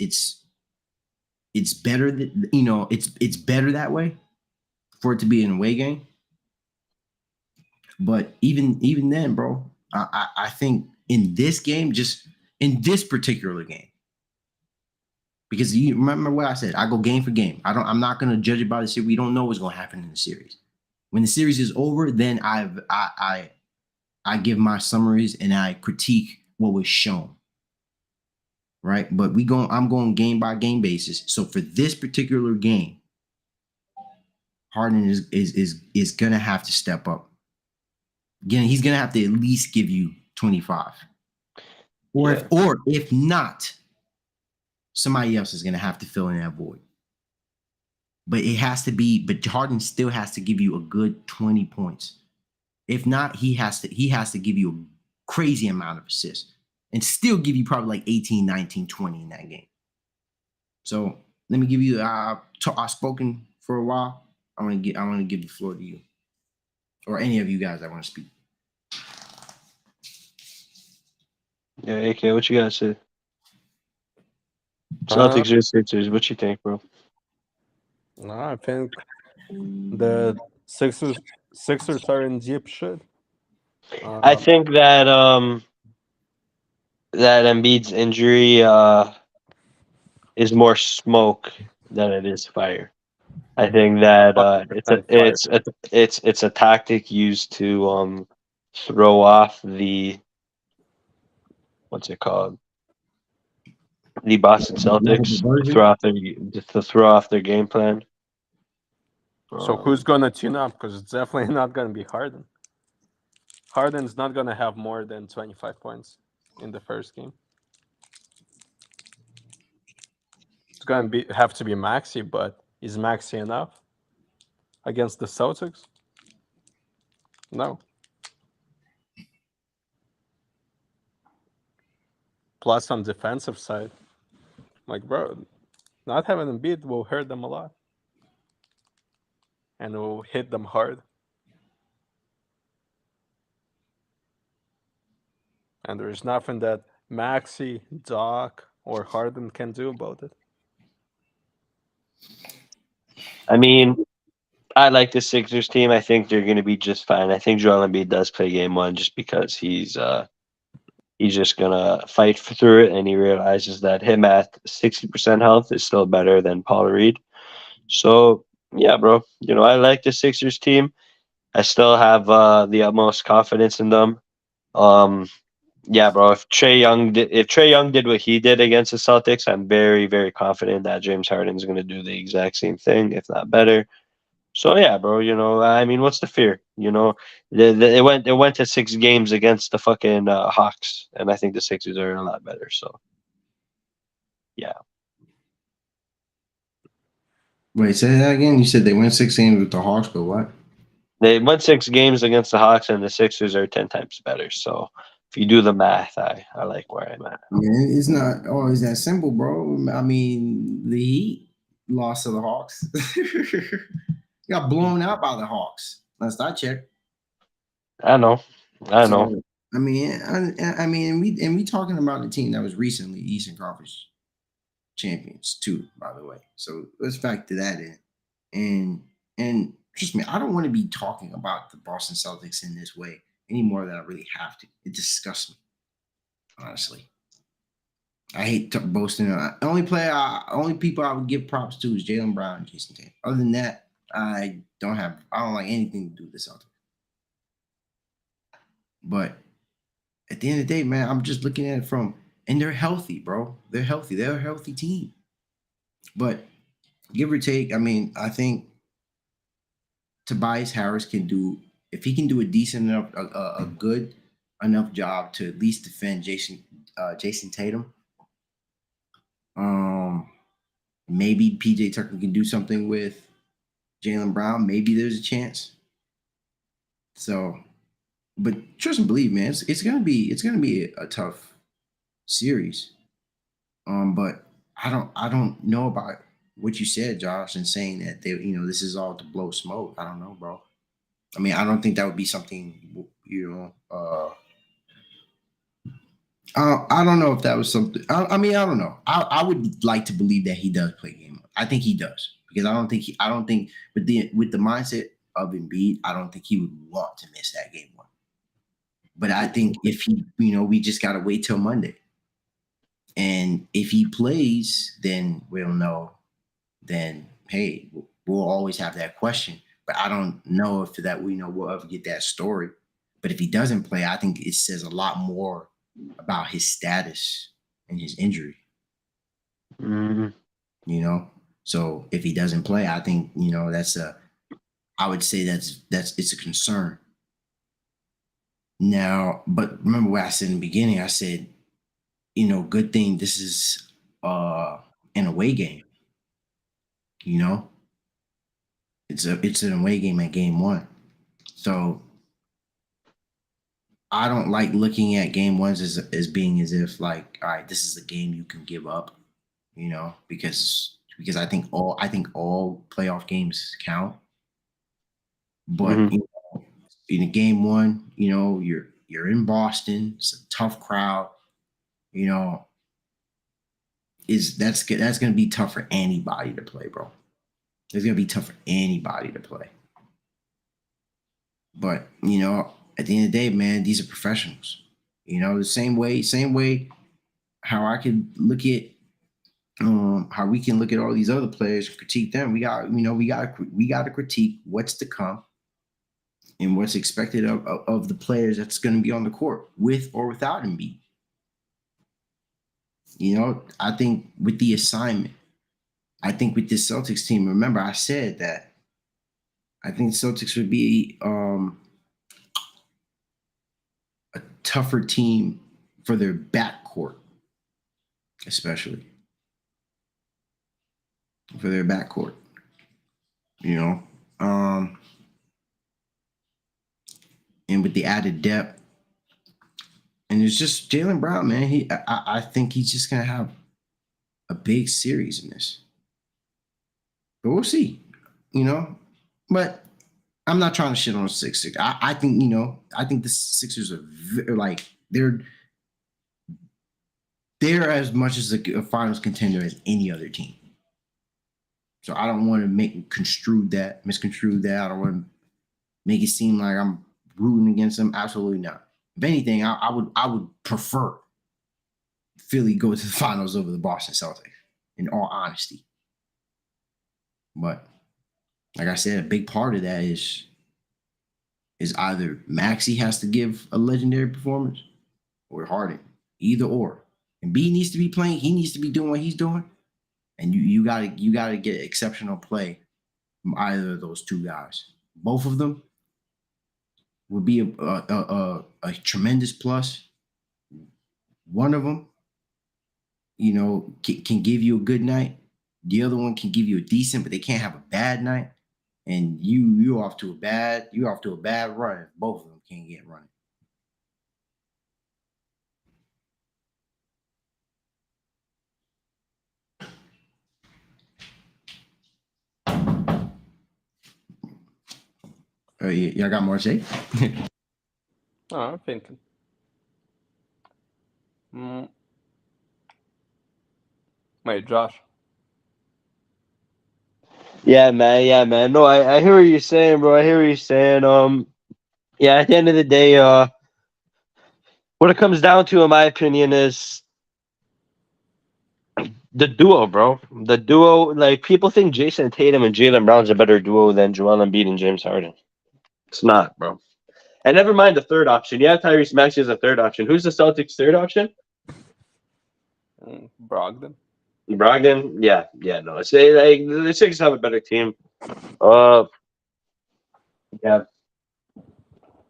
better that it's better that way for it to be an away game. But even then, bro, I think in this game, just in this particular game, because you remember what I said, I go game for game. I'm not gonna judge it by the series. We don't know what's gonna happen in the series. When the series is over, then I give my summaries and I critique what was shown. Right. But I'm going game by game basis. So for this particular game, Harden is gonna have to step up. Again, he's gonna have to at least give you 25. Or if not, somebody else is gonna have to fill in that void. But but Harden still has to give you a good 20 points. If not, he has to give you a crazy amount of assists and still give you probably like 18, 19, 20 in that game. So let me give you I've spoken for a while. I want to give the floor to you. Or any of you guys that want to speak. Yeah, AK, what you gotta say? Celtics or Sixers? What you think, bro? No, I think the Sixers are in deep shit. I think that Embiid's injury is more smoke than it is fire. I think that it's a tactic used to throw off the what's it called, the Boston Celtics, to throw off their game plan. So who's gonna tune up? Because it's definitely not gonna be Harden. Harden's not gonna have more than 25 points in the first game. It's gonna have to be Maxi, but is Maxi enough against the Celtics? No. Plus on defensive side, like bro, not having them beat will hurt them a lot, and it will hit them hard. And there's nothing that Maxi, Doc, or Harden can do about it. I mean, I like the Sixers team. I think they're going to be just fine. I think Joel Embiid does play game one just because he's just gonna fight through it, and he realizes that him at 60% health is still better than Paul Reed. So yeah, bro. I like the Sixers team. I still have the utmost confidence in them. Yeah, bro. If Trey Young did what he did against the Celtics, I'm very, very confident that James Harden is going to do the exact same thing, if not better. So yeah, bro. I mean, what's the fear? It went to 6 games against the fucking Hawks, and I think the Sixers are a lot better. So yeah, Wait, say that again. You said they went 6 games with the Hawks, but what? they went 6 games against the Hawks, and the Sixers are 10 times better. So if you do the math, I like where I'm at. I mean, it's not always that simple, bro. I mean, the Heat lost to the Hawks. Got blown out by the Hawks. Last I checked. I know. So I mean, we talking about a team that was recently Eastern Conference champions too, by the way. So let's factor that in. And trust me, I don't want to be talking about the Boston Celtics in this way any more than I really have to. It disgusts me, honestly. I hate boasting. Only people I would give props to is Jaylen Brown and Jason Tatum. Other than that, I don't like anything to do with the Celtics. But at the end of the day, man, I'm just looking at it and they're healthy, bro. They're healthy. They're a healthy team. But give or take, I mean, I think Tobias Harris if he can do a decent enough, a good enough job to at least defend Jason Tatum, Maybe PJ Tucker can do something with Jaylen Brown. Maybe there's a chance. So, but trust and believe, man, it's gonna be a tough series. But I don't know about what you said, Josh, and saying that this is all to blow smoke. I don't know, bro. I mean, I don't think that would be something, I don't know if that was something. I mean, I don't know. I would like to believe that he does play game 1. I think he does because I don't think with the mindset of Embiid, I don't think he would want to miss that game 1. But I think if he, we just gotta wait till Monday, and if he plays, then we'll know. Then hey, we'll always have that question. But I don't know if that we'll ever get that story. But if he doesn't play, I think it says a lot more about his status and his injury. Mhm. So if he doesn't play, I think I would say that's it's a concern. Now, but remember what I said in the beginning. I said, good thing this is an away game. It's an away game at game 1. So I don't like looking at game 1s as being as if like, all right, this is a game you can give up, because I think all playoff games count. But Mhm. in a game 1, you're in Boston. It's a tough crowd. You know, that's going to be tough for anybody to play, bro. It's going to be tough for anybody to play. But at the end of the day, man, these are professionals. The same way how I can look at how we can look at all these other players and critique them. We got to critique what's to come and what's expected of the players that's going to be on the court with or without Embiid. I think with the assignment, I think with this Celtics team, remember I said that I think Celtics would be a tougher team for their backcourt, especially for their backcourt. Um, and with the added depth, and it's just Jaylen Brown, man. I think he's just gonna have a big series in this, but we'll see. But I'm not trying to shit on the Sixers. I think I think the Sixers are like they're as much as a finals contender as any other team. So I don't want to misconstrue that. I don't want to make it seem like I'm rooting against them. Absolutely not. If anything, I would prefer Philly go to the finals over the Boston Celtics, in all honesty. But like I said, a big part of that is either Maxey has to give a legendary performance or Harden. Either or. And B needs to be playing. He needs to be doing what he's doing. And you gotta get exceptional play from either of those two guys. Both of them would be a tremendous plus. One of them, can give you a good night. The other one can give you a decent, but they can't have a bad night. And you're off to a bad run if both of them can't get running. Y'all got more to say? I'm thinking. Mm. Wait, Josh. Yeah, man. Yeah, man. No, I hear what you're saying, bro. I hear what you're saying. Yeah. At the end of the day, what it comes down to, in my opinion, is the duo, bro. The duo. Like people think Jason Tatum and Jaylen Brown's a better duo than Joel Embiid and James Harden. It's not, bro. And never mind the third option. Yeah, Tyrese Maxey is a third option. Who's the Celtics' third option? Brogdon. Brogdon. Yeah. No, it's like the Sixers have a better team. Yeah.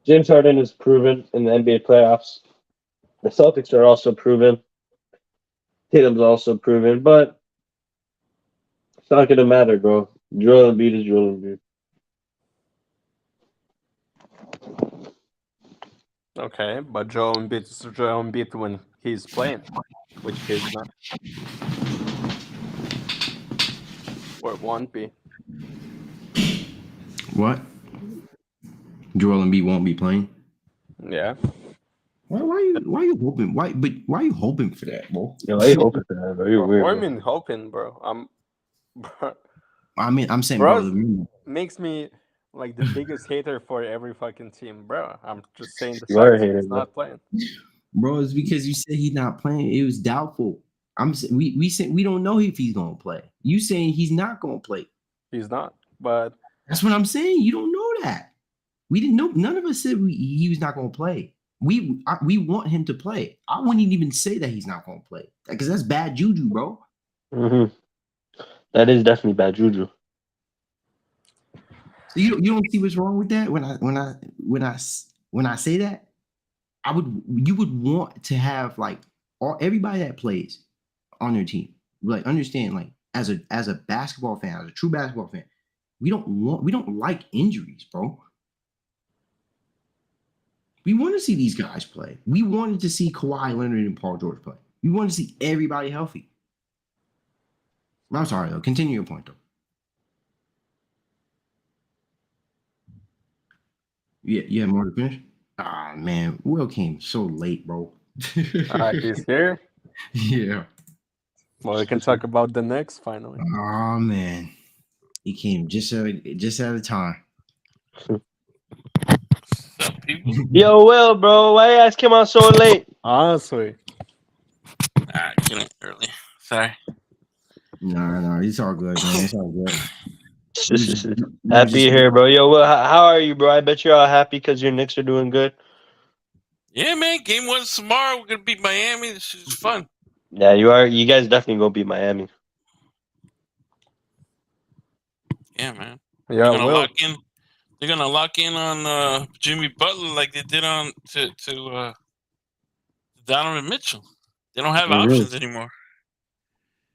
James Harden is proven in the NBA playoffs. The Celtics are also proven. Tatum's also proven, but it's not gonna matter, bro. Joel Embiid is Joel Embiid. Okay, but Joel Embiid is Joel Embiid when he's playing, which he's not, or won't be. What? Joel Embiid won't be playing. Yeah. Why you hoping? Why you hoping for that, bro? Yo, I hope it's that, bro. You're What weird, I bro. mean, hoping, bro. I mean, I'm saying, Bro, bro. makes me like the biggest hater for every fucking team, bro. I'm just saying the You are a facts. hater, He's bro. not playing. Bro, it's because you said he's not playing. It was doubtful. We said we don't know if he's gonna play. You saying he's not gonna play. He's not. But That's what I'm saying. You don't know that. We didn't know. None of us said he was not gonna play. We want him to play. I wouldn't even say that he's not gonna play because that's bad juju, bro. Mm-hmm. That is definitely bad juju. So you don't see what's wrong with that when I say that. You would want to have like everybody that plays on their team, like understand, like as a basketball fan, as a true basketball fan, we don't like injuries, bro. We want to see these guys play. We wanted to see Kawhi Leonard and Paul George play. We want to see everybody healthy. I'm sorry though. Continue your point though. Yeah, you have more to finish. Ah man, Will came so late, bro. he's here. Yeah. Well, we can talk about the Knicks finally. Oh man, he came just at a time. Some people. Yo, Will, bro, why you guys came out so late? Honestly, Came in early. Sorry. No, it's all good, man. It's all good. Happy to hear, bro. Yo, Will, how are you, bro? I bet you're all happy because your Knicks are doing good. Yeah, man. Game 1 tomorrow. We're gonna beat Miami. This is fun. Yeah, you are. You guys definitely gonna beat Miami. Yeah, man. yeah, They're gonna Will. lock in. They're gonna lock in on Jimmy Butler like they did on to Donovan Mitchell. They don't have For real. options anymore.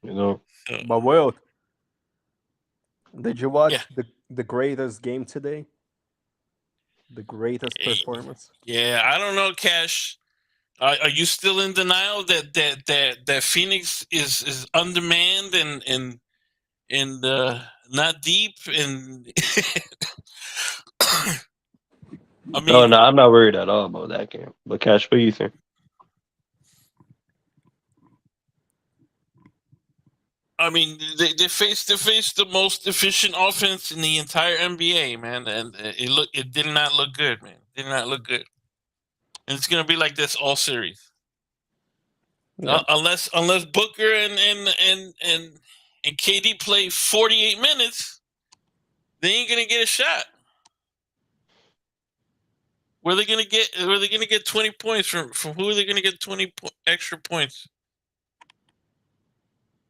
You know. But Will, did you watch Yeah. the greatest game today? The greatest performance? Yeah, I don't know, Cash. Are you still in denial that Phoenix is undermanned and not deep and I mean, No, I'm not worried at all about that game. But Cash, what do you think? they faced the most efficient offense in the entire NBA, man, and it did not look good, man. Did not look good, and it's gonna be like this all series, Yeah. unless Booker and KD play 48 minutes, they ain't gonna get a shot. Where are they gonna get 20 points from who are they gonna get 20 extra points?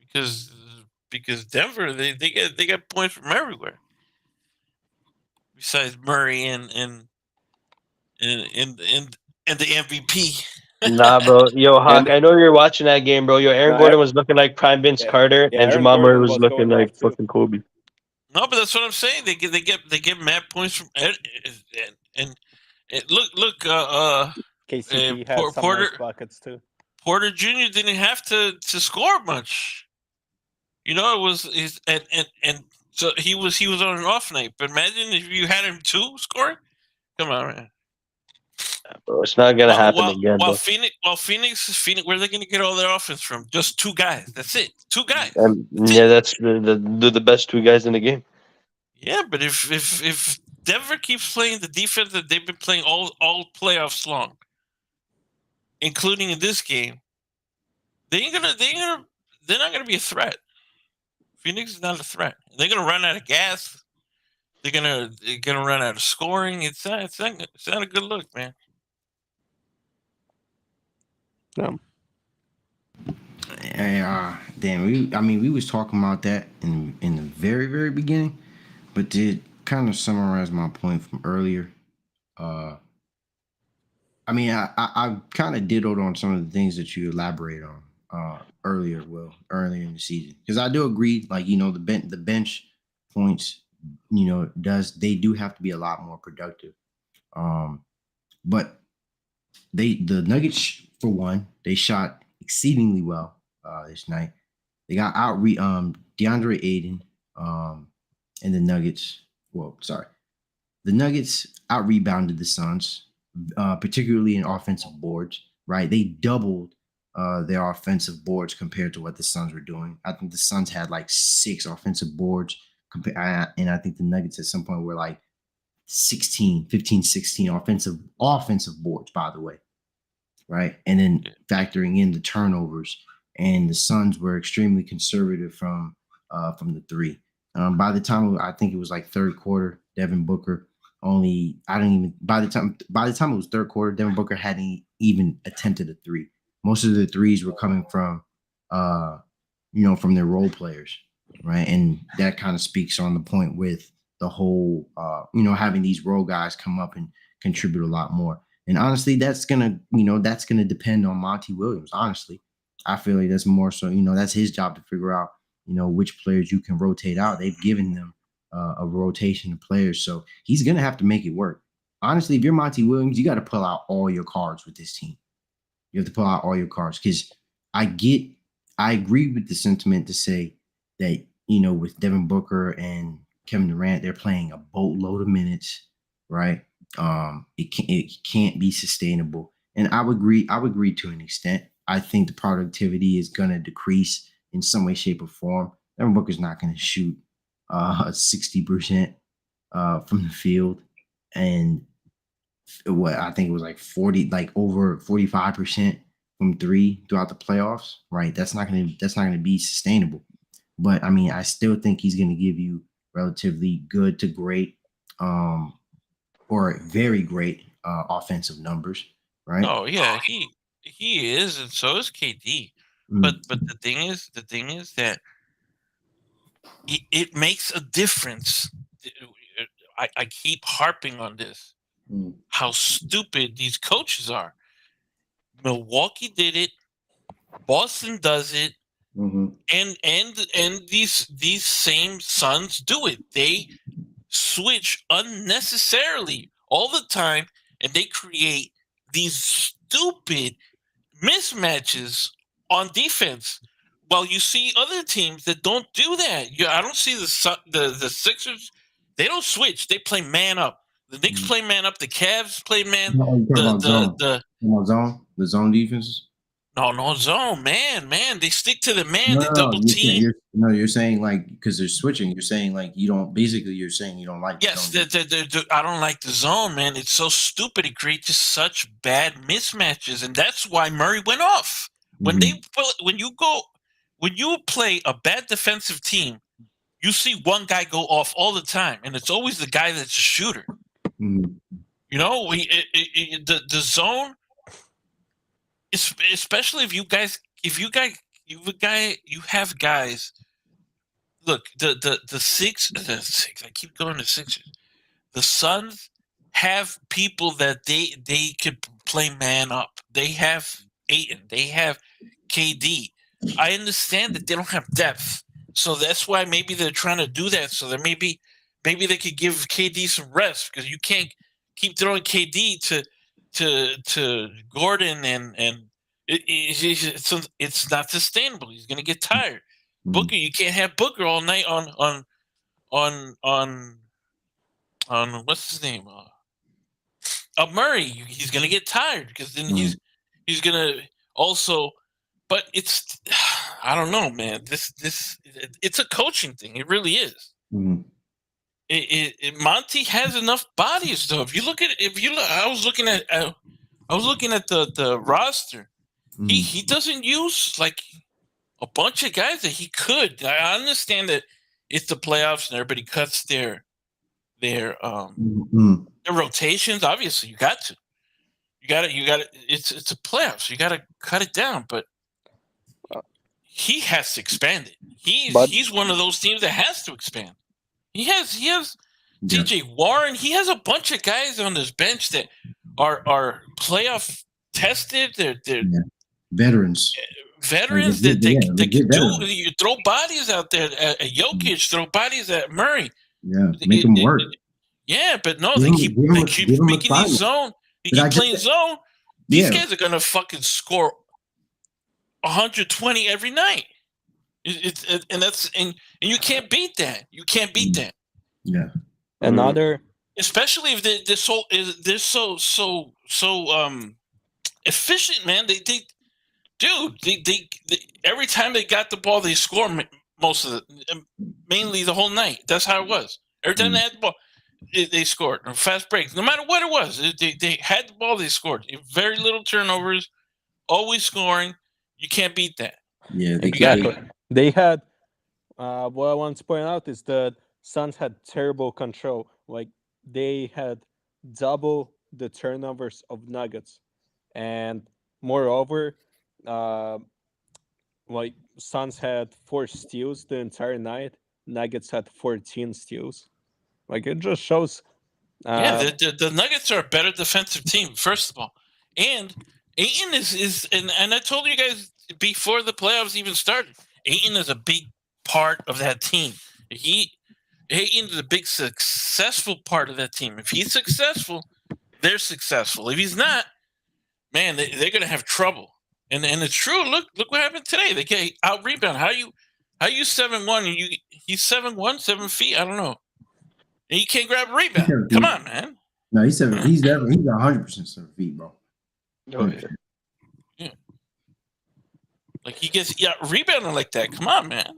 Because Denver they get points from everywhere. Besides Murray and the MVP. Nah, bro. Yo, Hawk, And I know you're watching that game, bro. Yo, Aaron no, Gordon was looking like prime Vince yeah, Carter, yeah, and Aaron Jamal Murray Gordon was was looking going like off too. fucking Kobe. No, but that's what I'm saying. They get mad points from and look KCP had some nice buckets too. Porter Jr. didn't have to score much. You know, it was and so he was on an off night. But imagine if you had him too scoring. Come on, man. Bro, it's not gonna happen again, bro. Phoenix, where are they going to get all their offense from? Just two guys. That's it. Two guys. And That's yeah, it. that's the best two guys in the game. Yeah, but if Denver keeps playing the defense that they've been playing all playoffs long, including in this game, they're not gonna be a threat. Phoenix is not a threat. They're gonna run out of gas. They're gonna run out of scoring. It's not a good look, man. Yeah. Damn, we was talking about that in the very, very beginning, but to kind of summarize my point from earlier, I kind of diddled on some of the things that you elaborate on. earlier in the season, because I do agree, like, the bench points, they do have to be a lot more productive. But the Nuggets, for one, they shot exceedingly well this night. They got DeAndre Aiden, and the Nuggets. Well, sorry, the Nuggets out rebounded the Suns, particularly in offensive boards. Right, they doubled their offensive boards compared to what the Suns were doing. I think the Suns had like 6 offensive boards, and I think the Nuggets at some point were like 16, 15, 16 offensive boards, by the way. Right, and then factoring in the turnovers, and the Suns were extremely conservative from the three. By the time, I think it was like third quarter, Devin Booker only I don't even by the time it was third quarter, Devin Booker hadn't even attempted a three. Most of the threes were coming from from their role players, right? And that kind of speaks on the point with the whole having these role guys come up and contribute a lot more. And honestly, that's gonna depend on Monty Williams. Honestly, I feel like that's more so, that's his job to figure out, which players you can rotate out. They've given them a rotation of players, so he's gonna have to make it work. Honestly, if you're Monty Williams, you got to pull out all your cards with this team. You have to pull out all your cards, because I agree with the sentiment to say that, with Devin Booker and Kevin Durant, they're playing a boatload of minutes, right? It can't be sustainable. And I would agree to an extent. I think the productivity is going to decrease in some way, shape, or form. Devin Booker's not going to shoot 60% from the field, and what I think it was like 40, like over 45% from three throughout the playoffs. Right, that's not going to be sustainable. But I mean, I still think he's going to give you relatively good to great, or very great offensive numbers, right? Oh yeah, he is, and so is KD. But the thing is that it makes a difference. I keep harping on this. How stupid these coaches are. Milwaukee did it. Boston does it. And these same Suns do it. They switch unnecessarily all the time, and they create these stupid mismatches on defense. While you see other teams that don't do that. I don't see the Sixers. They don't switch. They play man up. The Knicks play man up. The Cavs play man. The zone defenses. No zone, man. They stick to the man. They double team. You're saying like, because they're switching. You're saying like you're saying you don't like. Yes, I don't like the zone, man. It's so stupid. It creates such bad mismatches, and that's why Murray went off. When you play a bad defensive team, you see one guy go off all the time, and it's always the guy that's a shooter. The zone, especially if you have guys. Look, the six. I keep going to Sixers. The Suns have people that they could play man up. They have Ayton. They have KD. I understand that they don't have depth, so that's why maybe they're trying to do that. So that maybe they could give KD some rest, because you can't keep throwing KD to Gordon, and it's not sustainable. He's gonna get tired. Booker, you can't have Booker all night on what's his name? Murray. He's gonna get tired, because then he's gonna also. But it's, I don't know, man. It's a coaching thing. It really is. Monty has enough bodies though. I was looking at the roster. He doesn't use like a bunch of guys that he could. I understand that it's the playoffs and everybody cuts their rotations. Obviously, you got to. It's a playoffs. You got to cut it down, but he has to expand it. He's one of those teams that has to expand. He has TJ Warren. He has a bunch of guys on his bench that are playoff tested. They're veterans. veterans Like, that legit can do. veterans. You throw bodies out there at Jokic, throw bodies at Murray. Yeah, make them work. Yeah, but no, Give they them, keep give them, they a, keep give them making these assignment. zone. They But I keep playing just, zone. These yeah, guys are gonna fucking score 120 every night. And you can't beat that. You can't beat that. yeah. Another Especially if they're so efficient, man. They every time they got the ball, they score most of it, mainly the whole night. That's how it was. Every time they had the ball, they scored. Fast breaks, no matter what it was, they had the ball, they scored. Very little turnovers, always scoring. You can't beat that. Yeah, exactly. They had what I want to point out is that Suns had terrible control. Like they had double the turnovers of Nuggets, and moreover, uh, like Suns had 4 steals the entire night. Nuggets had 14 steals. Like it just shows. Yeah, Uh, the Nuggets are a better defensive team, first of all, and Aiton is and I told you guys before the playoffs even started. Aiton is a big part of that team. Aiton is a big successful part of that team. If he's successful, they're successful. If he's not, man, they're gonna have trouble. And it's true. Look what happened today. They get out rebound. How you 7-1 and he's 7'1", 7 feet. I don't know. And you can't grab a rebound. Come on, man. No, he's 100% 7 feet, bro. Oh, yeah. Yeah. Like he gets rebounding like that. Come on, man.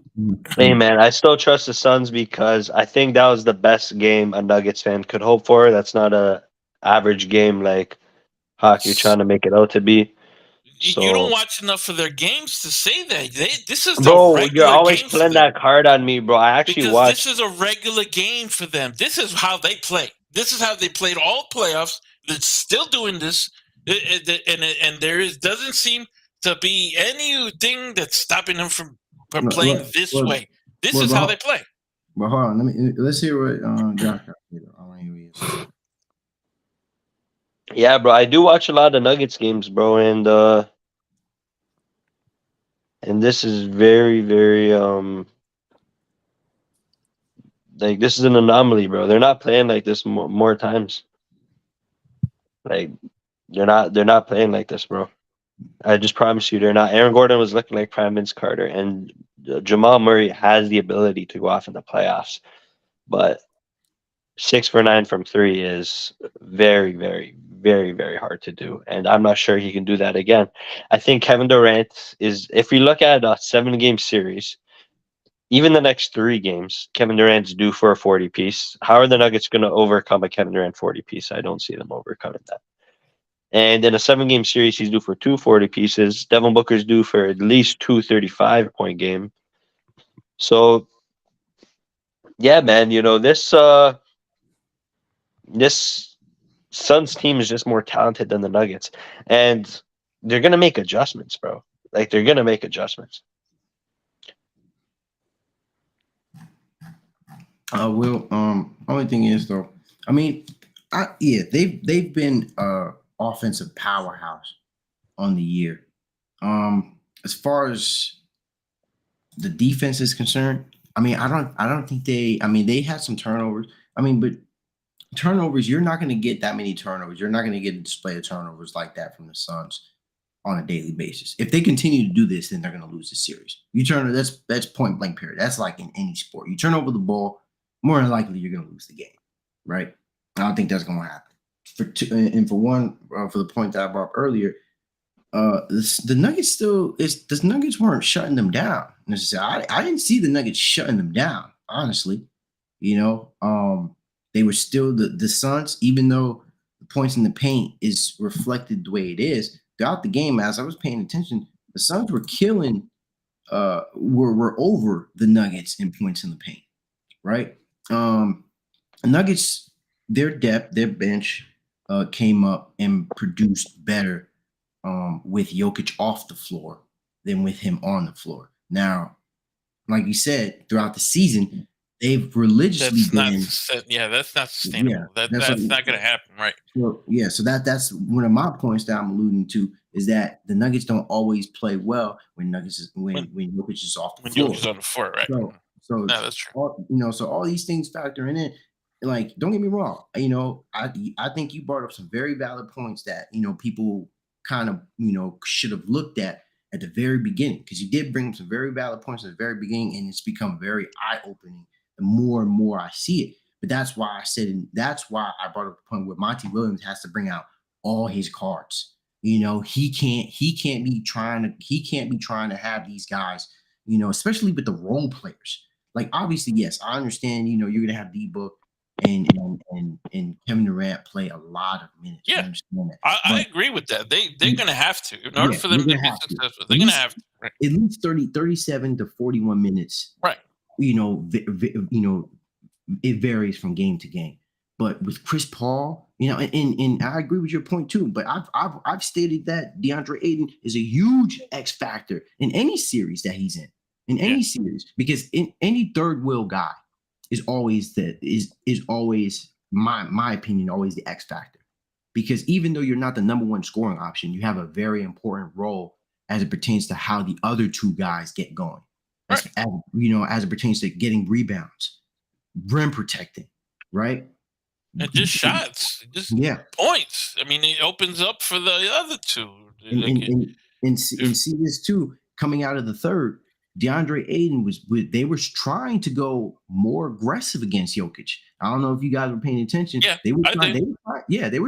Hey man, I still trust the Suns because I think that was the best game a Nuggets fan could hope for. That's not a average game like hockey you're trying to make it out to be. You don't So, watch enough of their games to say that. This is the bro, you're regular always game for playing them. that card on me, bro. I actually Because this watched. is a regular game for them. This is how they play. This is how they played all playoffs. They're still doing this, and doesn't seem to be anything that's stopping them from playing this way. This is how they play. But hold on, let's hear what Josh got. I want to hear what he has. Yeah, bro, I do watch a lot of Nuggets games, bro, and this is very, very like this is an anomaly, bro. They're not playing like this more times. Like they're not playing like this, bro. I just promise you, they're not. Aaron Gordon was looking like Prime Vince Carter, and Jamal Murray has the ability to go off in the playoffs, but 6 for 9 from 3 is very, very, very, very hard to do, and I'm not sure he can do that again. I think Kevin Durant is. If we look at a 7-game series, even the next 3 games, Kevin Durant's due for a 40 piece. How are the Nuggets going to overcome a Kevin Durant 40 piece? I don't see them overcoming that. And in a 7-game series, he's due for 2 40 pieces. Devin Booker's due for at least 2 35-point game. So, yeah, man, this Suns team is just more talented than the Nuggets, and they're gonna make adjustments, bro. Like they're gonna make adjustments. Only thing is though, I mean, they've been offensive powerhouse on the year. As far as the defense is concerned, I mean, I don't think they had some turnovers. I mean, but turnovers, you're not going to get that many turnovers. You're not going to get a display of turnovers like that from the Suns on a daily basis. If they continue to do this, then they're going to lose the series. That's point blank period. That's like in any sport. You turn over the ball, more than likely you're going to lose the game, right? I don't think that's going to happen. For the point that I brought up earlier, the Nuggets weren't shutting them down. I didn't see the Nuggets shutting them down, honestly. They were still the Suns, even though the points in the paint is reflected the way it is throughout the game. As I was paying attention, the Suns were killing, were over the Nuggets in points in the paint, right? Nuggets, their depth, their bench came up and produced better with Jokic off the floor than with him on the floor. Now, like you said, throughout the season, they've religiously that's not sustainable. Yeah, that's not going to happen, right? So that's one of my points that I'm alluding to. is that the Nuggets don't always play well when when Jokic is off the when floor. Jokic's on the floor, right? So No, that's true. so all these things factor in it. Like, don't get me wrong, I think you brought up some very valid points that people kind of should have looked at the very beginning, because you did bring up some very valid points at the very beginning, and it's become very eye-opening the more and more I see it. But that's why I said, and that's why I brought up the point where Monty Williams has to bring out all his cards. He can't be trying to have these guys, especially with the role players. Like, obviously, yes, I understand, you're gonna have D-Book and Kevin Durant play a lot of minutes. Yeah. I understand that. I agree with that. They're gonna have to in order for them to be successful. They're gonna have to. Right. At least 37 to 41 minutes. Right. It varies from game to game. But with Chris Paul, and I agree with your point too. But I've stated that DeAndre Ayton is a huge X factor in any series that he's in any series, because in any third wheel guy is always always my opinion, always the X factor. Because even though you're not the number one scoring option, you have a very important role as it pertains to how the other two guys get going. Right. As it pertains to getting rebounds, rim protecting, right? And just shots, just points. I mean, it opens up for the other two. And see this too, coming out of the third, DeAndre Ayton they were trying to go more aggressive against Jokic. I don't know if you guys were paying attention. Yeah, they were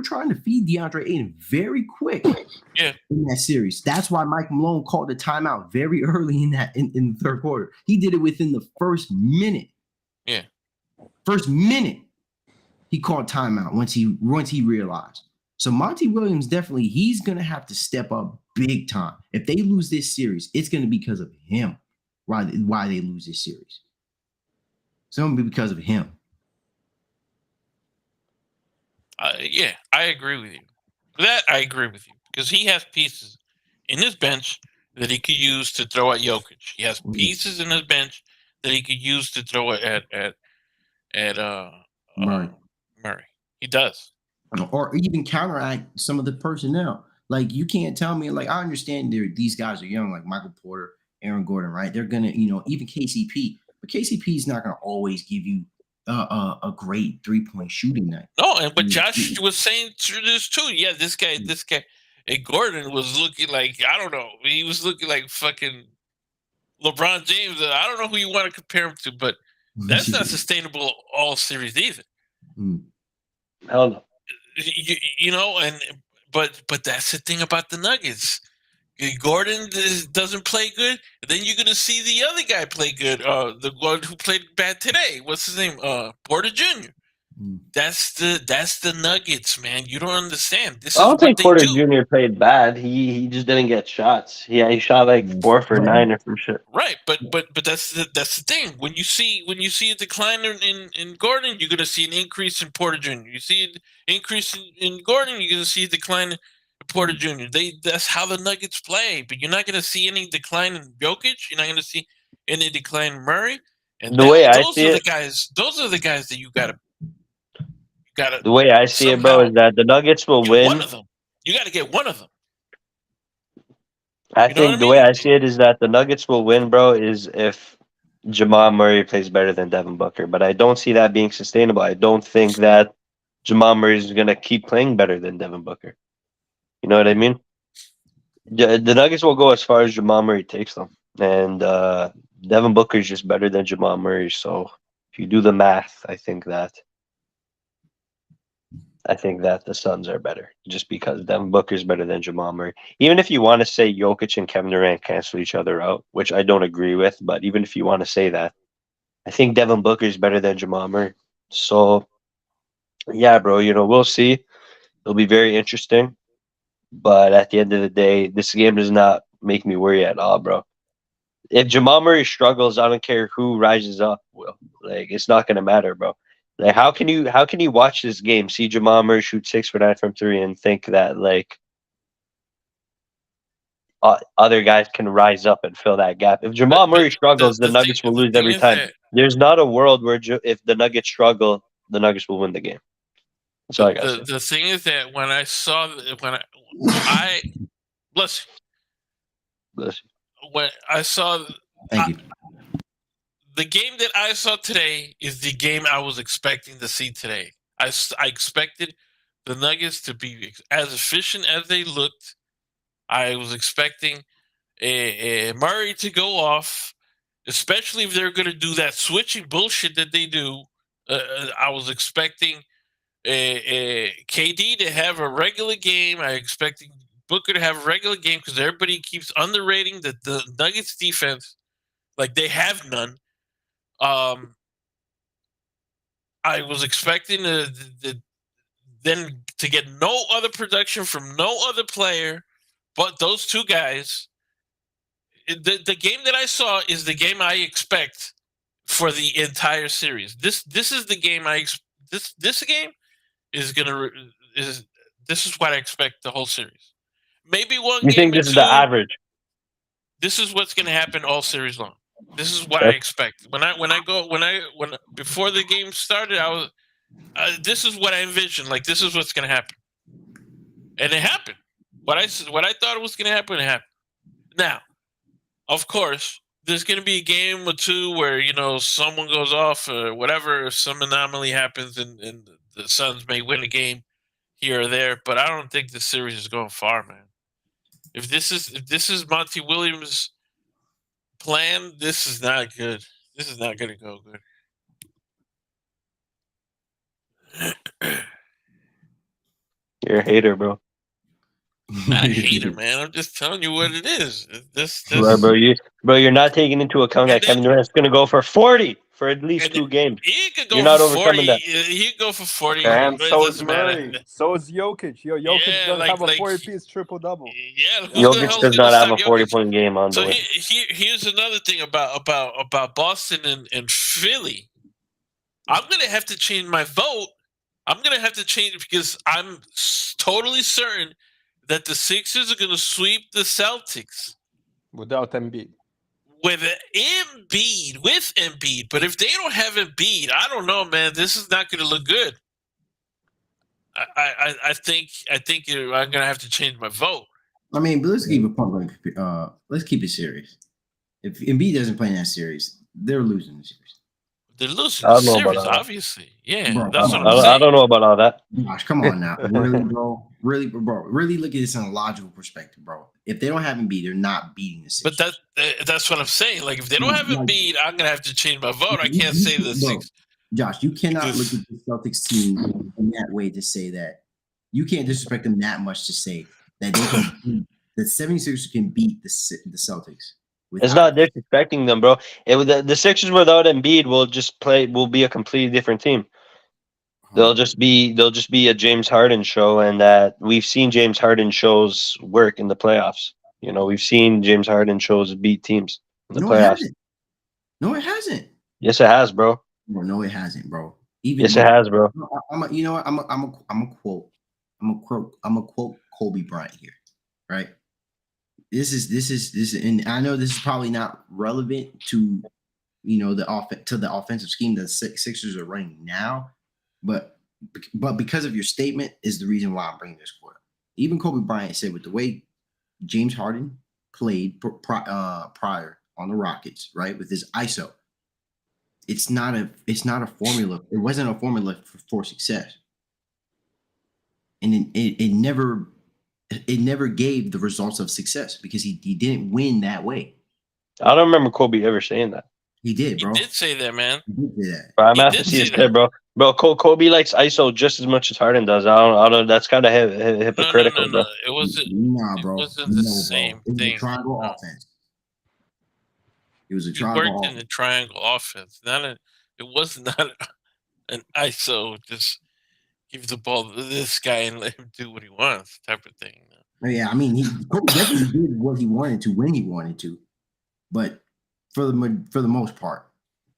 trying to feed DeAndre Ayton very quick. Yeah, in that series. That's why Mike Malone called the timeout very early in the third quarter. He did it within the first minute. Yeah, first minute he called timeout once he realized. So Monty Williams he's gonna have to step up big time. If they lose this series, it's gonna be because of him. Why they lose this series? It's gonna be because of him. Yeah, I agree with you. That I agree with you, because he has pieces in his bench that he could use to throw at Jokic. He has pieces in his bench that he could use to throw at Murray. He does. Or even counteract some of the personnel. Like, you can't tell me, like, I understand these guys are young, like Michael Porter, Aaron Gordon, right? They're gonna, even KCP, but KCP is not gonna always give you a great 3-point shooting night. No, but Josh was saying through this too. Yeah, this guy, and Gordon was looking like, I don't know, he was looking like fucking LeBron James. I don't know who you want to compare him to, but that's not sustainable all series either. Hell no. But that's the thing about the Nuggets. Gordon doesn't play good, and then you're gonna see the other guy play good. The one who played bad today. What's his name? Porter Jr. That's the Nuggets, man. You don't understand. I don't think Porter Jr. played bad. He just didn't get shots. Yeah, he shot like 4 for 9 or some shit. Right, but that's the thing. When you see a decline in Gordon, you're gonna see an increase in Porter Jr. You see an increase in Gordon, you're gonna see a decline in Porter Jr. That's how the Nuggets play. But you're not gonna see any decline in Jokic. You're not gonna see any decline in Murray. And those are the guys that you gotta. The way I see it, bro, is that the Nuggets will win. One of them. You got to get one of them. I think the way I see it is that the Nuggets will win, bro, is if Jamal Murray plays better than Devin Booker. But I don't see that being sustainable. I don't think that Jamal Murray is going to keep playing better than Devin Booker. You know what I mean? The Nuggets will go as far as Jamal Murray takes them. And Devin Booker is just better than Jamal Murray. So if you do the math, I think that the Suns are better, just because Devin Booker is better than Jamal Murray. Even if you want to say Jokic and Kevin Durant cancel each other out, which I don't agree with, but even if you want to say that, I think Devin Booker is better than Jamal Murray. So, yeah, bro, we'll see. It'll be very interesting. But at the end of the day, this game does not make me worry at all, bro. If Jamal Murray struggles, I don't care who rises up. Will, it's not gonna matter, bro. Like, how can you watch this game, see Jamal Murray shoot 6 for 9 from 3, and think that other guys can rise up and fill that gap? If Jamal Murray struggles, the Nuggets will lose every time. There's not a world where if the Nuggets struggle, the Nuggets will win the game. That's all I got. The thing is that when I saw Bless Bless you. you. When I saw Thank you. the game that I saw today is the game I was expecting to see today. I expected the Nuggets to be as efficient as they looked. I was expecting Murray to go off, especially if they're going to do that switching bullshit that they do. I was expecting KD to have a regular game. I expecting Booker to have a regular game because everybody keeps underrating the Nuggets defense. Like they have none. I was expecting then to get no other production from no other player but those two guys. The game that I saw is the game I expect for the entire series. This is the game this game is this is what I expect the whole series. Maybe one You game think or this is the two. average? This is what's going to happen all series long. This is what I expect. When before the game started, I was this is what I envisioned. Like this is what's going to happen, and it happened. What I thought was going to happen, it happened. Now, of course, there's going to be a game or two where someone goes off or whatever, some anomaly happens, and the Suns may win a game here or there. But I don't think the series is going far, man. If this is Monty Williams' plan, this is not good. This is not going to go good. You're a hater, bro. Not a hater, man. I'm just telling you what it is. Right, bro, you're not taking into account that Kevin Durant's going to go for 40 for at least 2 games. He could go You're not for 40. overcoming that. He could go for 40. Okay. And But it so is doesn't matter. Murray. So is Jokic. Jokic does have a 40-piece triple-double. Yeah, who the Jokic hell's does gonna not have stop a Jokic? 40-point game on the So way. here's another thing about Boston and Philly. I'm gonna have to change my vote. I'm gonna have to change it because I'm totally certain that the Sixers are gonna sweep the Celtics Without Embiid. with Embiid. But if they don't have Embiid, I don't know, man. This is not gonna look good. I think I'm gonna have to change my vote. I mean, but let's keep it let's keep it serious. If Embiid doesn't play in that series, they're losing the series. They're losing I the don't know about series, that. obviously. Yeah, Bro, that's come what on. I'm saying. I don't know about all that. Gosh, come on now. Really, bro. Really, bro. Really look at this in a logical perspective, bro. If they don't have Embiid, they're not beating the Sixers. But that's what I'm saying. Like, if they don't have Embiid, I'm gonna have to change my vote. I can't say the Sixers. Josh, you cannot look at the Celtics team in that way to say that you can't disrespect them that much to say that they can the 76ers can beat the Celtics. It's not disrespecting them, bro. The Sixers without Embiid will be a completely different team. They'll just be a James Harden show, and that we've seen James Harden shows work in the playoffs. We've seen James Harden shows beat teams in the playoffs. No, it hasn't. Yes, it has, bro. No, it hasn't, bro. Yes, it has, bro. I'm a quote Kobe Bryant here, right? This is, and I know this is probably not relevant to the offensive scheme that the Sixers are running now, but because of your statement is the reason why I'm bringing this quote up. Even Kobe Bryant said with the way James Harden played prior on the Rockets, right, with his ISO, it's not a formula. It wasn't a formula for success, and it never gave the results of success because he didn't win that way. I don't remember Kobe ever saying that. He did, bro. He did say that, man. He did say that. Bro, I'm have to see his kid, bro. Bro, Kobe likes ISO just as much as Harden does. I don't. That's kind of hypocritical, no. bro. It wasn't. Nah, bro. It wasn't the same It was thing. a triangle offense. It was a He triangle worked offense. in the triangle offense. It was not an ISO. Just give the ball to this guy and let him do what he wants, type of thing. Yeah, I mean, Kobe definitely did what he wanted to when he wanted to, but for the most part,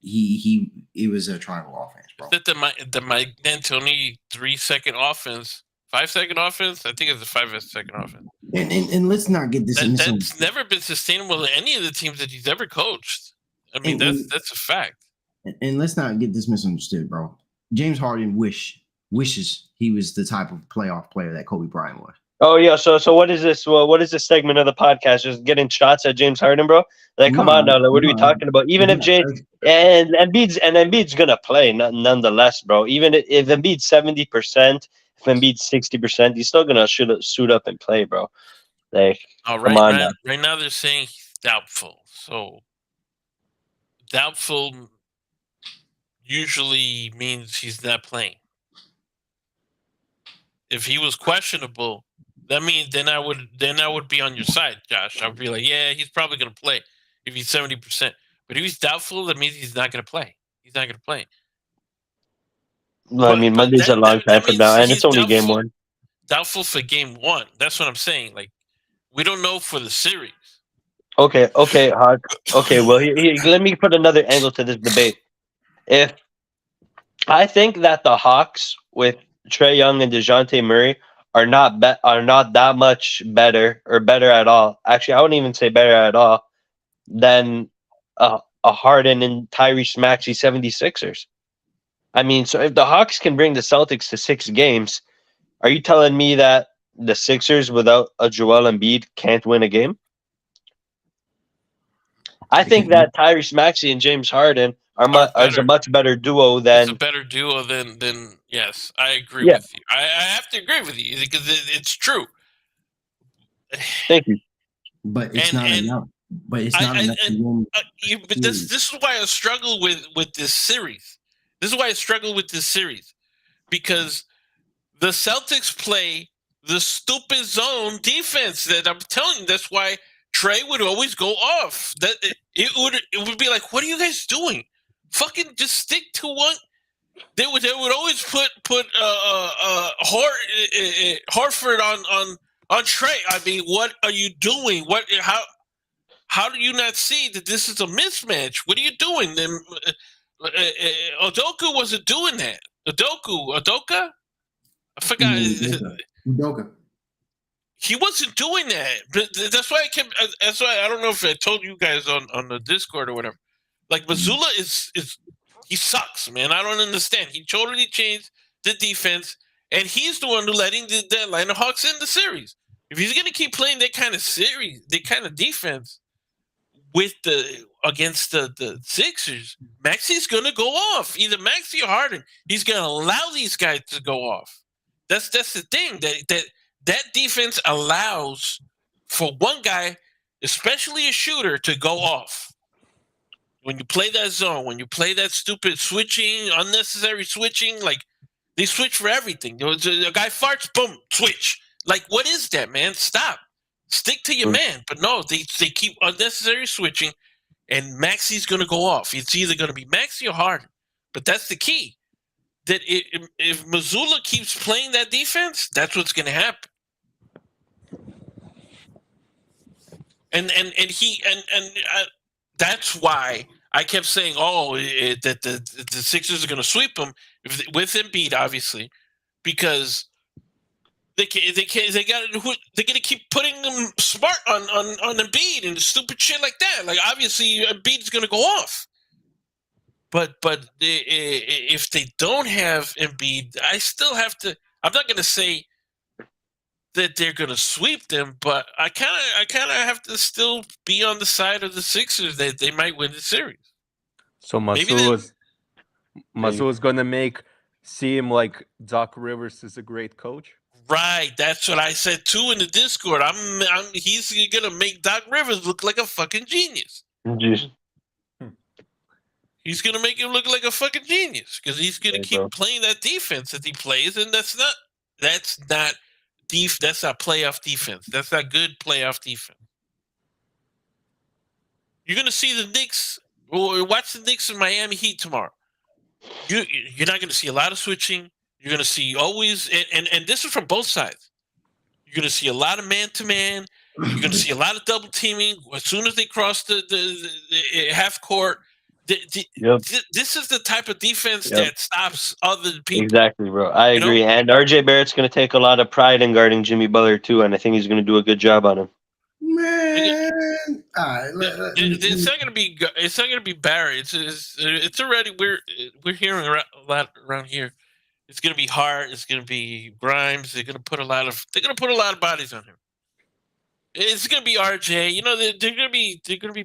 it was a triangle offense, bro. Is that the Mike D'Antoni 3-second offense, 5-second offense? I think it's a 5-second offense. And let's not get this. That's never been sustainable in any of the teams that he's ever coached. I mean, that's a fact. And let's not get this misunderstood, bro. James Harden wishes he was the type of playoff player that Kobe Bryant was. Oh yeah, so what is this? Well, what is this segment of the podcast? Just getting shots at James Harden, bro? Like, come on No, now, like, what are we no, talking about? Even it's if not. Jay and Embiid's gonna play nonetheless, bro. Even if Embiid's 70%, if Embiid's 60%, he's still gonna suit up and play, bro. Like, Oh, come on now. right now they're saying he's doubtful. So doubtful usually means he's not playing. If he was questionable, that means then I would be on your side, Josh. I would be like, yeah, he's probably gonna play if he's 70%. But if he's doubtful, that means he's not gonna play. He's not gonna play. Well, I mean, But Monday's a long time that from means now, and it's he's only game one. doubtful for game one. That's what I'm saying. Like, we don't know for the series. Okay, Hawk. Okay, well, let me put another angle to this debate. If I think that the Hawks with Trae Young and DeJounte Murray are not that much better or better at all. Actually, I wouldn't even say better at all than a Harden and Tyrese Maxey 76ers. I mean, so if the Hawks can bring the Celtics to 6 games, are you telling me that the Sixers without a Joel Embiid can't win a game? I think that Tyrese Maxey and James Harden are a much better duo than. It's a better duo than yes. I agree Yeah. with you. I have to agree with you because it's true. Thank you. But it's not enough. But it's not enough to win. But this is why I struggle with this series. This is why I struggle with this series because the Celtics play the stupid zone defense that I'm telling you. That's why Trae would always go off. That it would be like, what are you guys doing? Fucking just stick to one. They would always put Horford on Trae. I mean, what are you doing? How do you not see that this is a mismatch? What are you doing? Then Udoka wasn't doing that. Udoka. I forgot. Udoka. He wasn't doing that. But that's why I kept. That's why I don't know if I told you guys on the Discord or whatever. Like Mazzulla is he sucks, man. I don't understand. He totally changed the defense, and he's the one who letting the Atlanta Hawks in the series. If he's gonna keep playing that kind of series, that kind of defense with against the Sixers, Maxey's gonna go off. Either Maxey or Harden. He's gonna allow these guys to go off. That's the thing that defense allows for one guy, especially a shooter, to go off. When you play that zone, when you play that stupid switching, unnecessary switching, like they switch for everything. A guy farts, boom, switch. Like, what is that, man? Stop. Stick to your man. But no, they keep unnecessary switching, and Maxey's going to go off. It's either going to be Maxey or Harden. But that's the key. That if Mazzulla keeps playing that defense, that's what's going to happen. And that's why I kept saying, that the Sixers are going to sweep them with Embiid, obviously, because they're going to keep putting them smart on Embiid and stupid shit like that. Like, obviously, Embiid's going to go off. But if they don't have Embiid, I still have to. I'm not going to say that they're going to sweep them, but I kind of have to still be on the side of the Sixers that they might win the series. So Mazzulla's going to seem like Doc Rivers is a great coach. Right, that's what I said too in the Discord. He's going to make Doc Rivers look like a fucking genius. Jeez. He's going to make him look like a fucking genius because he's going to keep playing that defense that he plays, and that's not playoff defense. That's not good playoff defense. You're going to see the Knicks. Watch the Knicks and Miami Heat tomorrow. You're not going to see a lot of switching. You're going to see always, and this is from both sides. You're going to see a lot of man-to-man. You're going to see a lot of double teaming as soon as they cross the half court. This is the type of defense that stops other people. Exactly, bro. I agree. And RJ Barrett's going to take a lot of pride in guarding Jimmy Butler too, and I think he's going to do a good job on him. Man, all right. It's not going to be. It's not going to be Barrett. It's already we're hearing a lot around here It's gonna be Hart. It's gonna be Grimes. They're gonna put a lot of bodies on him. It's gonna be RJ. You know, they're gonna be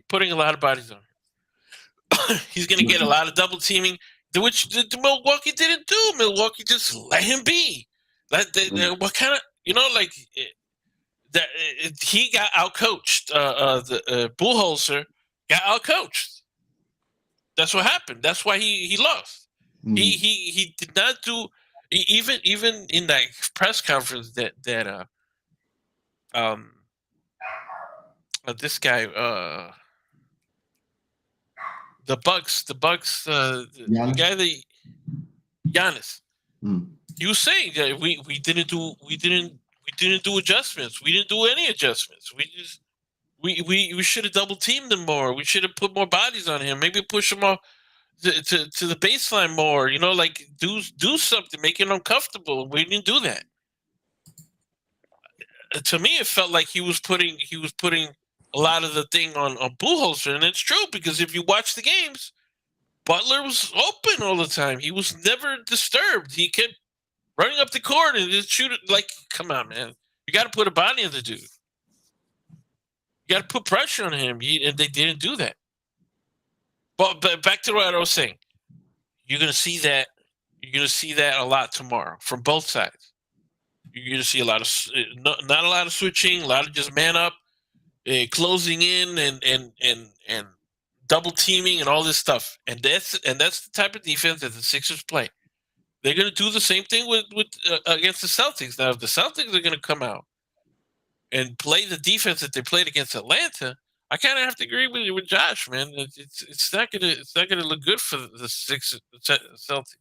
putting a lot of bodies on him. He's gonna get a lot of double teaming, which the Milwaukee didn't do. Milwaukee just let him be. What kind of that he got outcoached. The Bullholzer got outcoached. That's what happened. That's why he lost. He did not do even in that press conference that this guy the Bucks the guy that Giannis. He was saying that we didn't do adjustments. We didn't do any adjustments. We should have double teamed him more. We should have put more bodies on him. Maybe push him off to the baseline more. You know, like do something, make him uncomfortable. We didn't do that. To me, it felt like he was putting a lot of the thing on Bullholzer, and it's true because if you watch the games, Butler was open all the time. He was never disturbed. He kept running up the court and just shoot it. Like, come on, man. You got to put a body on the dude. You got to put pressure on him, and they didn't do that. But back to what I was saying. You're going to see that. You're going to see that a lot tomorrow from both sides. You're going to see a lot of not a lot of switching, a lot of just man up, closing in, and double teaming and all this stuff. And that's the type of defense that the Sixers play. They're going to do the same thing with against the Celtics. Now, if the Celtics are going to come out and play the defense that they played against Atlanta, I kind of have to agree with Josh, man. It's not gonna look good for the Celtics.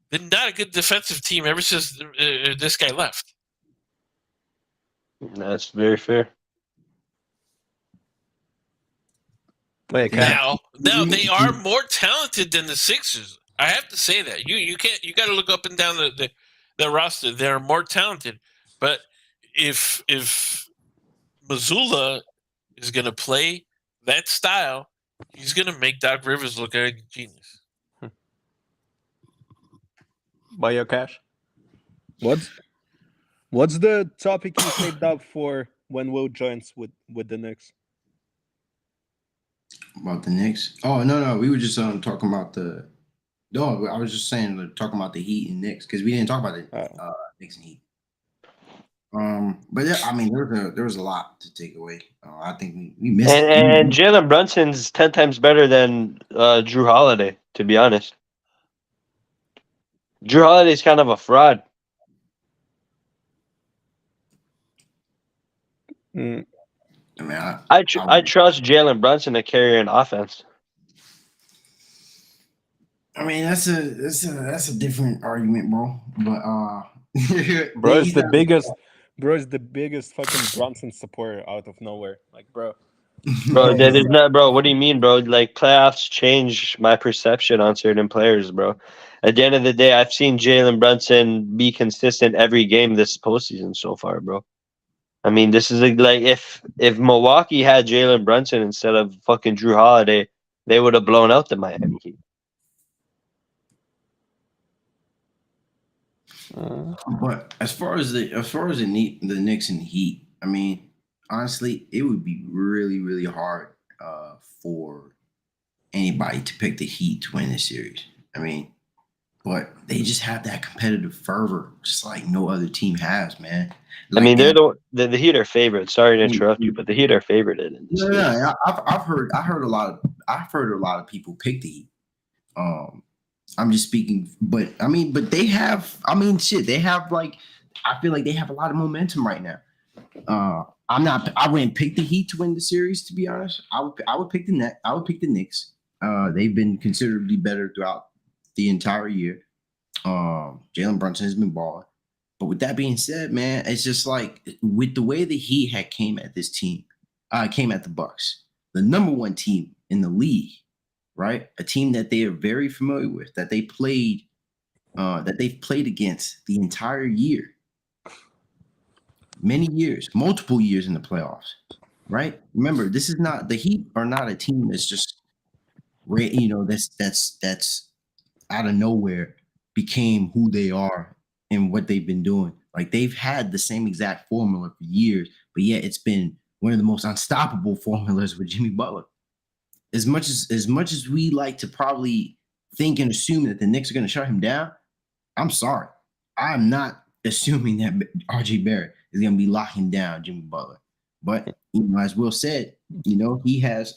They're not a good defensive team ever since this guy left. That's very fair. Now they are more talented than the Sixers. I have to say that. You got to look up and down the roster. They're more talented, but if Mazzulla is going to play that style, he's going to make Doc Rivers look like a genius. Buy your cash. What's the topic you saved up for when Will joins with the Knicks? About the Knicks? Oh no, we were just talking about the. No, I was just saying talking about the Heat and Knicks because we didn't talk about the Knicks and Heat. But yeah, I mean, there was a lot to take away. I think we missed. And Jalen Brunson's 10 times better than Drew Holiday, to be honest. Drew Holiday's kind of a fraud. I mean, I trust Jalen Brunson to carry an offense. I mean, that's a different argument, bro. But bro is the biggest. Bro is the biggest fucking Brunson supporter out of nowhere. Like, bro. Bro, that is not, bro. What do you mean, bro? Like, playoffs change my perception on certain players, bro. At the end of the day, I've seen Jalen Brunson be consistent every game this postseason so far, bro. I mean, this is like if Milwaukee had Jalen Brunson instead of fucking Drew Holiday, they would have blown out the Miami Heat. But as far as the Knicks and Heat, I mean, honestly, it would be really, really hard for anybody to pick the Heat to win this series. I mean, but they just have that competitive fervor, just like no other team has, man. Like, I mean, they're the Heat are favored. Sorry to interrupt you, but the Heat are favored in this series. Yeah, I've heard a lot of people pick the Heat. I'm just speaking, but they have. I mean, shit, they have I feel like they have a lot of momentum right now. I wouldn't pick the Heat to win the series, to be honest. I would pick the Nets. I would pick the Knicks. They've been considerably better throughout the entire year. Jalen Brunson has been balling. But with that being said, man, it's just like with the way the Heat came at the Bucks, the number one team in the league, right? A team that they are very familiar with, that they've played against the entire year, multiple years in the playoffs, right? Remember, this is not the Heat are not a team that's just, that's out of nowhere became who they are and what they've been doing. Like they've had the same exact formula for years, but yet it's been one of the most unstoppable formulas with Jimmy Butler. As much as we like to probably think and assume that the Knicks are going to shut him down, I'm sorry. I'm not assuming that RJ Barrett is going to be locking down Jimmy Butler. But as Will said, he has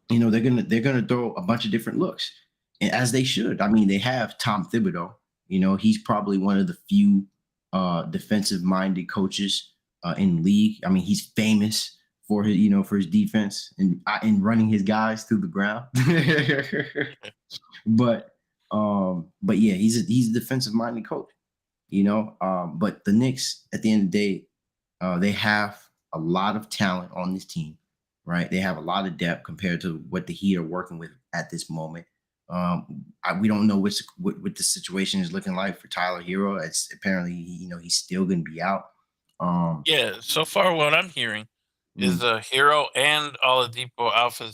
they're gonna throw a bunch of different looks, and as they should. I mean, they have Tom Thibodeau. He's probably one of the few defensive-minded coaches in the league. I mean, he's famous for his defense and running his guys through the ground. but yeah, he's a defensive-minded coach. But the Knicks, at the end of the day, they have a lot of talent on this team. Right, they have a lot of depth compared to what the Heat are working with at this moment. We don't know what the situation is looking like for Tyler Hero. It's apparently he's still going to be out. Yeah, so far what I'm hearing is Hero and Oladipo out for the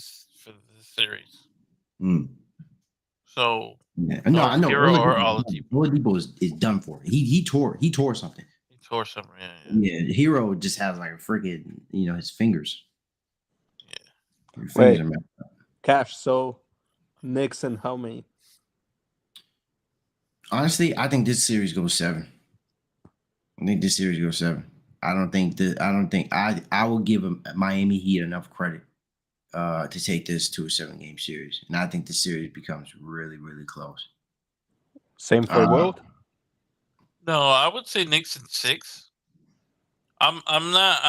series. So no, I know Hero or Oladipo. Oladipo is done for. He tore something. He tore something. Yeah. Hero just has like a freaking his fingers. Wait, Cash. So Knicks and how many? Honestly, I think this series goes 7. I don't think I will give Miami Heat enough credit to take this to a 7-game series, and I think the series becomes really, really close. Same for World. No, I would say Knicks in 6. I'm not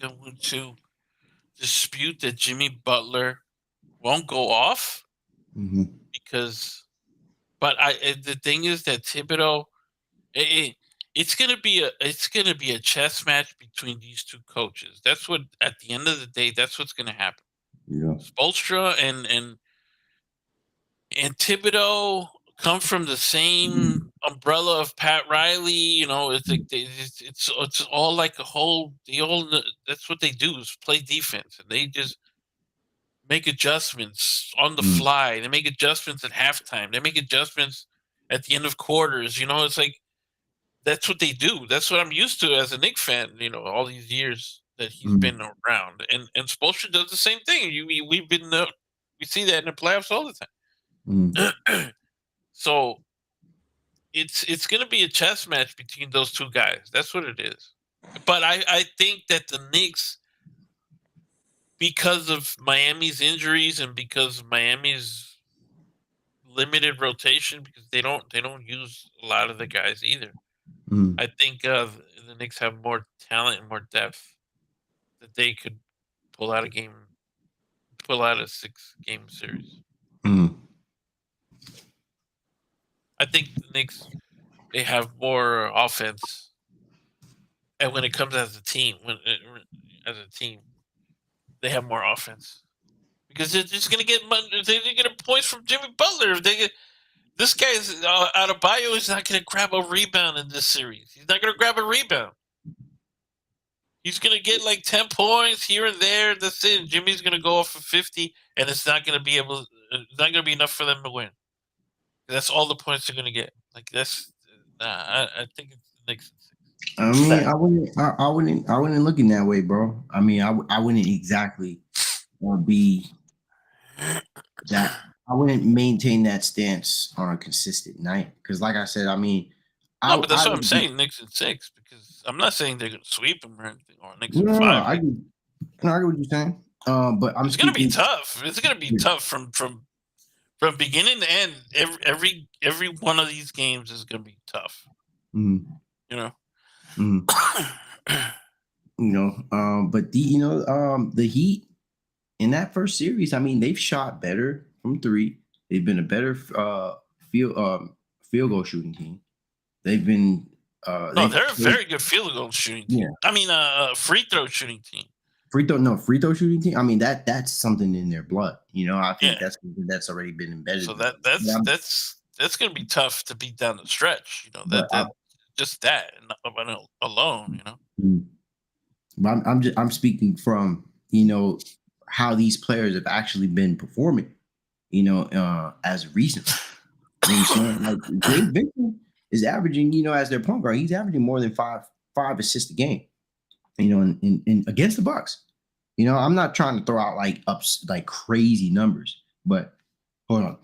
going to dispute that Jimmy Butler won't go off because, but the thing is that Thibodeau, it's gonna be a chess match between these two coaches. That's what, at the end of the day, that's what's gonna happen. Yeah, Spoelstra and Thibodeau come from the same umbrella of Pat Riley. It's like it's all like a whole. That's what they do, is play defense, and they just make adjustments on the fly. They make adjustments at halftime. They make adjustments at the end of quarters. It's like that's what they do. That's what I'm used to as a Knicks fan. All these years that he's been around, and Spoelstra does the same thing. We see that in the playoffs all the time. So it's going to be a chess match between those two guys. That's what it is. But I think that the Knicks, because of Miami's injuries and because of Miami's limited rotation, because they don't use a lot of the guys either. I think the Knicks have more talent and more depth that they could pull out a 6-game series. I think the Knicks, they have more offense, and when it comes as a team, they have more offense because they're just gonna get points from Jimmy Butler. This guy's Adebayo is not gonna grab a rebound in this series. He's not gonna grab a rebound. He's gonna get like 10 points here and there. That's it. Jimmy's gonna go off for 50, and it's not gonna be enough for them to win. That's all the points they're gonna get. Like that's, I think it's the Knicks. I mean, I wouldn't look in that way, bro. I mean, I wouldn't exactly be that. I wouldn't maintain that stance on a consistent night because, like I said, I mean, but that's what I'm saying. Knicks in 6, because I'm not saying they're gonna sweep them or anything, or Knicks in 5. I get what you're saying. But it's gonna be tough. It's gonna be tough from beginning to end. Every one of these games is gonna be tough. But the Heat in that first series, I mean, they've shot better from 3. They've been a better field goal shooting team. They've been they're a very good field goal shooting team. Yeah. I mean, free throw shooting team. Free throw shooting team. I mean, that's something in their blood. I think that's already been embedded. So that's going to be tough to beat down the stretch. Just that alone. But I'm speaking from how these players have actually been performing, as recently. You know what I'm saying? Like Gabe Vincent is averaging, as their point guard, he's averaging more than five assists a game, in against the Bucks. I'm not trying to throw out like crazy numbers, but hold on.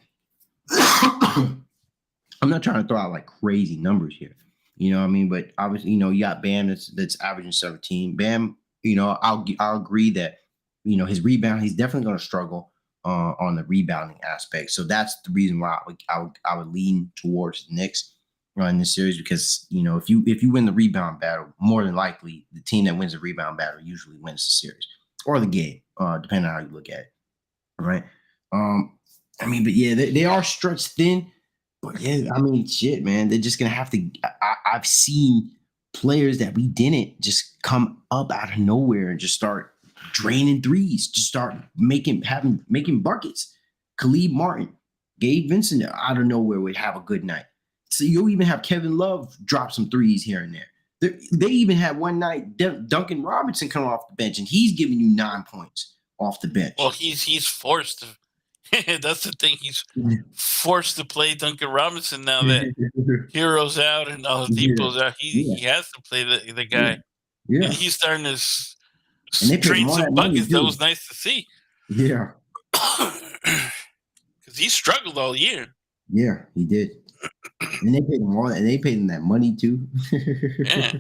I'm not trying to throw out like crazy numbers here. You know what I mean? But obviously, you got Bam that's averaging 17. Bam, I'll agree that, his rebound, he's definitely going to struggle on the rebounding aspect. So that's the reason why I would lean towards the Knicks in this series, because if you win the rebound battle, more than likely the team that wins the rebound battle usually wins the series or the game, depending on how you look at it. Right? But yeah, they are stretched thin. But yeah, shit, man. They're just gonna have to. I've seen players that we didn't just come up out of nowhere and just start draining threes, just start making buckets. Khalid Martin, Gabe Vincent out of nowhere would have a good night. So you'll even have Kevin Love drop some threes here and there. They even had one night Duncan Robinson come off the bench, and he's giving you 9 points off the bench. Well, he's forced to. That's the thing. He's forced to play Duncan Robinson now that Hero's out and Oladipo's out. He has to play the guy. Yeah. And he's starting to drain some buckets. That was nice to see. Yeah. Because he struggled all year. Yeah, he did. And they paid him more, and they paid him that money too. Yeah.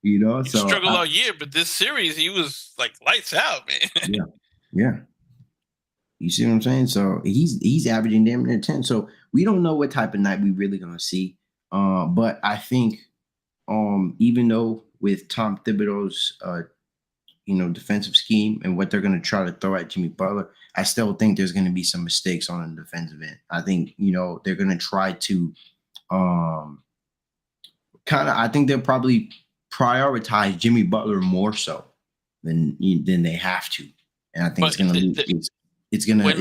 He struggled all year, but this series he was like lights out, man. Yeah. You see what I'm saying? So he's averaging damn near 10. So we don't know what type of night we really gonna see. But I think even though with Tom Thibodeau's defensive scheme and what they're gonna try to throw at Jimmy Butler, I still think there's gonna be some mistakes on the defensive end. I think they're gonna try to I think they'll probably prioritize Jimmy Butler more so than they have to. And I think it's gonna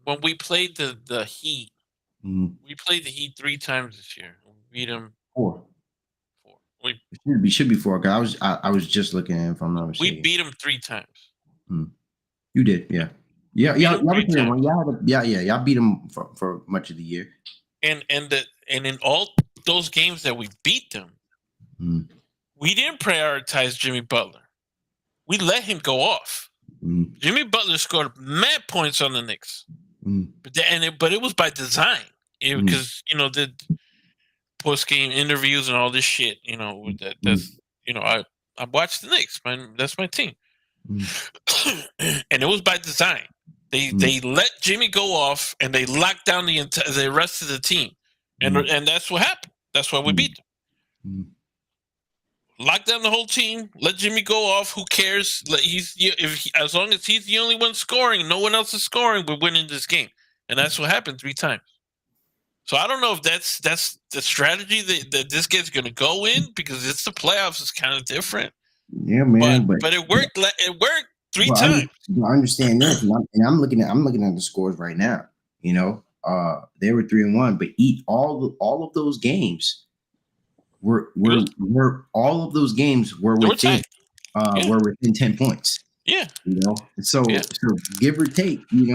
when we played the Heat, mm-hmm. we played the Heat 3 times this year. We beat them 4. We should be 4. Cause I was just looking at it, if I'm not mistaken. We beat them 3 times. You did, yeah. Y'all beat them for much of the year. And in all those games that we beat them, we didn't prioritize Jimmy Butler. We let him go off. Jimmy Butler scored mad points on the Knicks, but it was by design, because the post game interviews and all this shit. That's I watched the Knicks, man. That's my team, and it was by design. They let Jimmy go off and they locked down the rest of the team, and that's what happened. That's why we beat them. Lock down the whole team. Let Jimmy go off. Who cares? As long as he's the only one scoring, no one else is scoring, we're winning this game. And that's what happened 3 times. So I don't know if that's the strategy that this kid's going to go in, because it's the playoffs. It's kind of different. Yeah, man. But it worked. It worked 3 times. I understand that, and I'm looking at the scores right now. They were 3-1, but all of those games. All of those games were within were within 10 points. Yeah. So give or take, and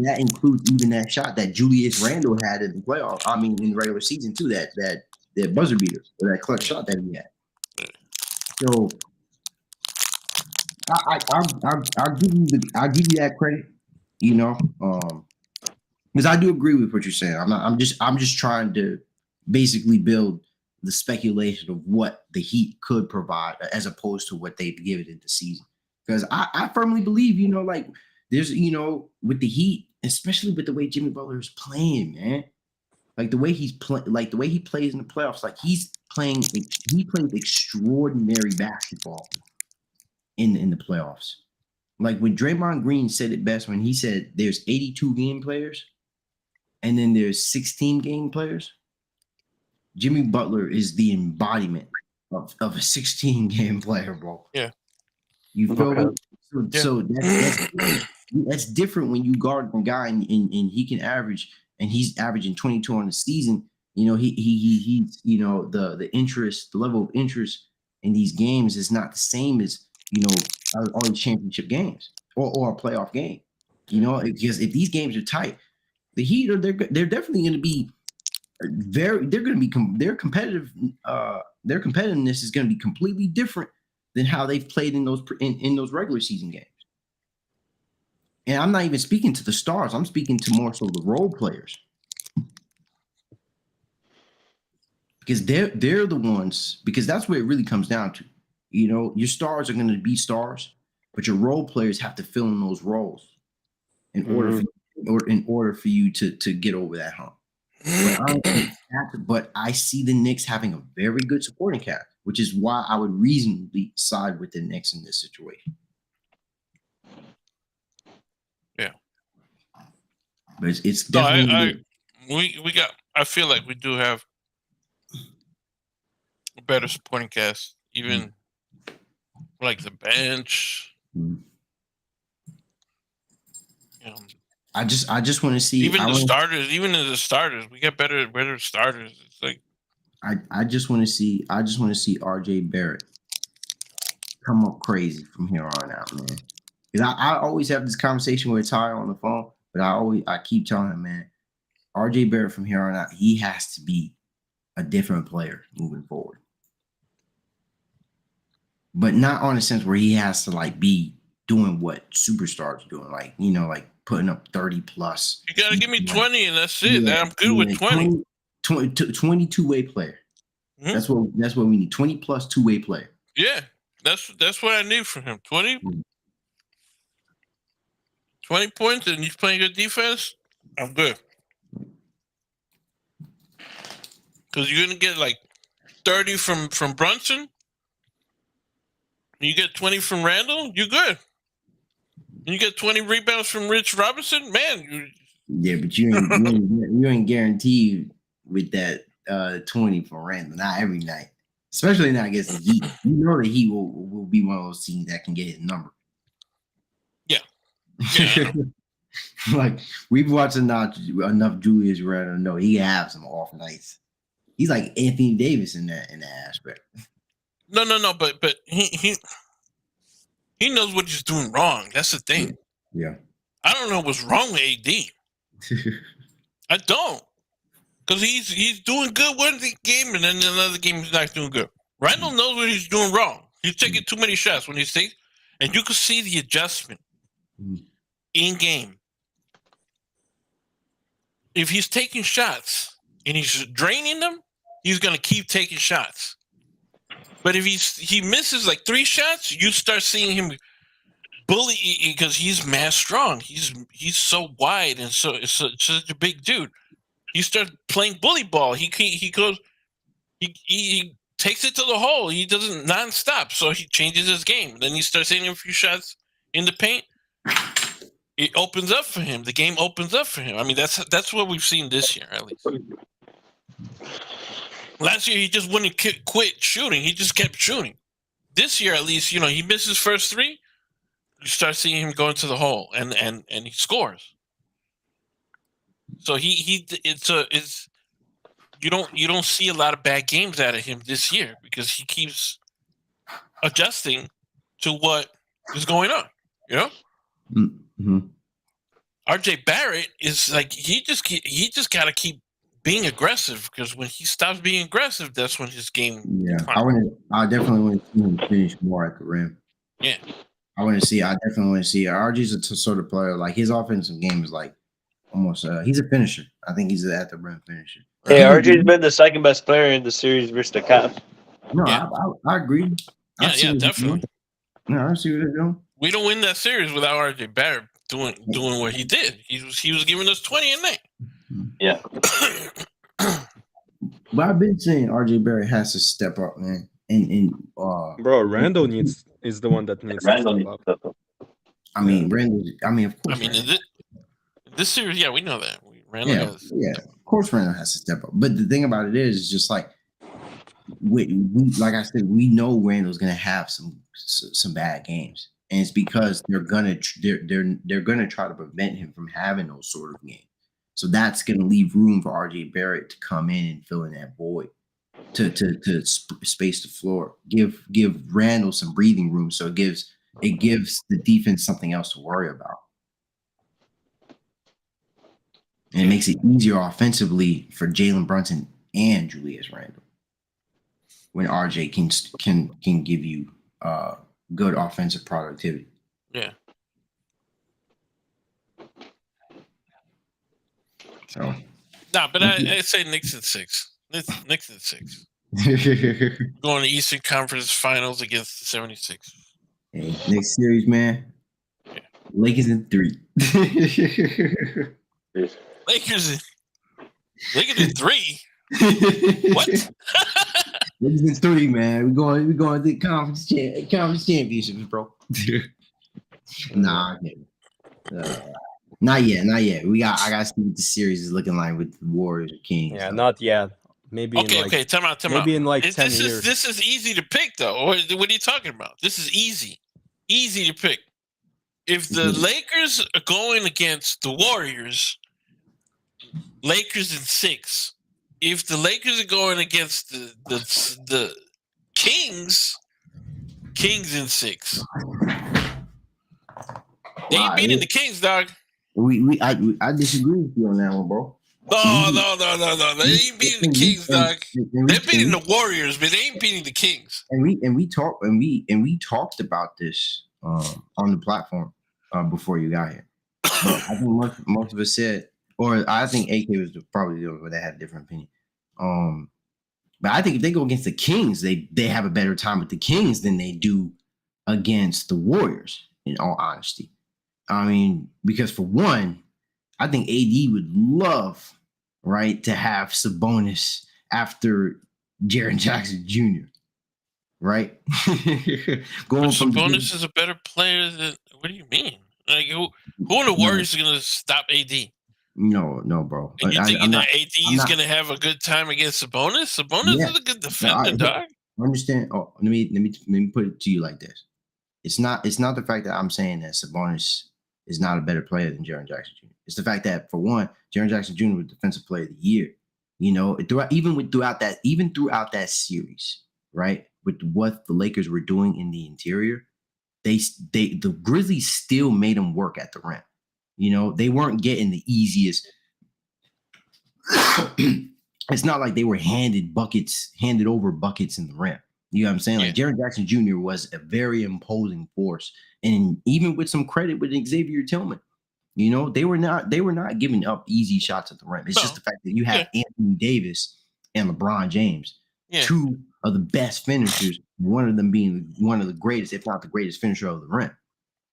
that includes even that shot that Julius Randle had in the playoff. I mean, in the regular season too, that buzzer beater, or that clutch shot that he had. So I'll give you that credit, because I do agree with what you're saying. I'm just trying to basically build the speculation of what the Heat could provide as opposed to what they've given in the season. Because I firmly believe, there's, with the Heat, especially with the way Jimmy Butler is playing, man, like the way he's playing, like the way he plays in the playoffs, like he plays extraordinary basketball in the playoffs. Like when Draymond Green said it best when he said there's 82 game players and then there's 16 game players. Jimmy Butler is the embodiment of a 16 game player, bro. Yeah. You feel me? So that's different when you guard a guy and he can average, and he's averaging 22 on the season. He's the interest, the level of interest in these games is not the same as championship games or a playoff game. You know, because if these games are tight, the Heat are they're definitely going to be their competitive their competitiveness is going to be completely different than how they've played in those regular season games. And I'm not even speaking to the stars. I'm speaking to more so the role players. Because they're the ones, because that's what it really comes down to. You know, your stars are going to be stars, but your role players have to fill in those roles in order for you to get over that hump. But I see the Knicks having a very good supporting cast, which is why I would reasonably side with the Knicks in this situation. Yeah, but it's definitely. I feel like we do have a better supporting cast, even like the bench. I just want to see even the starters. Even in the starters, we get better starters. It's like I just want to see RJ Barrett come up crazy from here on out, man. Because I always have this conversation with Ty on the phone, but I keep telling him, man, RJ Barrett from here on out, he has to be a different player moving forward. But not on a sense where he has to like be doing what superstars are doing, like, you know, like putting up 30 plus. You gotta give me 20 and that's it. I'm good with 20. 20 two-way player. Mm-hmm. That's what we need. 20 plus two-way player. Yeah, that's what I need from him. 20 points and he's playing good defense. I'm good. Because you're gonna get like 30 from Brunson. You get 20 from Randall, you're good. And you get 20 rebounds from Rich Robinson, man. Yeah, but you ain't guaranteed with that 20 from Randall. Not every night, especially not against the Heat. You know the Heat will be one of those teams that can get his number. Yeah. Like we've watched enough Julius Randle to know he have some off nights. He's like Anthony Davis in that aspect. No, but he knows what he's doing wrong. That's the thing. Yeah. I don't know what's wrong with AD. I don't. Because he's doing good one game and then another game he's not doing good. Randall knows what he's doing wrong. He's taking too many shots when he's taking, and you can see the adjustment in game. If he's taking shots and he's draining them, he's gonna keep taking shots. But if he misses like 3 shots, you start seeing him bully because he's mass strong. He's so wide and such a big dude. He starts playing bully ball. He goes, he takes it to the hole. He doesn't nonstop, so he changes his game. Then he starts hitting a few shots in the paint. It opens up for him. The game opens up for him. I mean, that's what we've seen this year, at least. Last year, he just wouldn't quit shooting. He just kept shooting. This year, at least, you know, he missed his first 3. You start seeing him go into the hole, and he scores. So it's you don't see a lot of bad games out of him this year because he keeps adjusting to what is going on. You know. Mm-hmm. RJ Barrett is like he just got to keep being aggressive because when he stops being aggressive, that's when his game. Yeah, I definitely want to see him finish more at the rim. Yeah, I definitely want to see. RJ's a sort of player like his offensive game is like almost. He's a finisher. I think he's an at the rim finisher. Hey, RJ's been the second best player in the series versus the Cavs. No, yeah. I agree. Yeah, definitely. No, I see what they're doing. We don't win that series without RJ Barrett doing what he did. He was giving us 20 a night. Yeah. But I've been saying RJ Barrett has to step up, man. Bro, Randall is the one that needs to step up. I mean, Randall. I mean, of course. I mean, this series, yeah, we know that. Randall of course, Randall has to step up. But the thing about it is just like we like I said, we know Randall's gonna have some bad games, and it's because they're gonna try to prevent him from having those sort of games. So that's gonna leave room for RJ Barrett to come in and fill in that void, to space the floor, give Randall some breathing room, so it gives it gives the defense something else to worry about. And it makes it easier offensively for Jalen Brunson and Julius Randle when RJ can give you good offensive productivity. Yeah. So Nah, but I say Knicks in 6. Knicks in 6. Going to Eastern Conference Finals against the 76ers. Hey, next series, man. Yeah. Lakers in 3. Lakers in 3. What? Lakers in 3, man. We going to the conference championships, bro. Nah, not yet. I gotta see what the series is looking like with the Warriors or Kings. Yeah, so. not yet. Maybe Okay, time out. maybe in like 10 this years. This is easy to pick, though. What are you talking about? This is easy to pick. If the Lakers are going against the Warriors, Lakers in 6. If the Lakers are going against the Kings in 6. They ain't beating the Kings, dog. I disagree with you on that one, bro. No. They ain't beating the Kings, dog. They're beating the Warriors, but they ain't beating the Kings. And we talked about this on the platform before you got here. But I think most of us said, or I think AK was probably the one that had a different opinion. But I think if they go against the Kings, they have a better time with the Kings than they do against the Warriors, in all honesty. I mean, because for one, I think AD would love, right, to have Sabonis after Jaren Jackson Jr., right? Sabonis is a better player than. What do you mean? Like who in the Warriors is going to stop AD? No, bro. And you thinking that AD is going to have a good time against Sabonis? Sabonis is a good defender, dog. I understand. Oh, let me put it to you like this. It's not the fact that I'm saying that Sabonis is not a better player than Jaren Jackson Jr. It's the fact that, for one, Jaren Jackson Jr. was Defensive Player of the Year. You know, throughout that series, right? With what the Lakers were doing in the interior, the Grizzlies still made them work at the rim. You know, they weren't getting the easiest. It's not like they were handed over buckets in the rim. You know what I'm saying? Like Jaren Jackson Jr. was a very imposing force, and even with some credit with Xavier Tillman, you know, they were not giving up easy shots at the rim. It's just the fact that you have Anthony Davis and LeBron James, two of the best finishers, one of them being one of the greatest, if not the greatest finisher of the rim.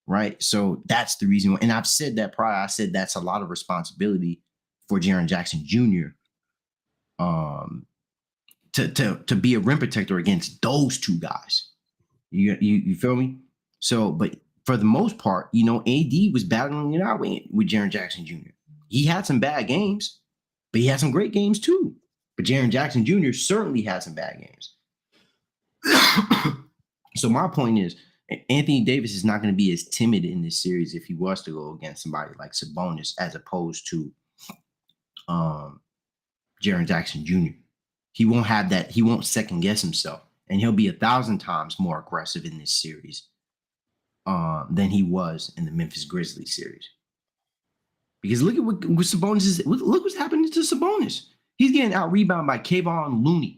Right. So that's the reason why. And I've said that prior. I said that's a lot of responsibility for Jaren Jackson Jr. To be a rim protector against those two guys. You feel me? So, but for the most part, you know, AD was battling it out with Jaren Jackson Jr. He had some bad games, but he had some great games too. But Jaren Jackson Jr. certainly had some bad games. So my point is, Anthony Davis is not going to be as timid in this series if he was to go against somebody like Sabonis as opposed to Jaren Jackson Jr. He won't have that. He won't second guess himself, and he'll be 1,000 times more aggressive in this series than he was in the Memphis Grizzlies series. Because look at what Sabonis is. Look what's happening to Sabonis. He's getting out rebounded by Kevon Looney.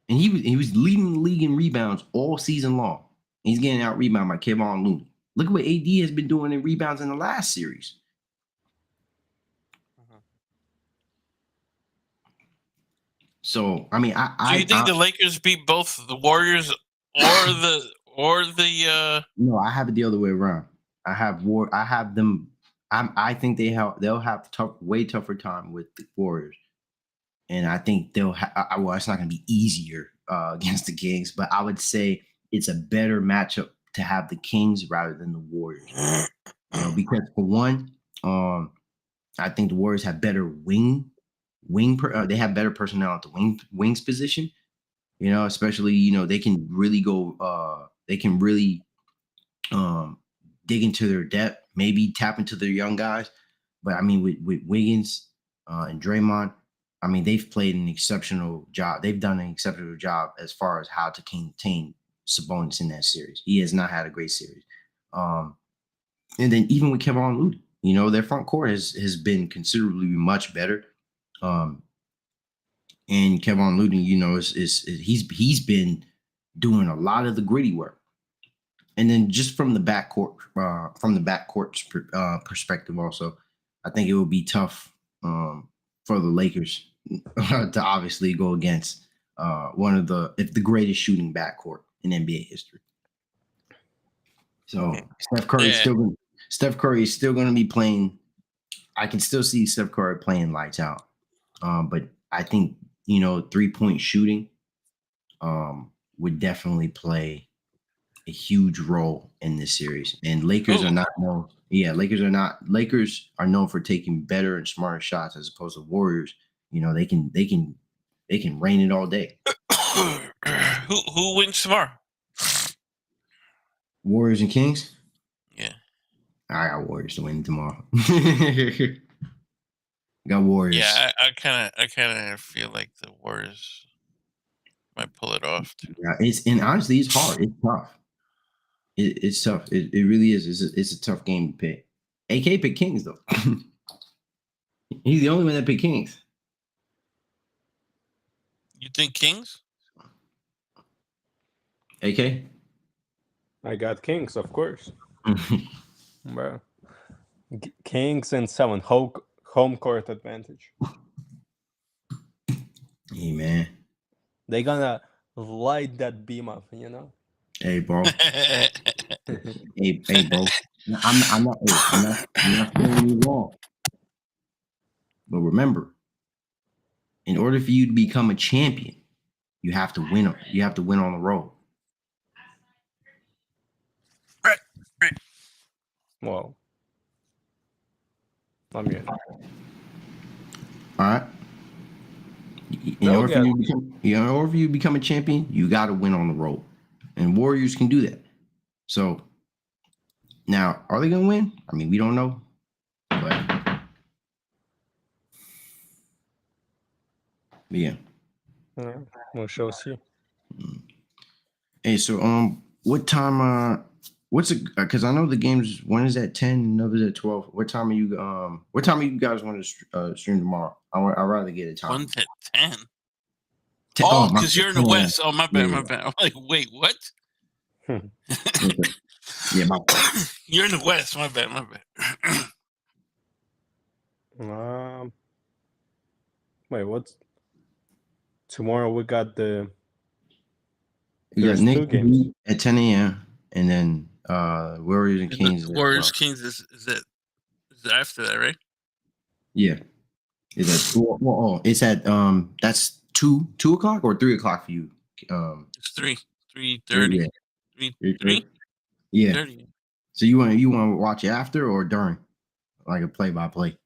And he was leading the league in rebounds all season long. He's getting out rebounded by Kevon Looney. Look at what AD has been doing in rebounds in the last series. So I mean, do you think the Lakers beat both the Warriors or the? No, I have it the other way around. I have them. I think they'll have way tougher time with the Warriors. And I think they'll well, it's not going to be easier against the Kings, but I would say it's a better matchup to have the Kings rather than the Warriors. You know, because for one, I think the Warriors have better they have better personnel at the wings position. You know, especially, you know, they can really go. They can really dig into their depth, maybe tap into their young guys. But I mean, with Wiggins and Draymond, I mean, they've played an exceptional job. They've done an exceptional job as far as how to contain Sabonis in that series. He has not had a great series. And then even with Kevin Looney, you know, their front court has been considerably much better. And Kevin Looney, you know, he's been doing a lot of the gritty work. And then just from the backcourt, perspective, also, I think it would be tough for the Lakers to obviously go against the greatest shooting backcourt in NBA history. So Steph Curry is still going to be playing. I can still see Steph Curry playing lights out, but I think, you know, 3-point shooting would definitely play a huge role in this series. And Lakers are not known. Yeah, Lakers are known for taking better and smarter shots as opposed to Warriors. You know, they can rain it all day. Who wins tomorrow? Warriors and Kings? Yeah. I got Warriors to win tomorrow. Got Warriors. Yeah, I kind of feel like the Warriors might pull it off too. Yeah, honestly, it's hard. It's tough. It's tough. It really is. It's a tough game to pick. AK picked Kings though. He's the only one that picked Kings. You think Kings? AK? I got Kings, of course. Bro. Kings and 7 home court advantage. Hey man. They're gonna light that beam up, you know. Hey bro. hey bro. I'm not saying you wrong. But remember, in order for you to become a champion, you have to win. You have to win on the road. Right. Well, I mean, all right. In order for you to become a champion, you got to win on the road, and Warriors can do that. So now, are they going to win? I mean, we don't know, but yeah. We'll show see. Hey, so what time? What's it? Because I know the game's one is at 10, another's at 12. What time are you? What time are you guys want to stream tomorrow? I'd rather get a time. 1 to 10. Oh, because you're in the West. Oh, my bad, my bad. I'm like, wait, what? Yeah, my bad. You're in the West. My bad, my bad. Wait, what's tomorrow? We got the. You got Knicks games at 10 a.m. and then Warriors and Kings. Warriors Kings is after that, right? Yeah. Is that it's at that's 2 o'clock or 3 o'clock for you? It's 3:30. 3:30. Yeah. 30. So you want to watch it after or during, like a play-by-play?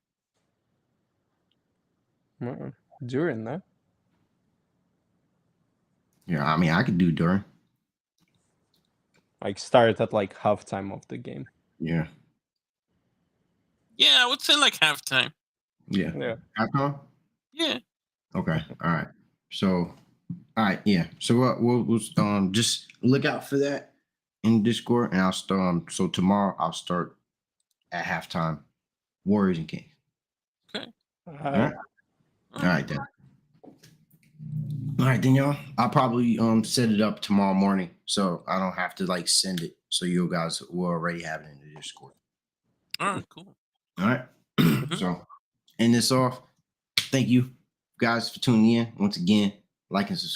During that. Yeah, I mean, I could do during. Like start at like halftime of the game. Yeah. Yeah, I would say like halftime. Yeah. Halftime? Yeah. Okay. All right. So, all right. Yeah. So we'll just look out for that in Discord, and I'll start. So tomorrow I'll start at halftime. Warriors and Kings. Okay. All right. All right then. All right, then, y'all. I'll probably set it up tomorrow morning, so I don't have to like send it. So you guys will already have it in the Discord. All right, cool. All right. So, end this off. Thank you guys for tuning in once again. Like and subscribe.